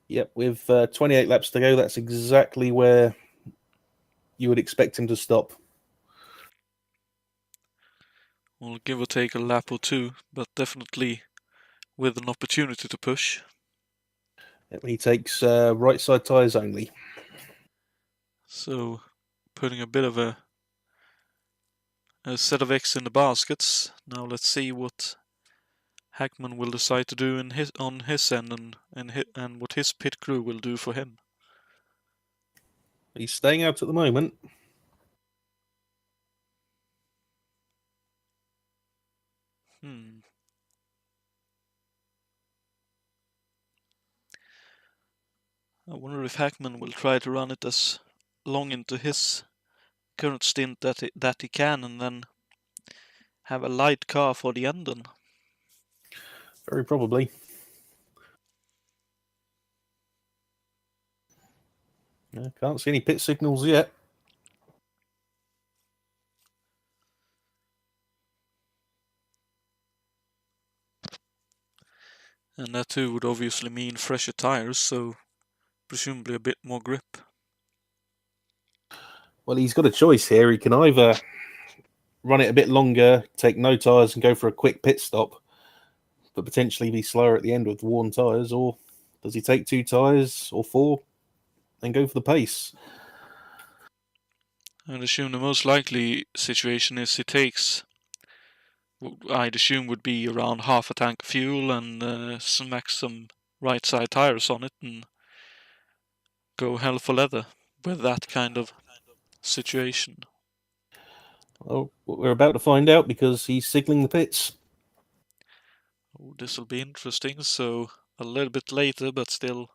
Yep, with 28 laps to go, that's exactly where you would expect him to stop. Well, give or take a lap or 2, but definitely with an opportunity to push. He takes right side tyres only. So, putting a bit of a set of eggs in the baskets. Now let's see what Hackman will decide to do on his end, and what his pit crew will do for him. He's staying out at the moment. I wonder if Hackman will try to run it as long into his current stint that he can, and then have a light car for the end then. Very probably. I can't see any pit signals yet. And that too would obviously mean fresher tires, so presumably a bit more grip. Well, he's got a choice here. He can either run it a bit longer, take no tyres and go for a quick pit stop, but potentially be slower at the end with worn tyres, or does he take 2 tyres or 4 and go for the pace? I'd assume the most likely situation is he takes what I'd assume would be around half a tank of fuel and smack some right side tires on it and go hell for leather with that kind of situation. Well, we're about to find out because he's signalling the pits. Oh, this will be interesting. So a little bit later, but still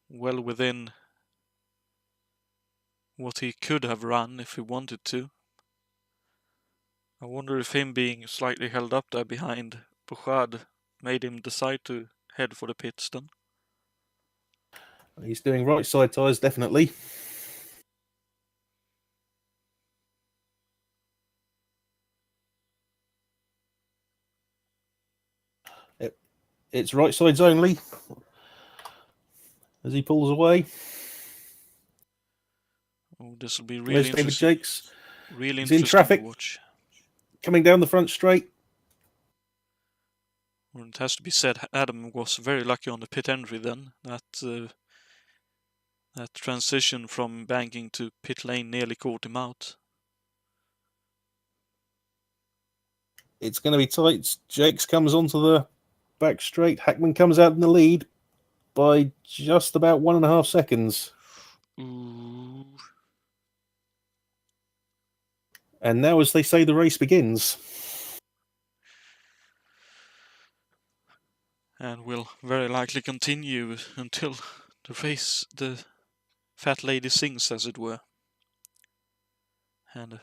well within what he could have run if he wanted to. I wonder if him being slightly held up there behind Bouchard made him decide to head for the pits then. He's doing right side tyres, definitely. It's right sides only as he pulls away. Oh, this will be really interesting. David Jakes. Really He's interesting in traffic. to watch. Coming down the front straight. Well, it has to be said, Adam was very lucky on the pit entry then. That transition from banking to pit lane nearly caught him out. It's going to be tight. Jakes comes onto the back straight. Hackman comes out in the lead by just about 1.5 seconds. Ooh. And now, as they say, the race begins. And will very likely continue until the fat lady sings, as it were. And a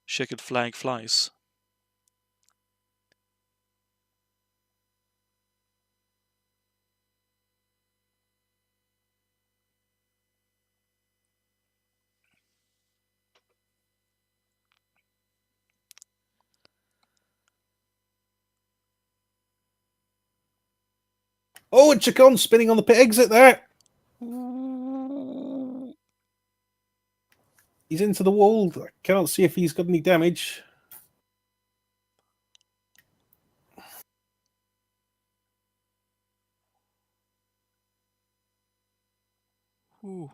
checkered flag flies. Oh, and Chacon spinning on the pit exit there. He's into the wall. I can't see if he's got any damage. Ooh.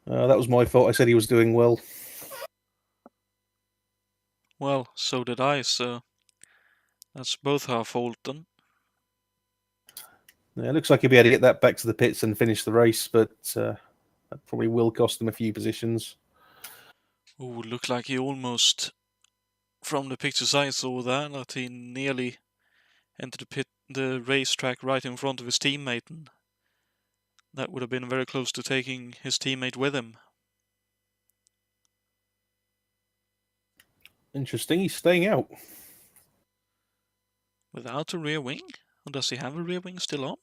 That was my fault. I said he was doing well. Well, so did I, so that's both our fault then. Yeah, it looks like he'll be able to get that back to the pits and finish the race, but that probably will cost him a few positions. Ooh, looked like he almost, from the pictures I saw there, that he nearly entered the racetrack right in front of his teammate, and that would have been very close to taking his teammate with him. Interesting, he's staying out. Without a rear wing? Or does he have a rear wing still on?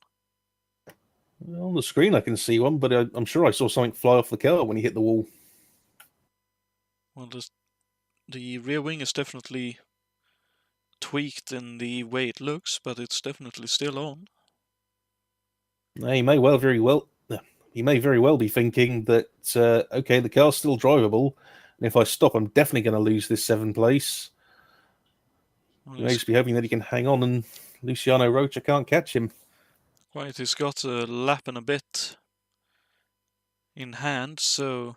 On the screen I can see one, but I'm sure I saw something fly off the car when he hit the wall. Well, the rear wing is definitely tweaked in the way it looks, but it's definitely still on. He may very well be thinking that, okay, the car's still drivable, and if I stop, I'm definitely going to lose this 7th place. Well, He may just be hoping that he can hang on and Luciano Rocha can't catch him. Quite, he's got a lap and a bit in hand, so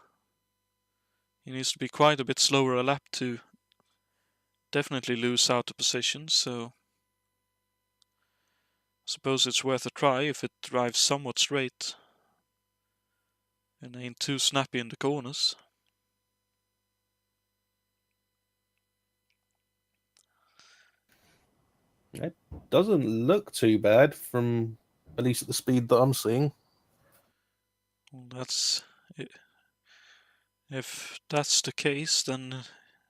he needs to be quite a bit slower a lap to definitely lose out a position, so I suppose it's worth a try if it drives somewhat straight and ain't too snappy in the corners. It doesn't look too bad from at least at the speed that I'm seeing. Well, that's it. If that's the case, then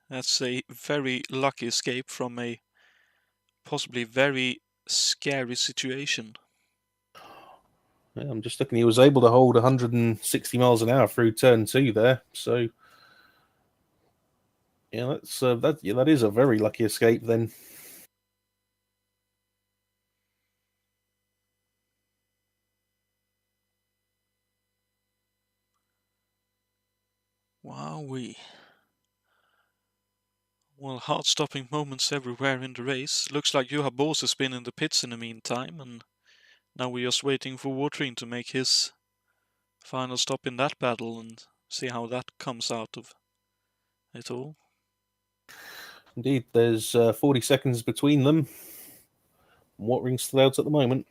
that's a very lucky escape from a possibly very scary situation. Yeah, I'm just looking. He was able to hold 160 miles an hour through turn 2 there. So, yeah, that is a very lucky escape then. Wowee. Well, heart-stopping moments everywhere in the race. Looks like Juha Boos has been in the pits in the meantime, and now we're just waiting for Watering to make his final stop in that battle and see how that comes out of it all. Indeed, there's 40 seconds between them. Watering's still out at the moment.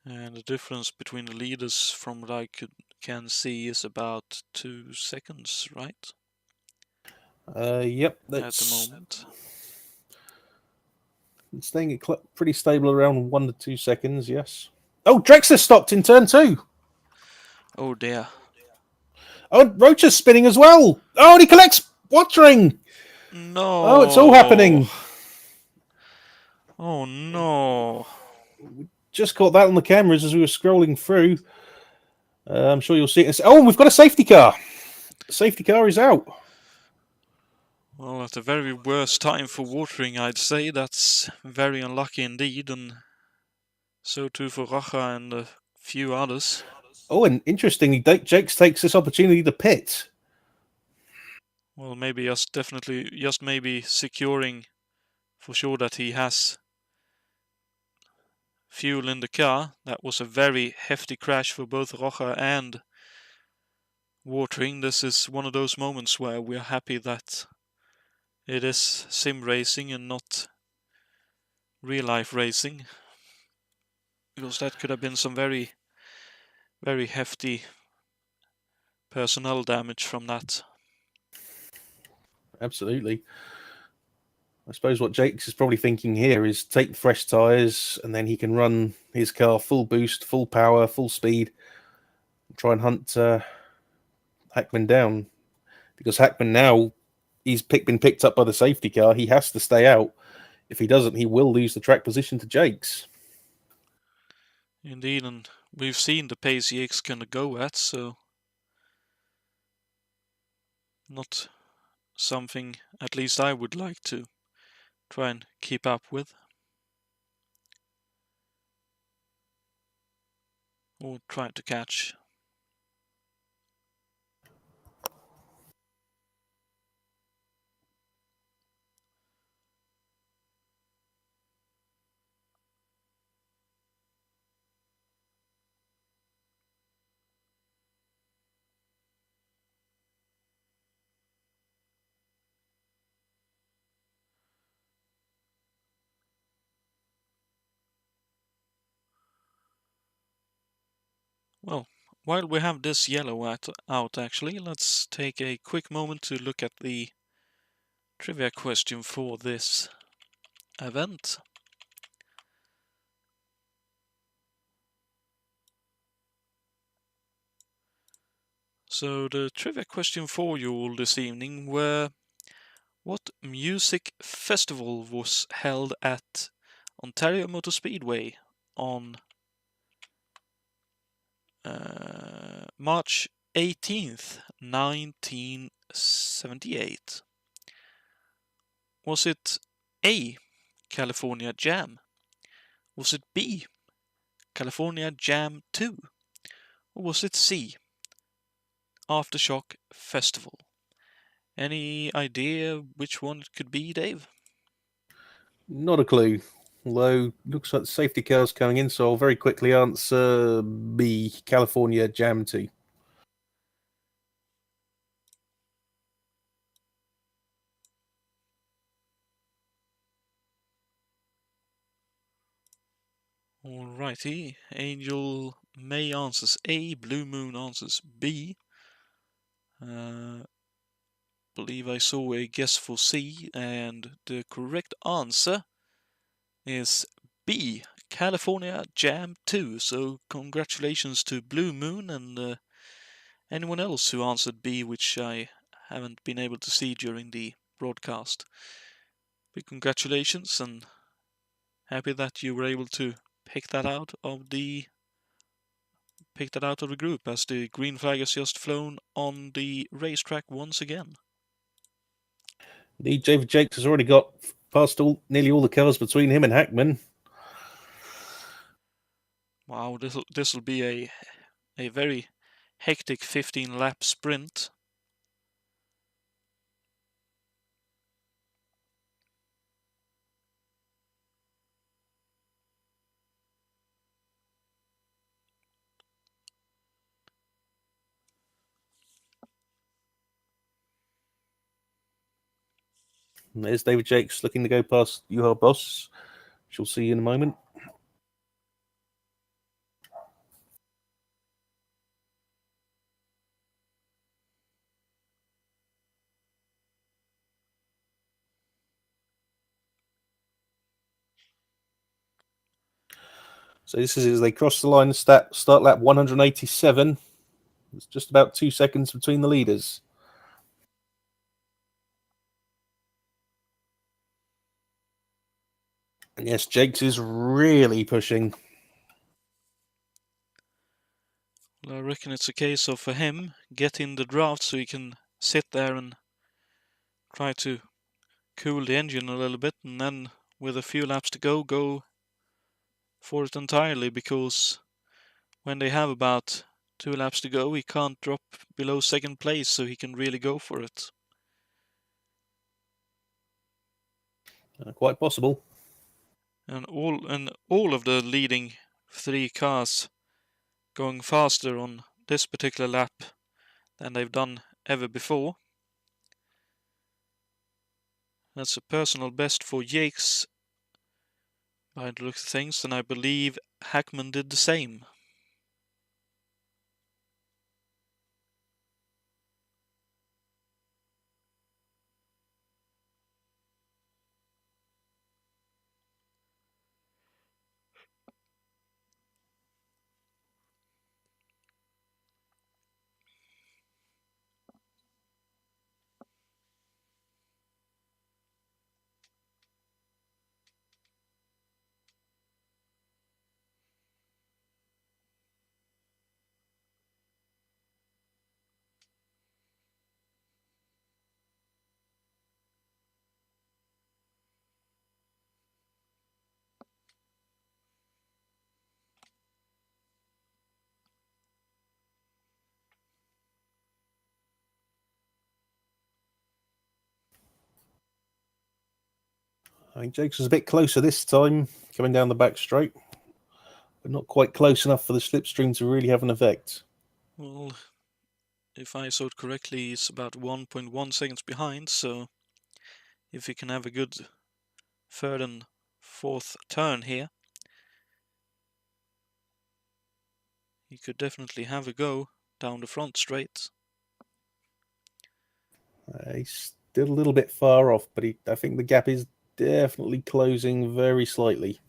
And the difference between the leaders, from what I can see, is about 2 seconds, right? Yep, that's at the moment. It's staying pretty stable around 1 to 2 seconds. Yes. Oh, Drexler stopped in turn 2. Oh dear. Oh, Rocha's spinning as well. Oh, and he collects Watering. No. Oh, it's all happening. Oh no. Just caught that on the cameras as we were scrolling through. I'm sure you'll see it. Oh, we've got a safety car. The safety car is out. Well, at the very worst time for watering, I'd say. That's very unlucky indeed, and so too for Racha and a few others. Oh, and interestingly, Jakes takes this opportunity to pit. Well, maybe just maybe securing for sure that he has fuel in the car. That was a very hefty crash for both Rocha and watering. This is one of those moments where we're happy that it is sim racing and not real life racing, because that could have been some very, very hefty personnel damage from that. Absolutely. I suppose what Jakes is probably thinking here is take fresh tyres, and then he can run his car full boost, full power, full speed, try and hunt Hackman down. Because Hackman now, he's been picked up by the safety car. He has to stay out. If he doesn't, he will lose the track position to Jakes. Indeed, and we've seen the pace Jakes can go at, so not something at least I would like to try and keep up with. Or try to catch. Well, while we have this yellow out actually, let's take a quick moment to look at the trivia question for this event. So the trivia question for you all this evening were: what music festival was held at Ontario Motor Speedway on March 18th, 1978? Was it A, California Jam? Was it B, California Jam 2? Or was it C, Aftershock Festival? Any idea which one it could be, Dave? Not a clue. Although, looks like the safety car's coming in, so I'll very quickly answer B, California Jam 2. Alrighty, Angel May answers A, Blue Moon answers B. Believe I saw a guess for C, and the correct answer is B, California Jam 2. So congratulations to Blue Moon and anyone else who answered B, which I haven't been able to see during the broadcast. Big congratulations, and happy that you were able to pick that out of the group, as the green flag has just flown on the racetrack once again. Indeed, David Jakes has already got past nearly all the cars between him and Hackman. Wow, this will be a very hectic 15-lap sprint. And there's David Jakes looking to go past Juha Boss, which you'll see in a moment. So this is as they cross the line, start lap 187. It's just about 2 seconds between the leaders. And yes, Jakes is really pushing. Well, I reckon it's a case of, for him, get in the draft so he can sit there and try to cool the engine a little bit, and then with a few laps to go for it entirely, because when they have about 2 laps to go, he can't drop below second place, so he can really go for it. Quite possible. And all of the leading 3 cars going faster on this particular lap than they've done ever before. That's a personal best for Yates by the looks of things, and I believe Hackman did the same. I think Jakes was a bit closer this time, coming down the back straight, but not quite close enough for the slipstream to really have an effect. Well, if I saw it correctly, he's about 1.1 seconds behind, so if he can have a good third and fourth turn here, he could definitely have a go down the front straight. He's still a little bit far off, but I think the gap is definitely closing very slightly.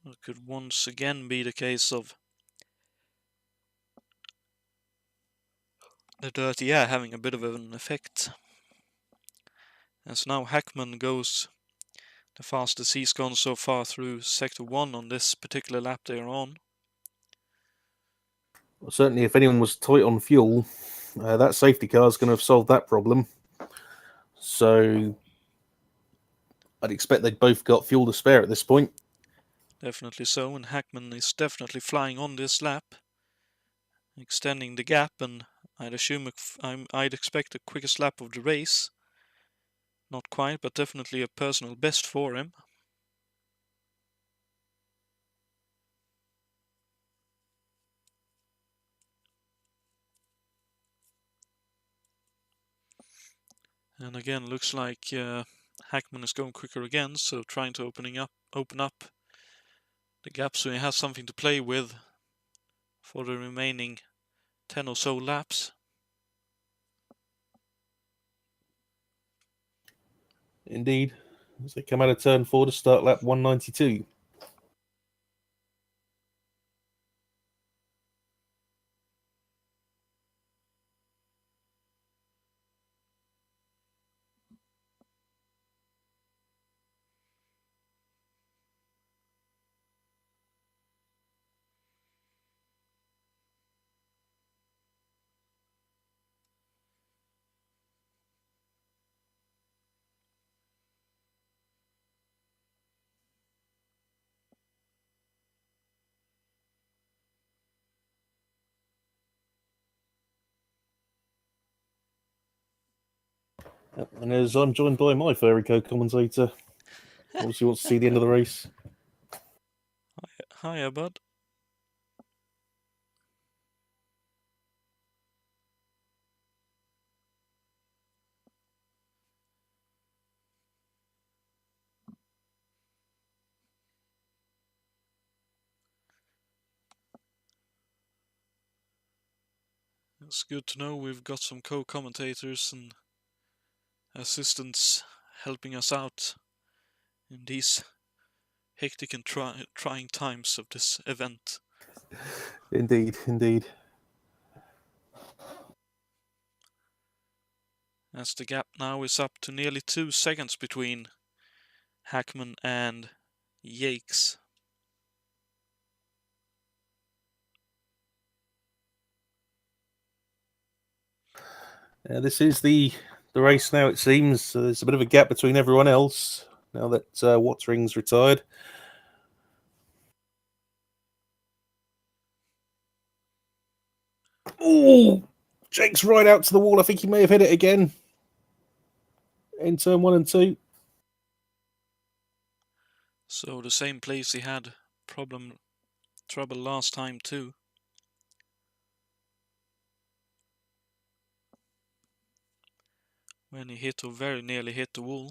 It could once again be the case of the dirty air having a bit of an effect. As now Hackman goes the fastest he's gone so far through Sector 1 on this particular lap they're on. Well, certainly, if anyone was tight on fuel, that safety car is going to have solved that problem. So I'd expect they'd both got fuel to spare at this point. Definitely so, and Hackman is definitely flying on this lap, extending the gap, and I'd expect the quickest lap of the race. Not quite, but definitely a personal best for him. And again, looks like Hackman is going quicker again, so trying to open up the gap so he has something to play with for the remaining 10 or so laps. Indeed, as they come out of turn 4 to start lap 192. And as I'm joined by my furry co-commentator, obviously wants to see the end of the race. Hiya, bud. It's good to know we've got some co-commentators and assistants helping us out in these hectic and trying times of this event. Indeed, indeed. As the gap now is up to nearly 2 seconds between Hackman and Yates. This is the race now, it seems. There's a bit of a gap between everyone else now that Wattering's retired. Oh, Jake's right out to the wall. I think he may have hit it again in turn 1 and 2. So the same place he had trouble last time too. When he hit or very nearly hit the wall.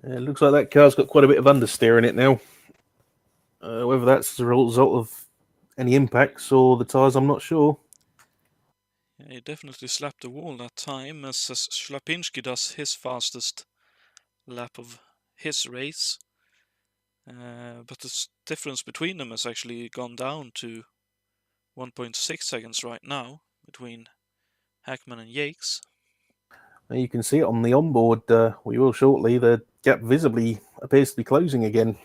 It looks like that car's got quite a bit of understeer in it now. Whether that's as a result of any impacts or the tyres, I'm not sure. Yeah, he definitely slapped the wall that time, as Schlapinski does his fastest lap of his race. But the difference between them has actually gone down to 1.6 seconds right now between Hackman and Yakes. You can see it on the onboard. We will shortly. The gap visibly appears to be closing again.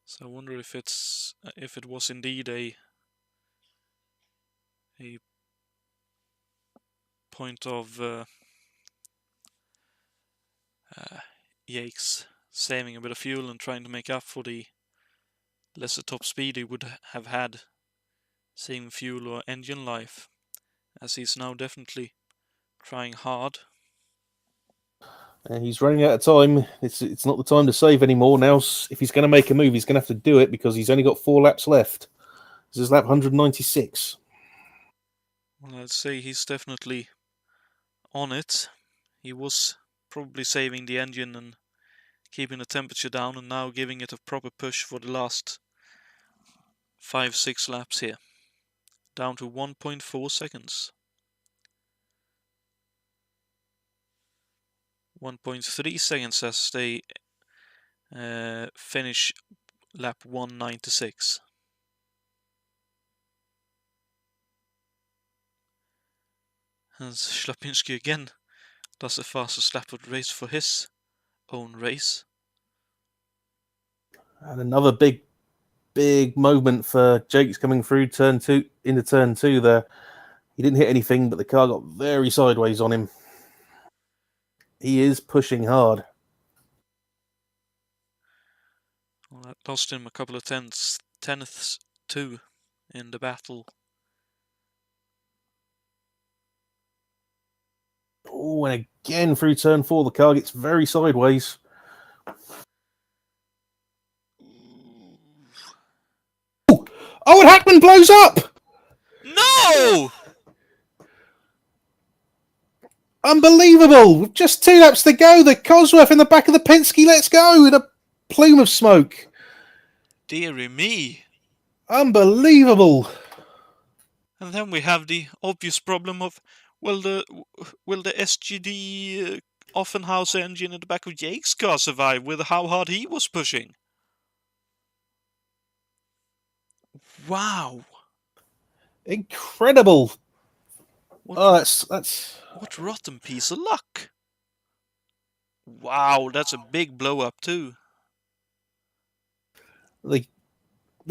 So I wonder if it was indeed a point of Yakes saving a bit of fuel and trying to make up for the lesser top speed he would have had saving fuel or engine life, as he's now definitely trying hard. He's running out of time. It's not the time to save anymore now. If he's going to make a move, he's going to have to do it because he's only got 4 laps left. This is lap 196. Well, I'd say he's definitely on it. He was probably saving the engine and keeping the temperature down, and now giving it a proper push for the last 5-6 laps here. Down to 1.4 seconds. 1.3 seconds as they finish lap 196. And Schlapinski again does the fastest lap of the race for his own race. And another big moment for Jake's coming through into turn 2 there. He didn't hit anything, but the car got very sideways on him. He is pushing hard. Well, that lost him a couple of tenths too in the battle. Oh, and again through turn 4, the car gets very sideways. Oh, and Hackman blows up! No! Unbelievable! With just 2 laps to go, the Cosworth in the back of the Penske lets go in a plume of smoke. Deary me. Unbelievable. And then we have the obvious problem of, will the SGD Offenhauser engine in the back of Jake's car survive with how hard he was pushing? Wow. Incredible. That's what rotten piece of luck. Wow, that's a big blow up too. The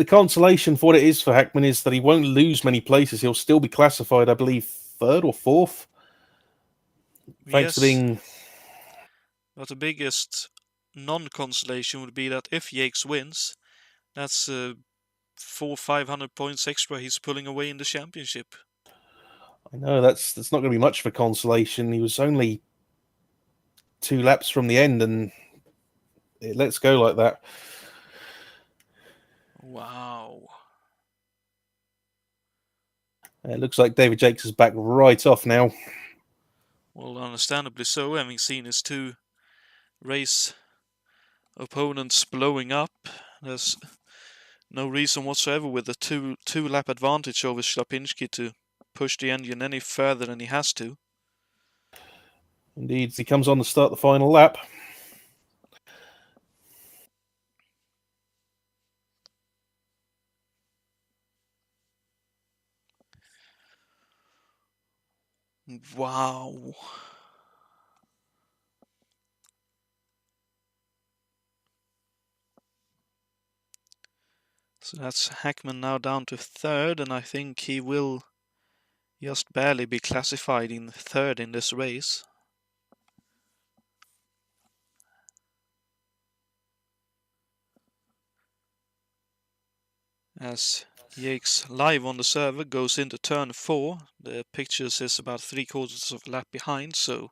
consolation for what it is for Hackman is that he won't lose many places. He'll still be classified, I believe, 3rd or 4th. Thanks to being... But the biggest non-consolation would be that if Yakes wins, that's 400-500 points extra he's pulling away in the championship. I know, that's not going to be much for consolation. He was only 2 laps from the end, and it lets go like that. Wow. It looks like David Jakes is back right off now. Well, understandably so, having seen his 2 race opponents blowing up. There's no reason whatsoever with the two lap advantage over Schlapinski to push the engine any further than he has to. Indeed, he comes on to start the final lap. Wow. So that's Hackman now down to third, and I think he will just barely be classified in third in this race. As Yates live on the server goes into turn 4, the pictures is about 3/4 of a lap behind, so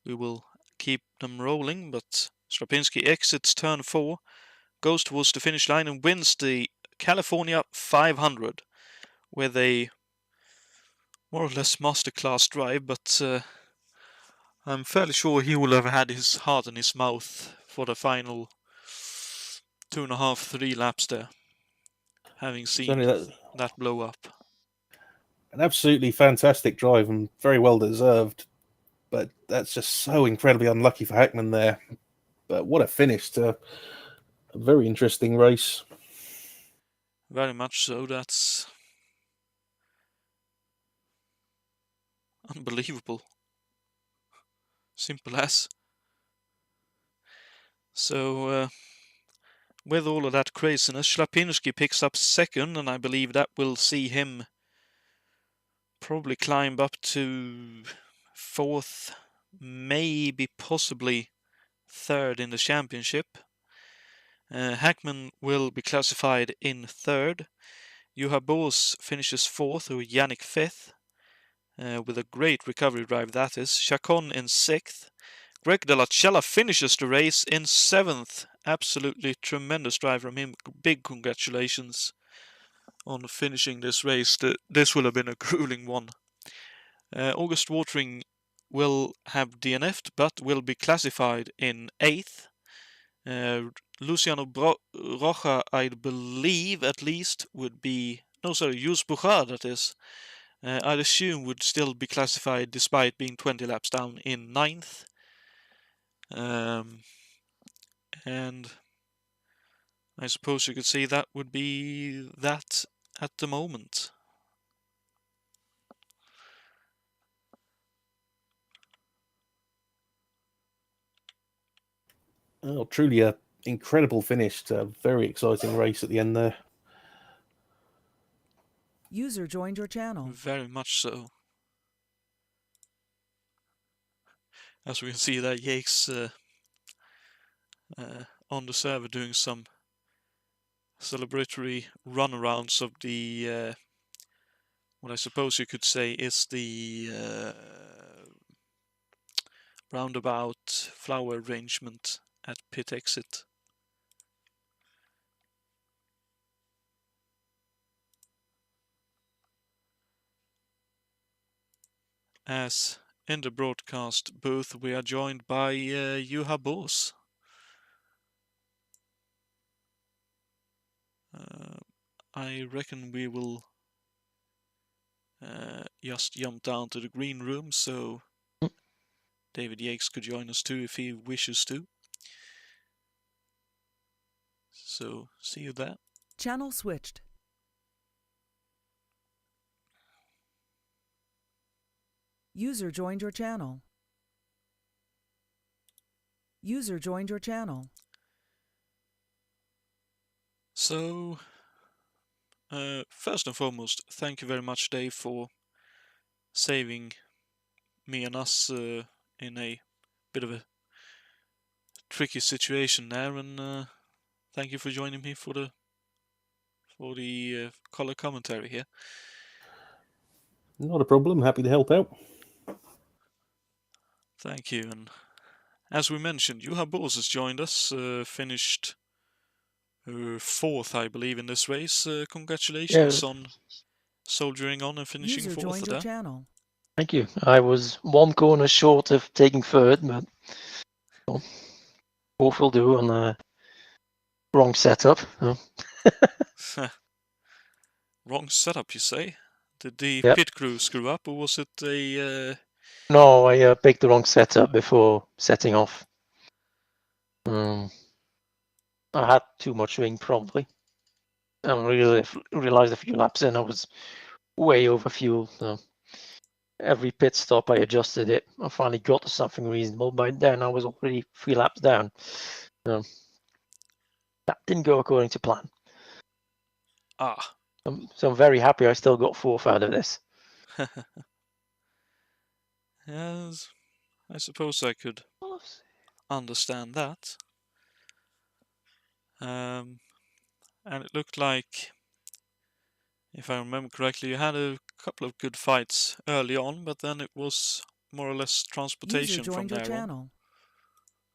we will keep them rolling, but Strapinski exits turn 4, goes towards the finish line and wins the California 500 with a more or less masterclass drive, but I'm fairly sure he will have had his heart in his mouth for the final 2.5, 3 laps there, having seen that blow up. An absolutely fantastic drive and very well deserved, but that's just so incredibly unlucky for Hackman there. But what a finish to a very interesting race. Very much so. That's unbelievable. Simple as. So, with all of that craziness, Schlapinski picks up second, and I believe that will see him probably climb up to fourth, maybe possibly third in the championship. Hackman will be classified in third. Juha Boos finishes fourth, or Yannick fifth, with a great recovery drive that is. Chacon in sixth. Greg de la Cella finishes the race in seventh. Absolutely tremendous drive from him. Big congratulations on finishing this race. This will have been a grueling one. August Watering will have DNF'd, but will be classified in eighth. Luciano Roja, I believe, at least, would be... No, sorry, Yus Buchar, that is. I'd assume would still be classified despite being 20 laps down in ninth. And I suppose you could say that would be that at the moment. Oh, truly a incredible finish to a very exciting race at the end there. User joined your channel. Very much so. As we can see that Yates on the server doing some celebratory runarounds of the what I suppose you could say is the roundabout flower arrangement at pit exit. As in the broadcast booth we are joined by Juha Boos. I reckon we will just jump down to the green room so David Yates could join us too if he wishes to. So, see you there. Channel switched. User joined your channel. User joined your channel. So, first and foremost, thank you very much, Dave, for saving me and us in a bit of a tricky situation there, and thank you for joining me for the color commentary here. Not a problem. Happy to help out. Thank you. And as we mentioned, Juha Boos has joined us, finished fourth, I believe, in this race. Congratulations on soldiering on and finishing User fourth joined there. your channel. Thank you. I was one corner short of taking third, but both will do on the wrong setup. Wrong setup, you say? Did the Yep. pit crew screw up, or was it a... No, I picked the wrong setup before setting off. I had too much wing, probably. I realized a few laps in I was way over fuel. So. every pit stop I adjusted it. I finally got to something reasonable. By then I was already 3 laps down. So that didn't go according to plan. So I'm very happy I still got 4th out of this. Yes, I suppose I could understand that. And it looked like, if I remember correctly, you had a couple of good fights early on, but then it was more or less transportation from there on.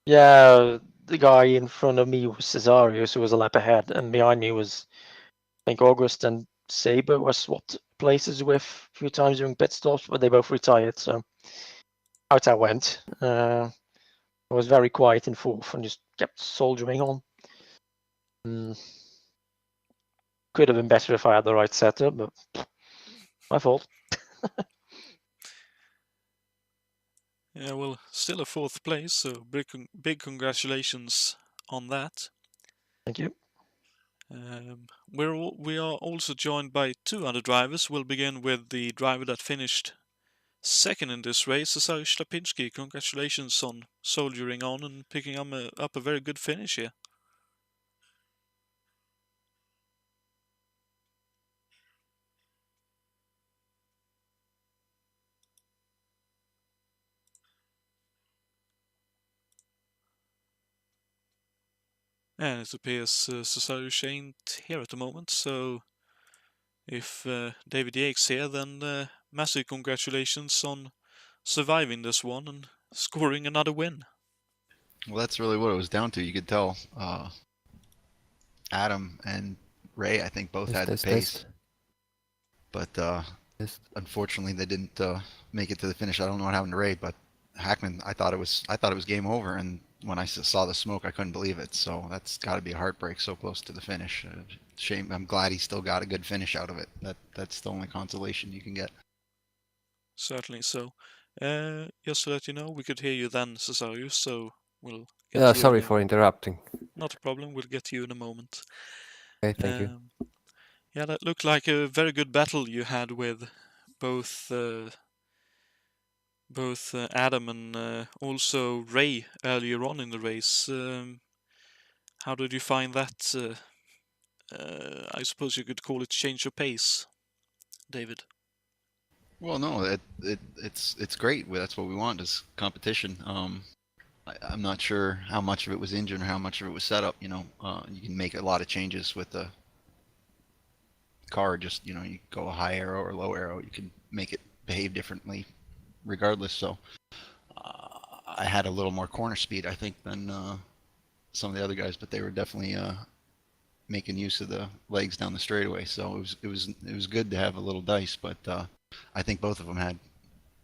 Yeah, the guy in front of me was Cesarius, who was a lap ahead, and behind me was, I think, August and Saber were swapped places with a few times during pit stops, but they both retired, so out I went. I was very quiet in 4th and just kept soldiering on. Could have been better if I had the right setup, but my fault. Yeah, well, still a 4th place, so big congratulations on that. Thank you. We are also joined by 2 other drivers. We'll begin with the driver that finished 2nd in this race, Cesarius Slapinski. Congratulations on soldiering on and picking up a very good finish here. And it appears Cesarius ain't here at the moment, so if David Yates here, then massive congratulations on surviving this one and scoring another win. Well, that's really what it was down to. You could tell Adam and Ray, I think, both had the pace. But unfortunately, they didn't make it to the finish. I don't know what happened to Ray, but Hackman, I thought it was game over, and when I saw the smoke, I couldn't believe it. So that's got to be a heartbreak, so close to the finish. Shame. I'm glad he still got a good finish out of it. That's the only consolation you can get. Certainly so. Just to let you know, we could hear you then, Cesarius, so we'll get Yeah, to you sorry in for interrupting. Not a problem, we'll get to you in a moment. Okay, thank you. Yeah, that looked like a very good battle you had with both Adam and also Ray earlier on in the race. How did you find that? I suppose you could call it change of pace, David. Well, no, it's great. That's what we want is competition. I'm not sure how much of it was engine or how much of it was setup. You can make a lot of changes with the car. Just you go a high aero or low aero, you can make it behave differently, regardless. So I had a little more corner speed, I think, than some of the other guys, but they were definitely making use of the legs down the straightaway. So it was good to have a little dice, but I think both of them had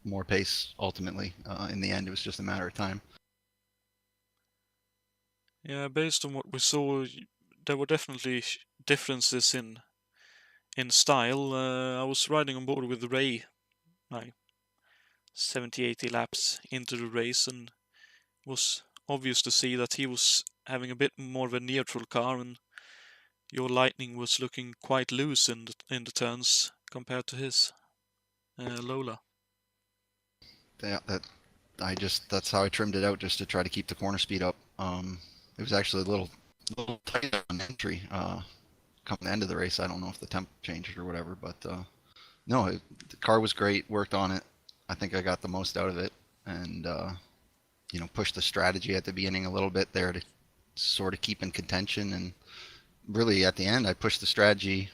more pace ultimately. In the end, it was just a matter of time. Yeah, based on what we saw, there were definitely differences in style. I was riding on board with Ray, like 70-80 laps into the race, and it was obvious to see that he was having a bit more of a neutral car, and your Lightning was looking quite loose in the turns compared to his Lola. Yeah, that's how I trimmed it out, just to try to keep the corner speed up. It was actually a little tight on entry come the end of the race. I don't know if the temp changed or whatever, but no, the car was great. Worked on it. I think I got the most out of it, and pushed the strategy at the beginning a little bit there to sort of keep in contention. And really, at the end, I pushed the strategy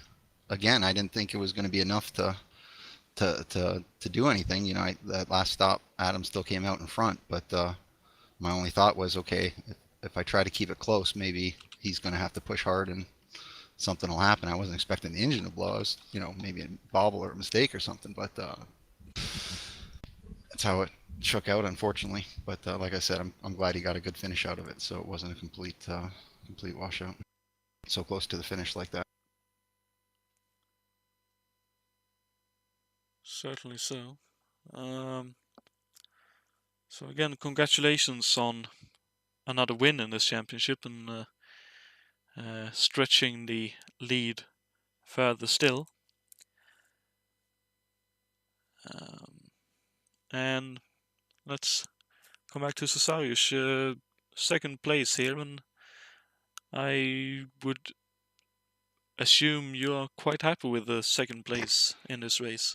again. I didn't think it was going to be enough to do anything. That last stop, Adam still came out in front, but my only thought was, okay, if I try to keep it close, maybe he's going to have to push hard and something will happen. I wasn't expecting the engine to blow. I was, maybe a bobble or a mistake or something, but that's how it shook out, unfortunately. But like I said, I'm glad he got a good finish out of it, so it wasn't a complete washout. So close to the finish like that. Certainly so. So again, congratulations on another win in this championship and stretching the lead further still. And let's come back to Cesarius. Second place here, and I would assume you are quite happy with the second place in this race.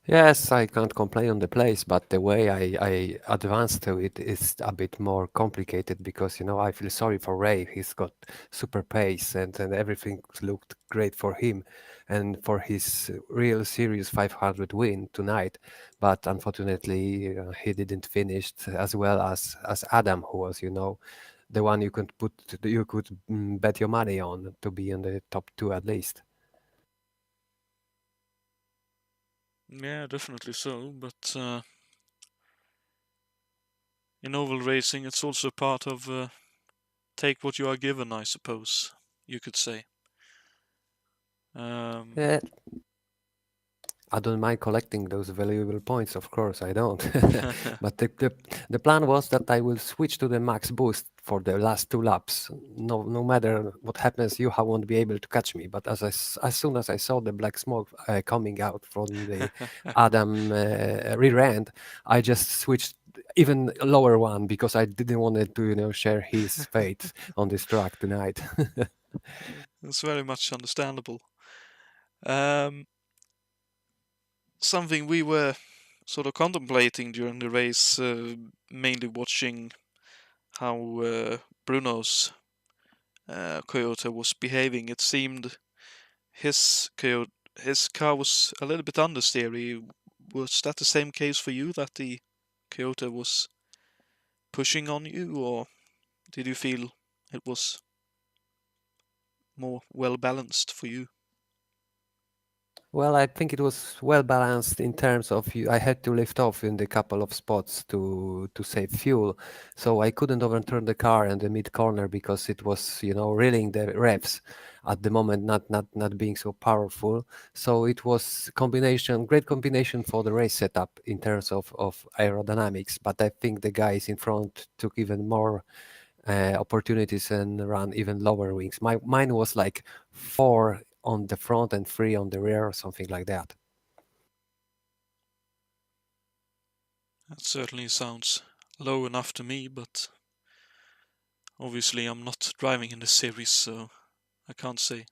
Yes, I can't complain on the place, but the way I advanced to it is a bit more complicated because, you know, I feel sorry for Ray. He's got super pace and everything looked great for him and for his real serious 500 win tonight. But unfortunately, he didn't finish as well as Adam, who was, you know, the one you could bet your money on to be in the top 2 at least. Yeah, definitely so, but in oval racing it's also part of take what you are given, I suppose, you could say. Yeah. I don't mind collecting those valuable points, of course, I don't. But the plan was that I will switch to the max boost for the last 2 laps. No matter what happens, you won't be able to catch me. But as soon as I saw the black smoke coming out from the Adam rear end, I just switched even lower one because I didn't want to, you know, share his fate on this track tonight. It's very much understandable. Something we were sort of contemplating during the race, mainly watching how Bruno's Toyota was behaving. It seemed his car was a little bit understeery. Was that the same case for you, that the Toyota was pushing on you, or did you feel it was more well balanced for you? Well, I think it was well balanced in terms of I had to lift off in the couple of spots to save fuel, so I couldn't overturn the car in the mid corner because it was, you know, reeling the revs at the moment, not being so powerful. So it was great combination for the race setup in terms of aerodynamics. But I think the guys in front took even more opportunities and ran even lower wings. Mine was like 4 on the front and 3 on the rear or something like that. That certainly sounds low enough to me, but obviously I'm not driving in this series, so I can't say.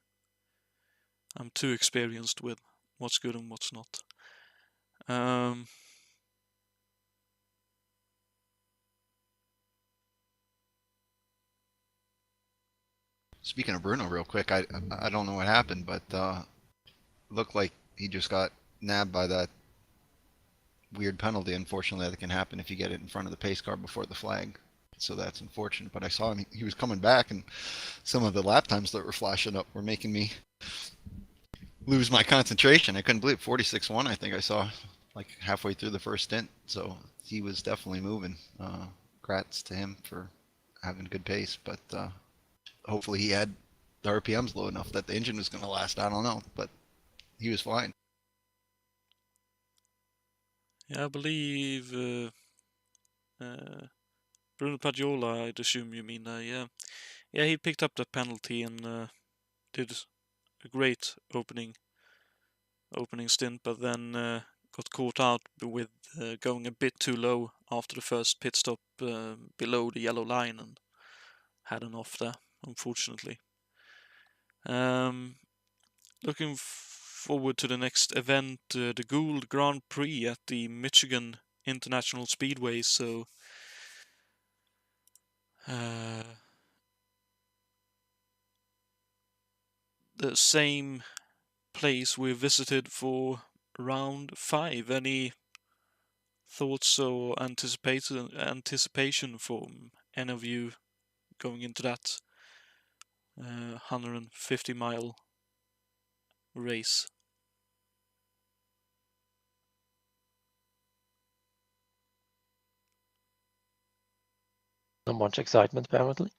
I'm too experienced with what's good and what's not. Speaking of Bruno, real quick, I don't know what happened, but looked like he just got nabbed by that weird penalty. Unfortunately, that can happen if you get it in front of the pace car before the flag. So that's unfortunate. But I saw him; he was coming back, and some of the lap times that were flashing up were making me lose my concentration. I couldn't believe 46.1. I think I saw like halfway through the first stint. So he was definitely moving. Congrats to him for having good pace, but hopefully he had the RPMs low enough that the engine was going to last. I don't know, but he was fine. Yeah, I believe Bruno Pagiola, I'd assume you mean. Yeah, he picked up the penalty and did a great opening stint, but then got caught out with going a bit too low after the first pit stop below the yellow line and had an off there, unfortunately. Looking forward to the next event, the Gould Grand Prix at the Michigan International Speedway. So the same place we visited for round 5. Any thoughts or anticipation from any of you going into that 150-mile race? Not much excitement, apparently.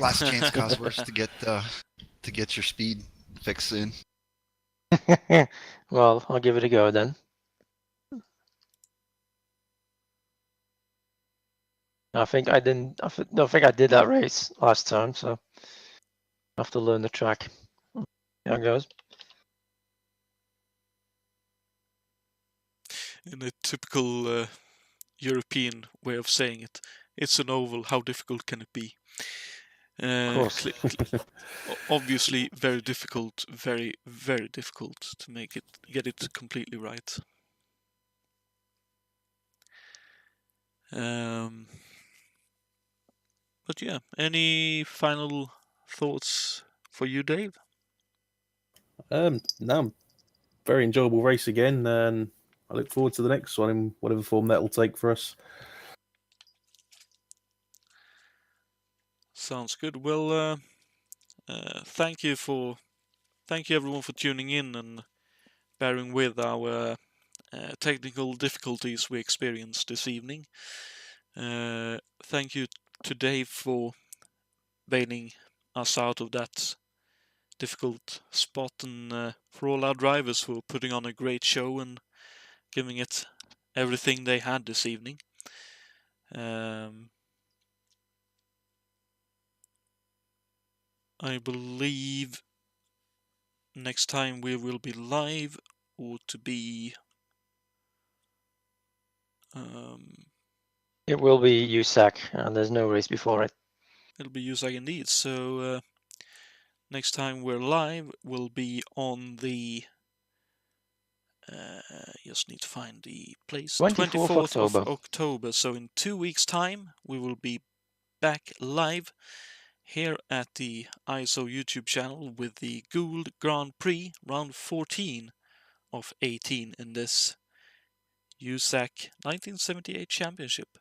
Last chance, Cosworth, to get your speed fix in. Well, I'll give it a go then. I think I didn't. don't think I did that race last time, so I have to learn the track. Here it goes. in a typical European way of saying it. It's an oval. How difficult can it be? Of course. Obviously, very difficult. Very, very difficult to get it completely right. But yeah, any final thoughts for you, Dave? No, very enjoyable race again, and I look forward to the next one in whatever form that will take for us. Sounds good. Well, thank you everyone for tuning in and bearing with our technical difficulties we experienced this evening. Thank you to Dave for bailing us out of that difficult spot, and for all our drivers for putting on a great show and giving it everything they had this evening. I believe next time we will be live or to be It will be USAC, and there's no race before it. It'll be USAC indeed. So next time we're live will be on the just need to find the place. 24th of October. October. So in 2 weeks' time we will be back live here at the ISO YouTube channel with the Gould Grand Prix round 14 of 18 in this USAC 1978 championship,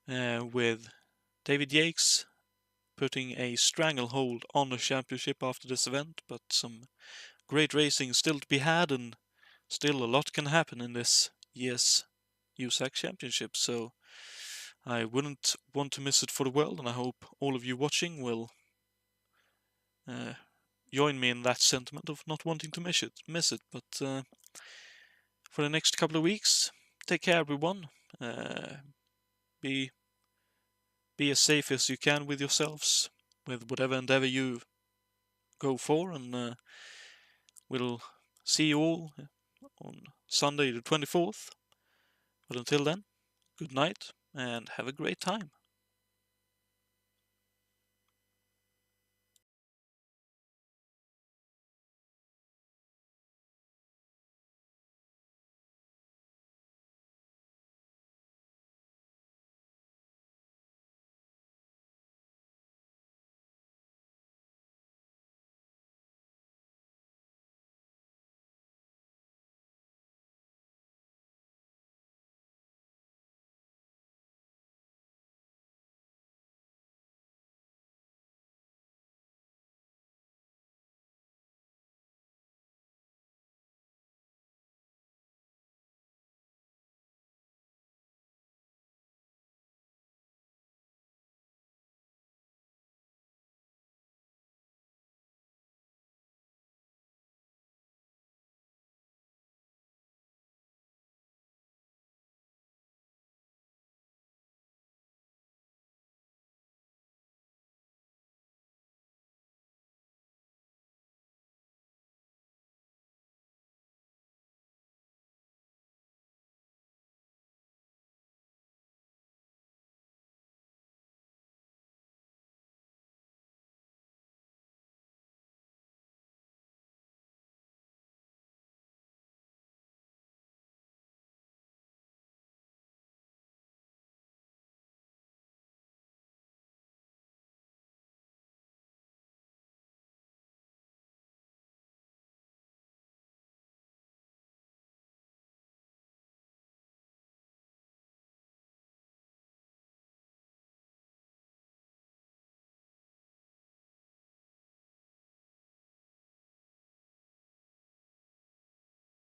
with David Yates putting a stranglehold on the championship after this event, but some great racing still to be had, and still a lot can happen in this year's USAC championship, so I wouldn't want to miss it for the world, and I hope all of you watching will join me in that sentiment of not wanting to miss it. But for the next couple of weeks, take care, everyone. Be as safe as you can with yourselves, with whatever endeavor you go for, and we'll see you all on Sunday the 24th. But until then, good night and have a great time.